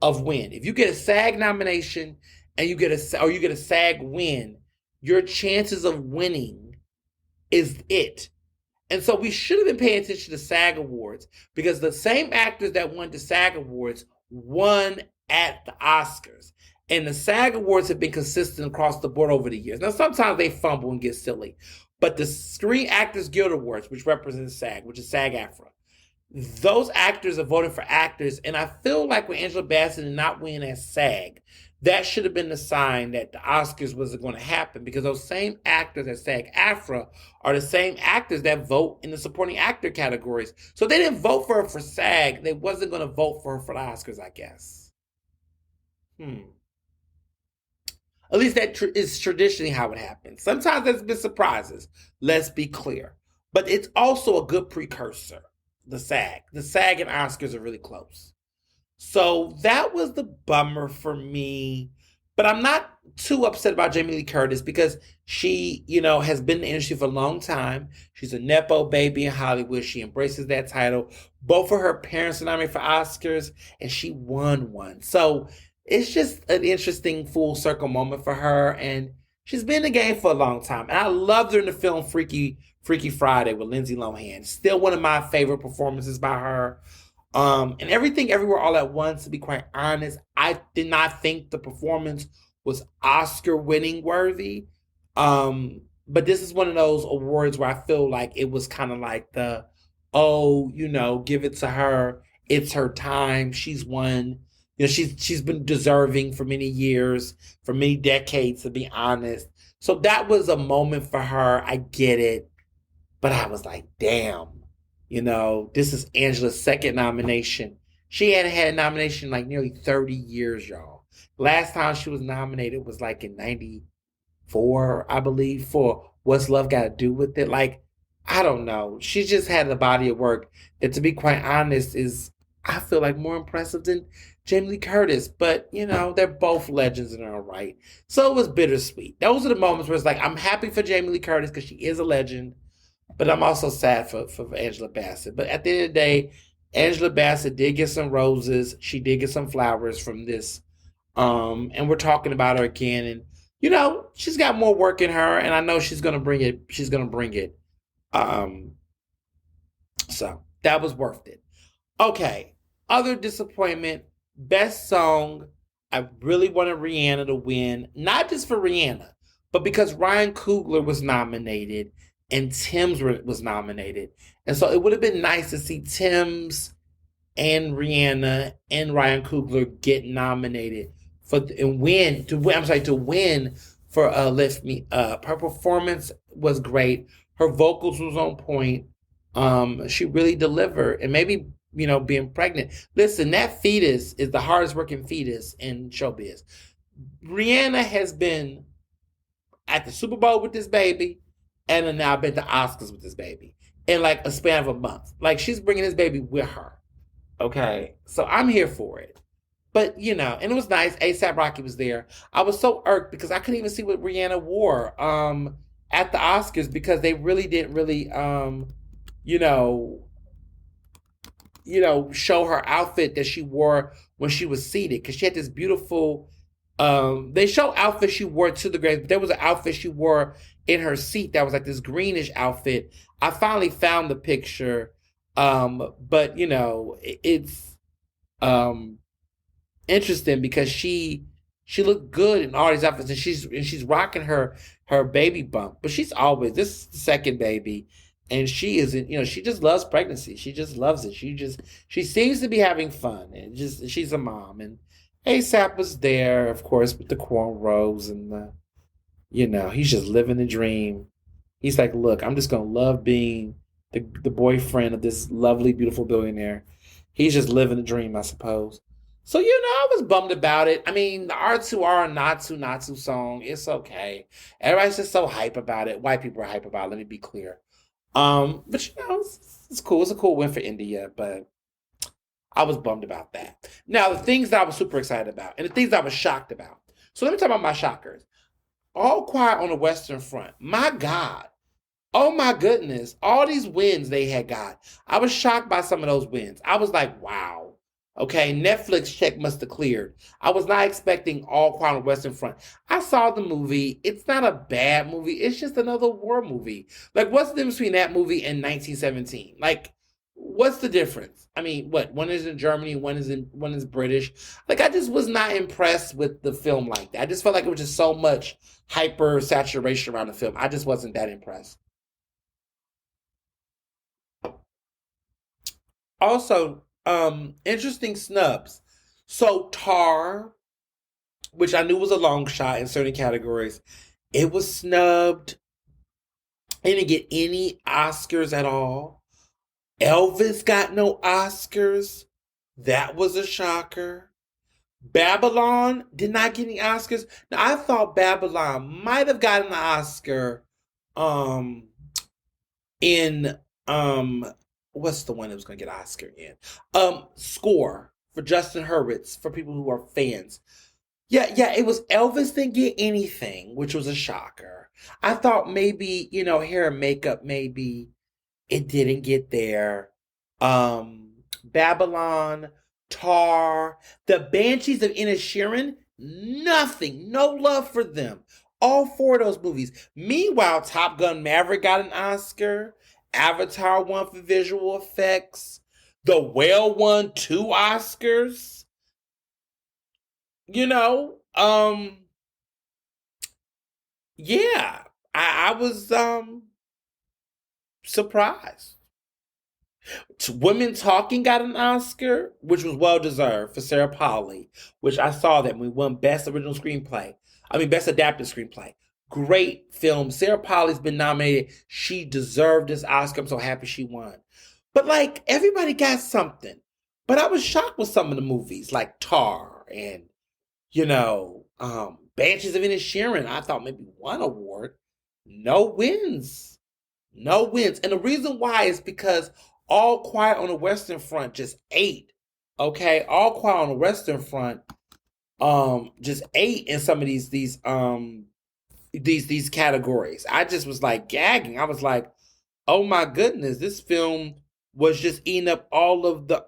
of win. If you get a SAG nomination and you get a SAG win, your chances of winning is it. And so we should have been paying attention to SAG Awards because the same actors that won the SAG Awards won at the Oscars. And the SAG Awards have been consistent across the board over the years. Now, sometimes they fumble and get silly. But the Screen Actors Guild Awards, which represents SAG, which is SAG-AFTRA, those actors are voting for actors. And I feel like when Angela Bassett did not win as SAG, that should have been the sign that the Oscars wasn't going to happen because those same actors at SAG-AFTRA are the same actors that vote in the supporting actor categories. So they didn't vote for her for SAG. They wasn't going to vote for her for the Oscars, I guess. Hmm. At least that is traditionally how it happens. Sometimes there's been surprises. Let's be clear, but it's also a good precursor. The SAG and Oscars are really close. So that was the bummer for me. But I'm not too upset about Jamie Lee Curtis because she, has been in the industry for a long time. She's a Nepo baby in Hollywood. She embraces that title. Both of her parents are nominated for Oscars, and she won one. So it's just an interesting full circle moment for her. And she's been in the game for a long time. And I loved her in the film Freaky Friday with Lindsay Lohan. Still one of my favorite performances by her. And Everything Everywhere All at Once, to be quite honest, I did not think the performance was Oscar winning worthy. But this is one of those awards where I feel like it was kind of like oh, give it to her. It's her time. She's won. She's been deserving for many years, for many decades, to be honest. So that was a moment for her. I get it. But I was like, damn, this is Angela's second nomination. She hadn't had a nomination in like nearly 30 years, y'all. Last time she was nominated was like in 94, I believe, for What's Love Got to Do with It. Like, I don't know. She just had a body of work that, to be quite honest, is, I feel like, more impressive than Jamie Lee Curtis. But, they're both legends in their own right. So it was bittersweet. Those are the moments where it's like, I'm happy for Jamie Lee Curtis because she is a legend. But I'm also sad for Angela Bassett. But at the end of the day, Angela Bassett did get some roses. She did get some flowers from this. And we're talking about her again. And, she's got more work in her. And I know she's going to bring it. She's going to bring it. Um, so that was worth it. Okay. Other disappointment. Best song. I really wanted Rihanna to win. Not just for Rihanna, but because Ryan Coogler was nominated and Tim's was nominated. And so it would have been nice to see Tim's and Rihanna and Ryan Coogler get nominated to win for Lift Me Up. Her performance was great. Her vocals was on point. She really delivered. And maybe, being pregnant. Listen, that fetus is the hardest working fetus in showbiz. Rihanna has been at the Super Bowl with this baby, and then now been to Oscars with this baby in like a span of a month. Like, she's bringing this baby with her. Okay, so I'm here for it. But and it was nice. ASAP Rocky was there. I was so irked because I couldn't even see what Rihanna wore at the Oscars because they really didn't really you know show her outfit that she wore when she was seated because she had this beautiful. They show outfit she wore to the grave, but there was an outfit she wore in her seat that was like this greenish outfit. I finally found the picture, but it's interesting because she looked good in all these outfits, and she's rocking her baby bump, but she's always this is the second baby, and she isn't. She just loves pregnancy. She just loves it. She seems to be having fun, and just she's a mom. And ASAP was there, of course, with the cornrows and he's just living the dream. He's like, look, I'm just gonna love being the boyfriend of this lovely, beautiful billionaire. He's just living the dream, I suppose. So I was bummed about it. I mean, the R2R Natsu song, it's okay. Everybody's just so hype about it. White people are hype about it. Let me be clear. But it's cool. It's a cool win for India, but I was bummed about that. Now, the things that I was super excited about and the things that I was shocked about. So let me talk about my shockers. All Quiet on the Western Front. My God. Oh my goodness. All these wins they had got. I was shocked by some of those wins. I was like, wow. Okay, Netflix check must have cleared. I was not expecting All Quiet on the Western Front. I saw the movie. It's not a bad movie. It's just another war movie. Like, what's the difference between that movie and 1917? Like, what's the difference? I mean, what? One is in Germany, one is British. Like, I just was not impressed with the film like that. I just felt like it was just so much hyper saturation around the film. I just wasn't that impressed. Also, interesting snubs. So Tar which I knew was a long shot in certain categories. It was snubbed. It didn't get any Oscars at all. Elvis got no Oscars. That was a shocker. Babylon did not get any Oscars. Now I thought Babylon might have gotten an Oscar um in what's the one that was gonna get an Oscar in? Score for Justin Hurwitz for people who are fans. Yeah, it was Elvis didn't get anything, which was a shocker. I thought maybe, hair and makeup, maybe it didn't get there. Babylon, Tar, the Banshees of Inisherin, nothing, no love for them. All four of those movies. Meanwhile, Top Gun Maverick got an Oscar. Avatar won for visual effects. The Whale won 2 Oscars. You know, yeah, I was surprised. Women Talking got an Oscar, which was well deserved for Sarah Polley, which I saw that we won Best Original Screenplay. I mean, Best Adapted Screenplay. Great film. Sarah Polley's been nominated. She deserved this Oscar. I'm so happy she won. But like everybody got something. But I was shocked with some of the movies, like Tar and Banshees of Inisherin. I thought maybe one award. No wins. No wins. And the reason why is because All Quiet on the Western Front just ate. Okay? All Quiet on the Western Front just ate in some of these categories. I just was like gagging. I was like, oh my goodness, this film was just eating up all of the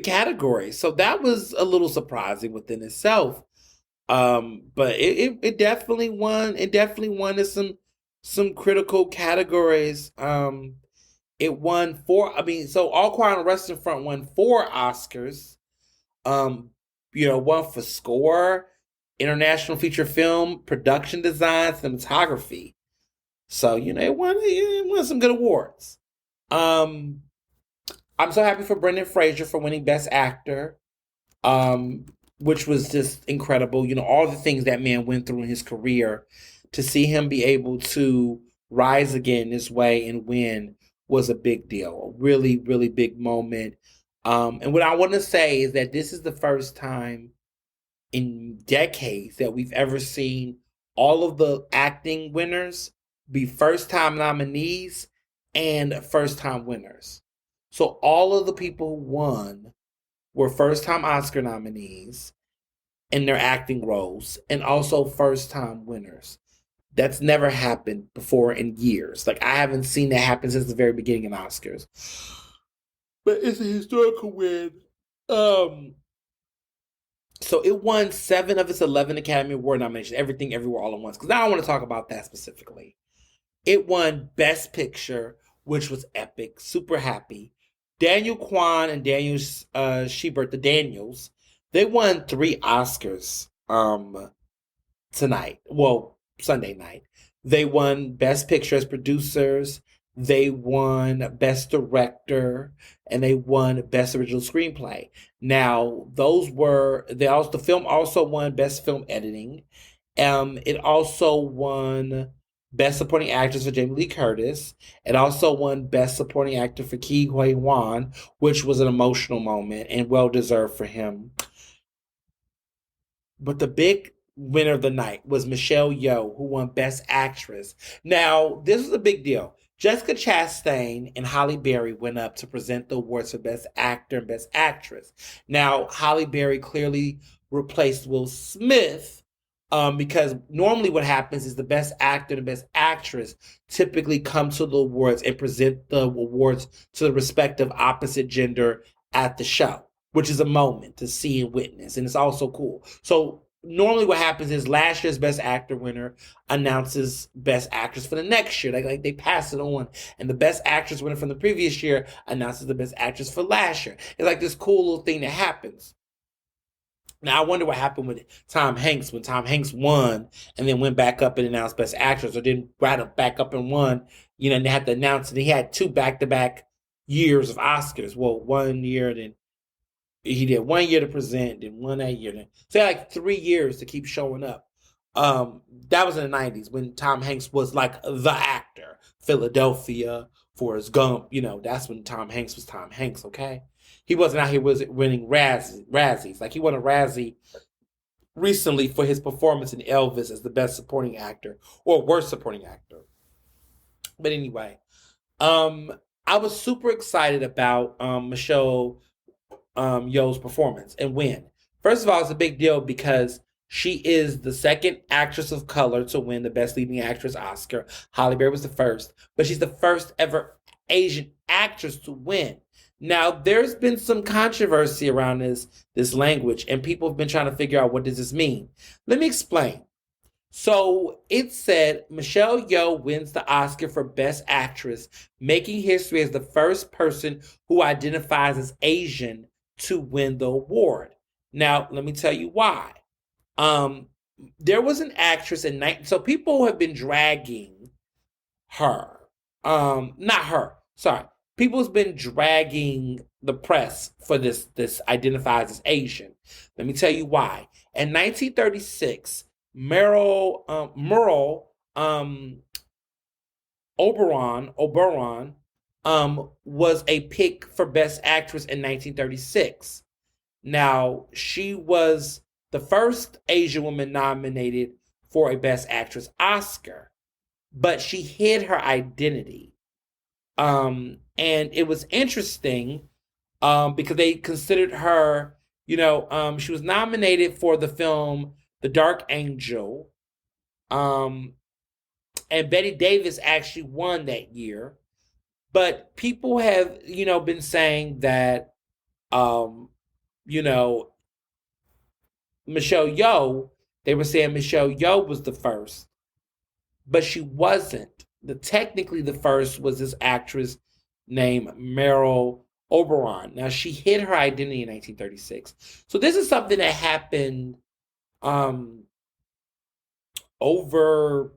categories. So that was a little surprising within itself. But it definitely won. It definitely won in some critical categories. It won 4. I mean, so All Quiet on the Western Front won 4 Oscars. One for score, international feature film, production design, cinematography. So it won some good awards. I'm so happy for Brendan Fraser for winning Best Actor, which was just incredible. All the things that man went through in his career, to see him be able to rise again this way and win was a big deal. A really, really big moment. And what I want to say is that this is the first time in decades that we've ever seen all of the acting winners be first-time nominees and first-time winners. So all of the people who won were first-time Oscar nominees in their acting roles and also first-time winners. That's never happened before in years. Like, I haven't seen that happen since the very beginning of Oscars. But it's a historical win. So it won 7 of its 11 Academy Award nominations, Everything Everywhere All at Once. Because now I want to talk about that specifically. It won Best Picture, which was epic. Super happy. Daniel Kwan and Daniel Schubert, the Daniels, they won 3 Oscars tonight. Well, Sunday night. They won Best Picture as producers. They won Best Director, and they won Best Original Screenplay. Now, the film also won Best Film Editing. It also won Best Supporting Actress for Jamie Lee Curtis. It also won Best Supporting Actor for Ke Huy Quan, which was an emotional moment and well deserved for him. But the big winner of the night was Michelle Yeoh, who won Best Actress. Now, this was a big deal. Jessica Chastain and Halle Berry went up to present the awards for Best Actor and Best Actress. Now, Halle Berry clearly replaced Will Smith because normally what happens is the Best Actor and Best Actress typically come to the awards and present the awards to the respective opposite gender at the show, which is a moment to see and witness, and it's also cool. So normally what happens is last year's Best Actor winner announces Best Actress for the next year. Like they pass it on. And the Best Actress winner from the previous year announces the Best Actress for last year. It's like this cool little thing that happens. Now, I wonder what happened with Tom Hanks when Tom Hanks won and then went back up and announced Best Actress, or didn't right back up and won, and they had to announce it. He had 2 back-to-back years of Oscars. Well, 1 year and then He did 1 year to present, then 1 year to say like 3 years to keep showing up. That was in the '90s when Tom Hanks was like the actor. Philadelphia, Forrest Gump, that's when Tom Hanks was Tom Hanks. Okay, he wasn't out here was winning Razzies. Like he won a Razzie recently for his performance in Elvis as the best supporting actor or worst supporting actor. But anyway, um, I was super excited about Michelle Yeoh's performance and win. First of all, it's a big deal because she is the second actress of color to win the Best Leading Actress Oscar. Halle Berry was the first, but she's the first ever Asian actress to win. Now, there's been some controversy around this language, and people have been trying to figure out what does this mean. Let me explain. So it said Michelle Yeoh wins the Oscar for Best Actress, making history as the first person who identifies as Asian to win the award. Now, let me tell you why. Um, there was an actress in so people have been dragging her. Not her. Sorry, people's been dragging the press for this identifies as Asian. Let me tell you why. In 1936, Merle Oberon was a pick for Best Actress in 1936. Now, she was the first Asian woman nominated for a Best Actress Oscar, but she hid her identity. And it was interesting because they considered her, she was nominated for the film The Dark Angel. And Betty Davis actually won that year. But people have, been saying that, Michelle Yeoh, they were saying Michelle Yeoh was the first, but she wasn't. Technically, the first was this actress named Meryl Oberon. Now, she hid her identity in 1936. So this is something that happened over.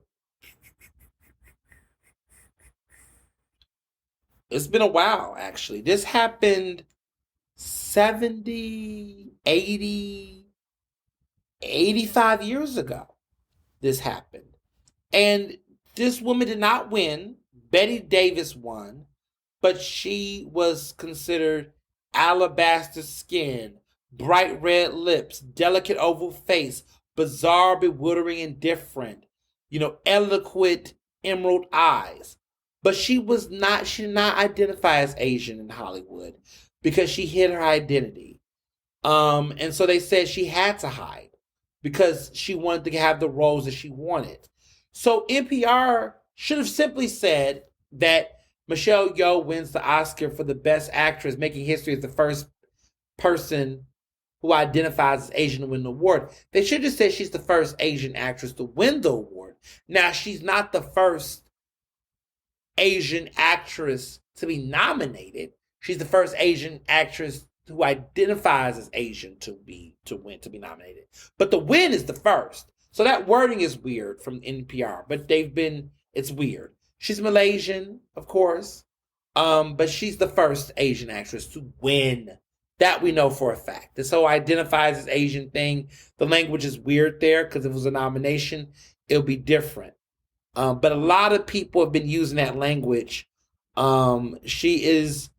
It's been a while, actually. This happened 70, 80, 85 years ago. This happened. And this woman did not win. Betty Davis won, but she was considered alabaster skin, bright red lips, delicate oval face, bizarre, bewildering, and different, eloquent emerald eyes. But she did not identify as Asian in Hollywood because she hid her identity. And so they said she had to hide because she wanted to have the roles that she wanted. So NPR should have simply said that Michelle Yeoh wins the Oscar for the Best Actress, making history as the first person who identifies as Asian to win the award. They should have said she's the first Asian actress to win the award. Now, she's not the first Asian actress to be nominated. She's the first Asian actress who identifies as Asian to be nominated. But the win is the first. So that wording is weird from NPR, but it's weird. She's Malaysian, of course, but she's the first Asian actress to win. That we know for a fact. This whole identifies as Asian thing, the language is weird there because if it was a nomination, it'll be different. But a lot of people have been using that language. She is,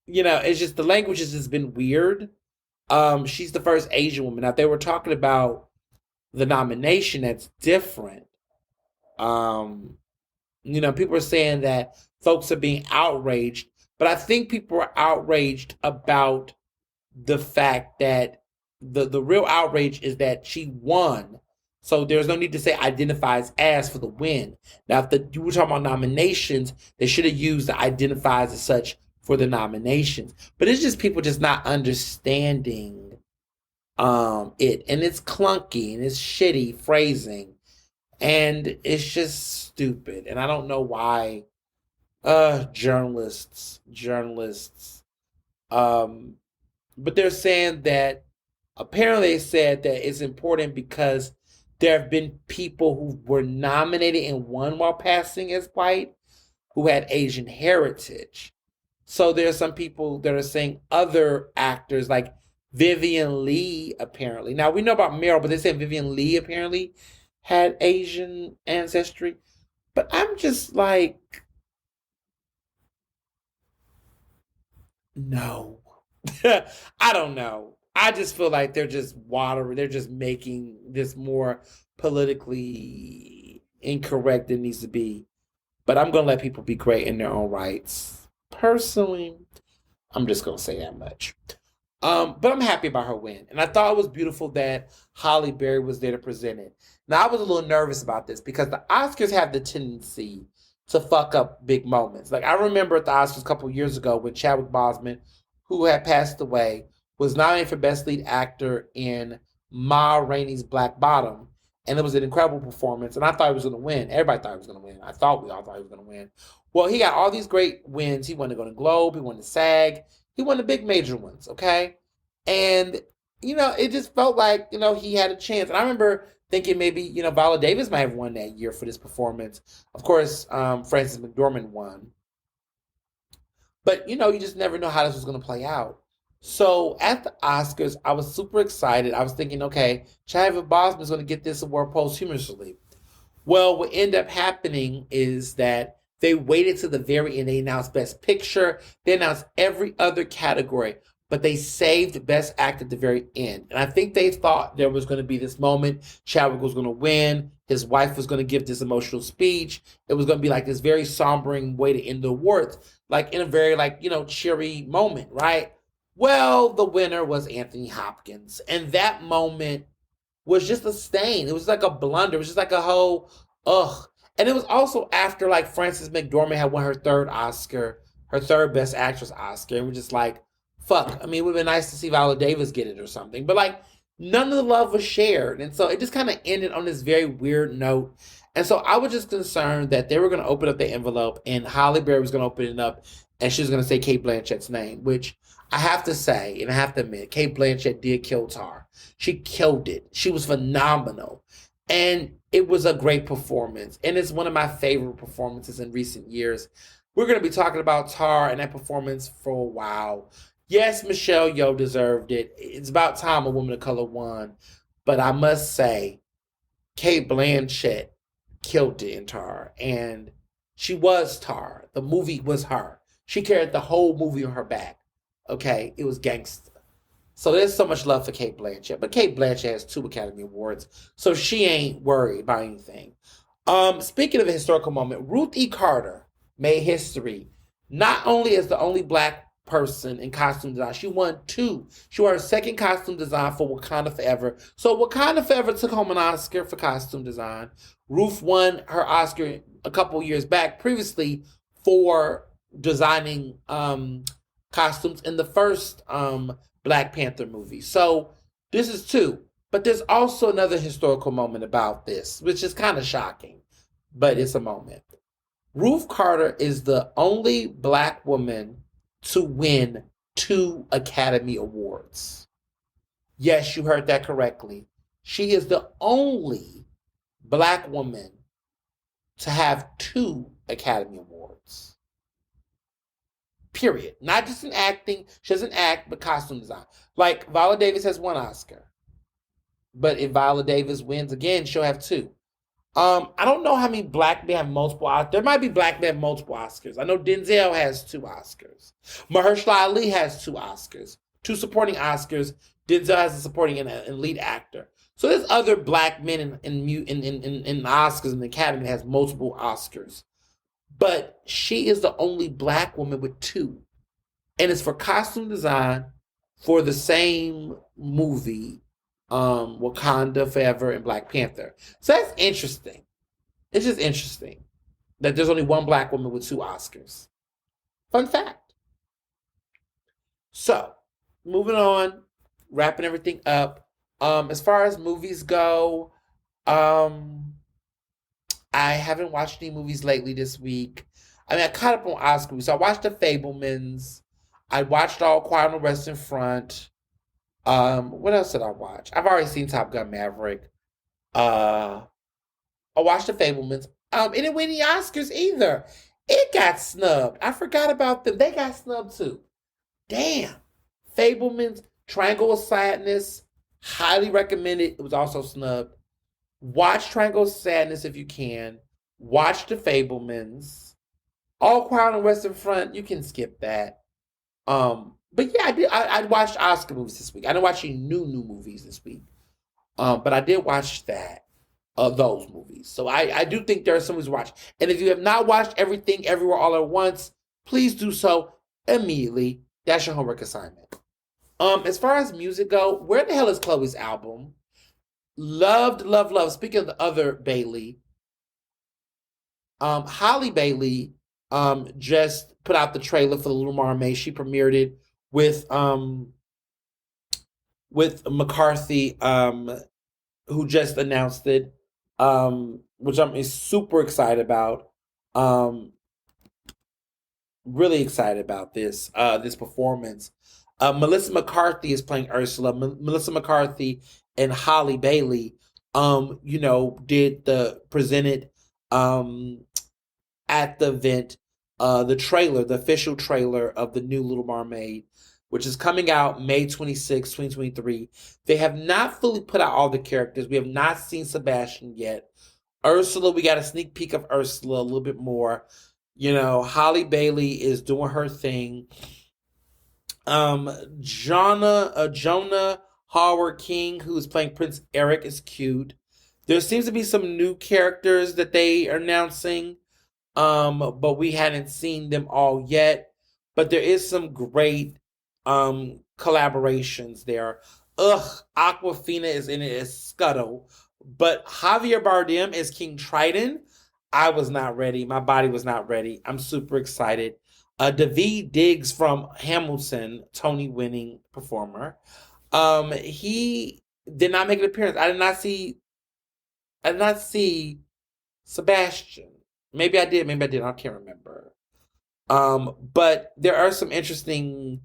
it's just the language has just been weird. She's the first Asian woman. Now, if they were talking about the nomination, that's different. People are saying that folks are being outraged, but I think people are outraged about the fact that the real outrage is that she won. So there's no need to say identifies as for the win. Now, if you were talking about nominations, they should have used the identifies as such for the nominations. But it's just people just not understanding it. And it's clunky and it's shitty phrasing. And it's just stupid. And I don't know why journalists. But they're saying that apparently they said that it's important because there have been people who were nominated and won while passing as white who had Asian heritage. So there's some people that are saying other actors like Vivian Lee apparently. Now we know about Meryl, but they said Vivian Lee apparently had Asian ancestry. But I'm just like, no. I don't know. I just feel like they're just watering, they're just making this more politically incorrect than it needs to be. But I'm going to let people be great in their own rights. Personally, I'm just going to say that much. But I'm happy about her win. And I thought it was beautiful that Holly Berry was there to present it. Now, I was a little nervous about this because the Oscars have the tendency to fuck up big moments. Like, I remember at the Oscars a couple years ago when Chadwick Boseman, who had passed away, was nominated for Best Lead Actor in Ma Rainey's Black Bottom. And it was an incredible performance. And I thought he was going to win. Everybody thought he was going to win. We all thought he was going to win. Well, he got all these great wins. He won the Golden Globe. He won the SAG. He won the big major ones, okay? And, it just felt like, he had a chance. And I remember thinking maybe, Viola Davis might have won that year for this performance. Of course, Frances McDormand won. But, you just never know how this was going to play out. So at the Oscars, I was super excited. I was thinking, okay, Chadwick Boseman is going to get this award posthumously. Well, what ended up happening is that they waited to the very end. They announced Best Picture. They announced every other category, but they saved Best Actor at the very end. And I think they thought there was going to be this moment. Chadwick was going to win. His wife was going to give this emotional speech. It was going to be like this very sombering way to end the awards, like in a very cheery moment, right? Well, the winner was Anthony Hopkins. And that moment was just a stain. It was like a blunder. It was just like a whole, ugh. And it was also after like Frances McDormand had won her third Oscar, her third Best Actress Oscar. And we're just like, fuck. I mean, it would have been nice to see Viola Davis get it or something. But like, none of the love was shared. And so it just kind of ended on this very weird note. And so I was just concerned that they were going to open up the envelope and Holly Berry was going to open it up and she was going to say Cate Blanchett's name, which I have to say, and I have to admit, Cate Blanchett did kill Tar. She killed it. She was phenomenal. And it was a great performance. And it's one of my favorite performances in recent years. We're going to be talking about Tar and that performance for a while. Yes, Michelle Yeoh deserved it. It's about time a woman of color won. But I must say, Cate Blanchett killed it in Tar. And she was Tar. The movie was her. She carried the whole movie on her back. Okay? It was gangster. So there's so much love for Cate Blanchett. But Cate Blanchett has 2 Academy Awards. So she ain't worried about anything. Speaking of a historical moment, Ruth E. Carter made history. Not only as the only black person in costume design, she won 2. She won her second costume design for Wakanda Forever. So Wakanda Forever took home an Oscar for costume design. Ruth won her Oscar a couple years back previously for designing costumes in the first Black Panther movie. So this is 2. But there's also another historical moment about this, which is kind of shocking, but it's a moment. Ruth Carter is the only black woman to win 2 Academy Awards. Yes, you heard that correctly. She is the only black woman to have 2 Academy Awards. Period. Not just in acting. She doesn't act, but costume design. Like, Viola Davis has 1 Oscar. But if Viola Davis wins again, she'll have 2. I don't know how many black men have multiple Oscars. There might be black men have multiple Oscars. I know Denzel has 2 Oscars. Mahershala Ali has 2 Oscars. 2 supporting Oscars. Denzel has a supporting and lead actor. So there's other black men in Oscars in the Academy that has multiple Oscars. But she is the only black woman with 2. And it's for costume design for the same movie, Wakanda Forever and Black Panther. So that's interesting. It's just interesting that there's only 1 black woman with 2 Oscars. Fun fact. So, moving on, wrapping everything up. As far as movies go, I haven't watched any movies lately this week. I mean, I caught up on Oscar movies. So I watched The Fabelmans. I watched All Quiet on the Western Front. What else did I watch? I've already seen Top Gun Maverick. I watched The Fabelmans. It didn't win any Oscars either. It got snubbed. I forgot about them. They got snubbed too. Damn. Fableman's Triangle of Sadness. Highly recommended. It was also snubbed. Watch Triangle of Sadness if you can. Watch The Fablemans. All Quiet on the Western Front. You can skip that. But yeah, I did. I watched Oscar movies this week. I didn't watch any new movies this week. But I did watch that. Those movies. So I do think there are some movies to watch. And if you have not watched Everything Everywhere All at Once, please do so immediately. That's your homework assignment. As far as music go, where the hell is Chloe's album? Loved, love, love. Speaking of the other Bailey, Holly Bailey just put out the trailer for The Little Mermaid. She premiered it with McCarthy, who just announced it, which I'm super excited about. Really excited about this performance. Melissa McCarthy is playing Ursula. Melissa McCarthy and Holly Bailey, did the presented at the event the trailer, the official trailer of the new Little Mermaid, which is coming out May 26, 2023. They have not fully put out all the characters. We have not seen Sebastian yet. Ursula, we got a sneak peek of Ursula a little bit more. Holly Bailey is doing her thing. Jonah Howard King, who is playing Prince Eric, is cute. There seems to be some new characters that they are announcing, but we hadn't seen them all yet. But there is some great collaborations there. Aquafina is in it as Scuttle, but Javier Bardem is King Triton. I was not ready. My body was not ready. I'm super excited. Daveed Diggs from Hamilton, Tony-winning performer. He did not make an appearance. I did not see. I did not see Sebastian. Maybe I did. Maybe I didn't. I can't remember. But there are some interesting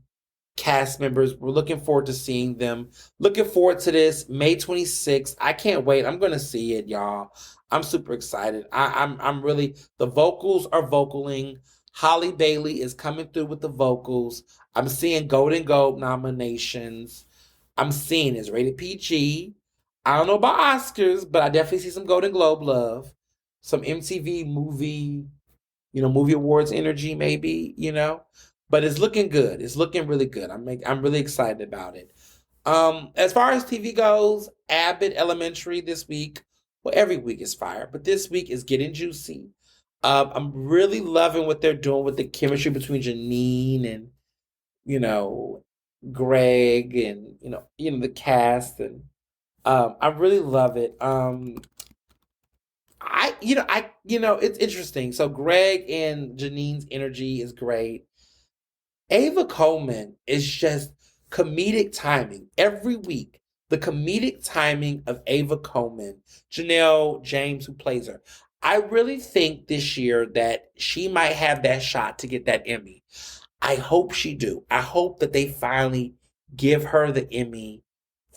cast members. We're looking forward to seeing them. Looking forward to this May 26th. I can't wait. I'm gonna see it, y'all. I'm super excited. I'm really, the vocals are vocaling. Holly Bailey is coming through with the vocals. I'm seeing Golden Globe nominations. I'm seeing it's rated PG. I don't know about Oscars, but I definitely see some Golden Globe love. Some MTV movie awards energy, maybe. But it's looking good. It's looking really good. I'm really excited about it. As far as TV goes, Abbott Elementary this week. Well, every week is fire, but this week is getting juicy. I'm really loving what they're doing with the chemistry between Janine and Greg and the cast, and I really love it. It's interesting. So Greg and Janine's energy is great. Ava Coleman is just comedic timing every week. The comedic timing of Ava Coleman, Janelle James, who plays her. I really think this year that she might have that shot to get that Emmy. I hope she do. I hope that they finally give her the Emmy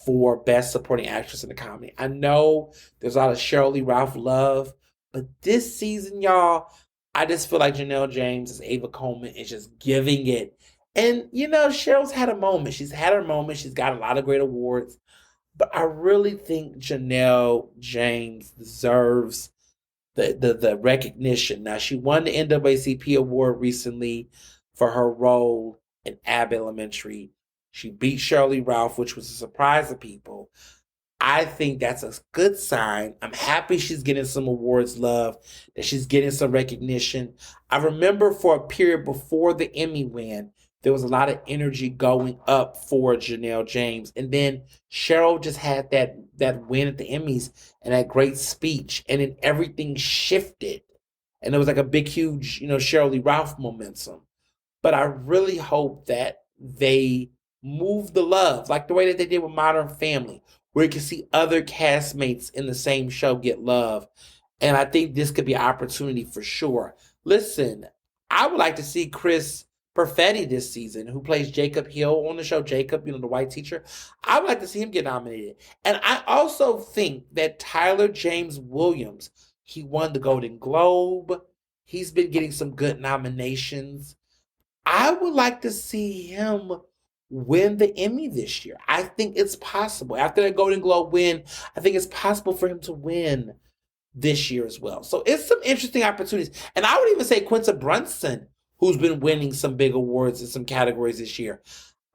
for Best Supporting Actress in a Comedy. I know there's a lot of Sheryl Lee Ralph love, but this season, y'all, I just feel like Janelle James as Ava Coleman is just giving it. And, Cheryl's had a moment. She's had her moment. She's got a lot of great awards. But I really think Janelle James deserves the recognition. Now, she won the NAACP award recently for her role in Abbott Elementary. She beat Shirley Ralph, which was a surprise to people. I think that's a good sign. I'm happy she's getting some awards love, that she's getting some recognition. I remember for a period before the Emmy win, there was a lot of energy going up for Janelle James. And then Cheryl just had that win at the Emmys and that great speech. And then everything shifted. And it was like a big, huge, Cheryl Lee Ralph momentum. But I really hope that they move the love, like the way that they did with Modern Family, where you can see other castmates in the same show get love. And I think this could be an opportunity for sure. Listen, I would like to see Chris Perfetti this season, who plays Jacob Hill on the show, Jacob, the white teacher. I would like to see him get nominated. And I also think that Tyler James Williams, he won the Golden Globe. He's been getting some good nominations. I would like to see him win the Emmy this year. I think it's possible. After that Golden Globe win, I think it's possible for him to win this year as well. So it's some interesting opportunities. And I would even say Quinta Brunson, who's been winning some big awards in some categories this year.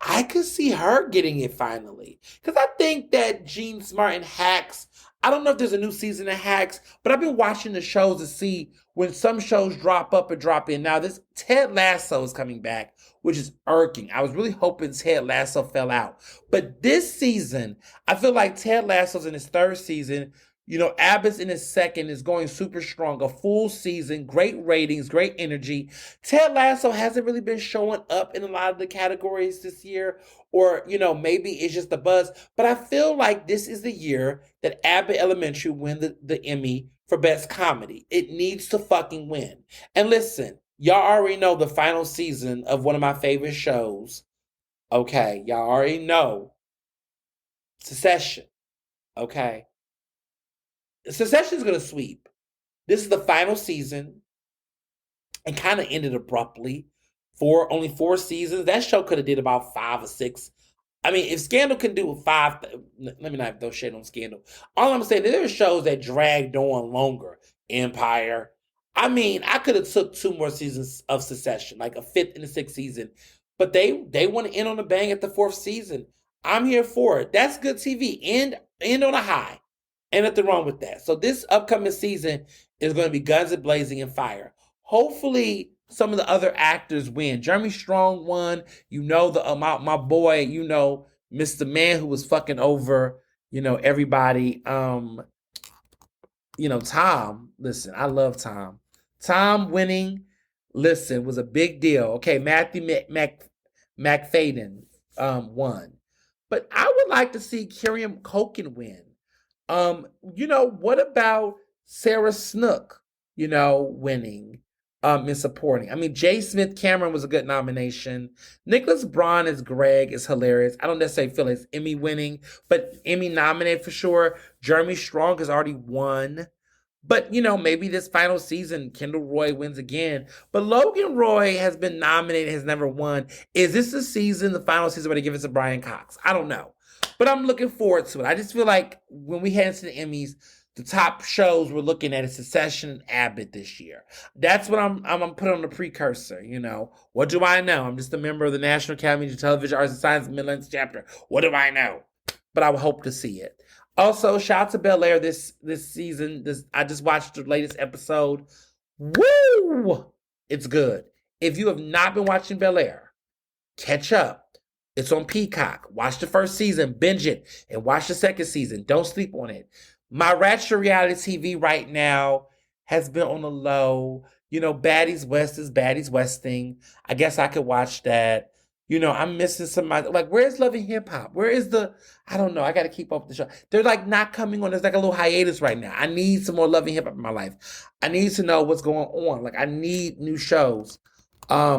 I could see her getting it finally. Because I think that Gene Smart and Hacks, I don't know if there's a new season of Hacks, but I've been watching the shows to see when some shows drop up or drop in. Now, this Ted Lasso is coming back, which is irking. I was really hoping Ted Lasso fell out. But this season, I feel like Ted Lasso's in his third season. You know, Abbott's in his second, is going super strong. A full season, great ratings, great energy. Ted Lasso hasn't really been showing up in a lot of the categories this year, or, you know, maybe it's just the buzz. But I feel like this is the year that Abbott Elementary win the Emmy for Best Comedy. It needs to fucking win. And listen, y'all already know the final season of one of my favorite shows. Okay, y'all already know Succession. Okay. Succession is going to sweep. This is the final season and kind of ended abruptly. Only 4 seasons. That show could have did about 5 or 6. I mean, if Scandal can do 5, let me not throw shade on Scandal. All I'm saying, there are shows that dragged on longer. Empire. I mean, I could have took 2 more seasons of Succession, like a fifth and a sixth season, but they want to end on a bang at the 4th season. I'm here for it. That's good TV. End on a high. Ain't nothing wrong with that. So this upcoming season is going to be guns and blazing and fire. Hopefully, some of the other actors win. Jeremy Strong won. You know, my boy, you know, Mr. Man who was fucking over, you know, everybody. You know, Tom. Listen, I love Tom. Tom winning, listen, was a big deal. Okay, Matthew McFadden won. But I would like to see Kieran Culkin win. You know, what about Sarah Snook, you know, winning in supporting? I mean, J. Smith Cameron was a good nomination. Nicholas Braun as Greg is hilarious. I don't necessarily feel it's Emmy winning, but Emmy nominated for sure. Jeremy Strong has already won. But, you know, maybe this final season, Kendall Roy wins again. But Logan Roy has been nominated, has never won. Is this the season, the final season, where they give it to Brian Cox? I don't know. But I'm looking forward to it. I just feel like when we head into the Emmys, the top shows we're looking at is Succession and Abbott this year. That's what I'm gonna put on the precursor, you know. What do I know? I'm just a member of the National Academy of Television Arts and Sciences Midlands chapter. What do I know? But I would hope to see it. Also, shout out to Bel Air this season. I just watched the latest episode. Woo! It's good. If you have not been watching Bel Air, catch up. It's on Peacock. Watch the first season, binge it, and watch the second season. Don't sleep on it. My ratchet reality TV right now has been on the low. You know, Baddies West is Baddies Westing. I guess I could watch that. You know, I'm missing somebody. Like, where's Love and Hip Hop? Where is I don't know. I got to keep up with the show. They're like not coming on. There's like a little hiatus right now. I need some more Love and Hip Hop in my life. I need to know what's going on. Like, I need new shows. I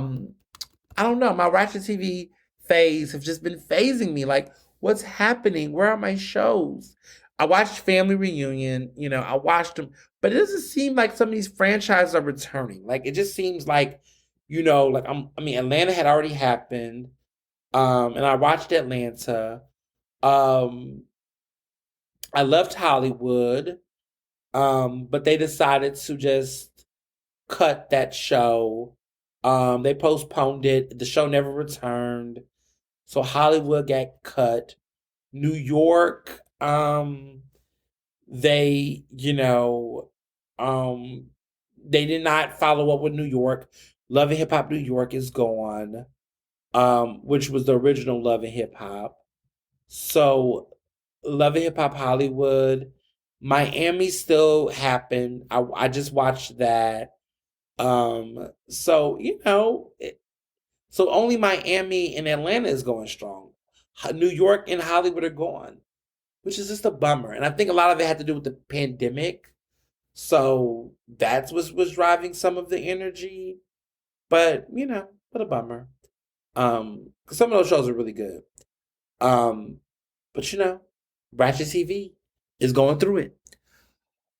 don't know. My ratchet TV phase have just been phasing me. Like, what's happening? Where are my shows? I watched Family Reunion. You know, I watched them, but it doesn't seem like some of these franchises are returning. Like, it just seems like, you know, like I mean, Atlanta had already happened, and I watched Atlanta. I loved Hollywood, but they decided to just cut that show. They postponed it. The show never returned. So Hollywood got cut. New York, they, you know, they did not follow up with New York. Love and Hip Hop New York is gone, which was the original Love and Hip Hop. So Love and Hip Hop Hollywood, Miami still happened. I just watched that. So, you know, so only Miami and Atlanta is going strong. New York and Hollywood are gone, which is just a bummer. And I think a lot of it had to do with the pandemic. So that's what was driving some of the energy. But, you know, what a bummer. 'Cause some of those shows are really good. But you know, Ratchet TV is going through it.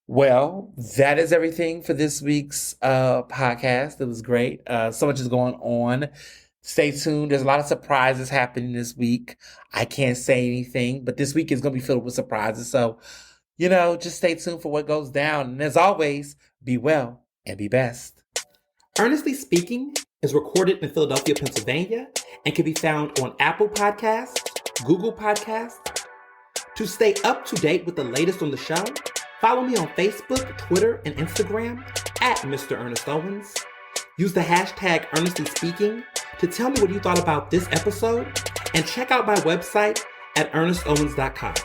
Well, that is everything for this week's podcast. It was great. So much is going on. Stay tuned. There's a lot of surprises happening this week. I can't say anything, but this week is going to be filled with surprises. So, just stay tuned for what goes down. And as always, be well and be best. Earnestly Speaking is recorded in Philadelphia, Pennsylvania, and can be found on Apple Podcasts, Google Podcasts. To stay up to date with the latest on the show, follow me on Facebook, Twitter, and Instagram at Mr. Ernest Owens. Use the hashtag Ernestly Speaking to tell me what you thought about this episode, and check out my website at ernestowens.com.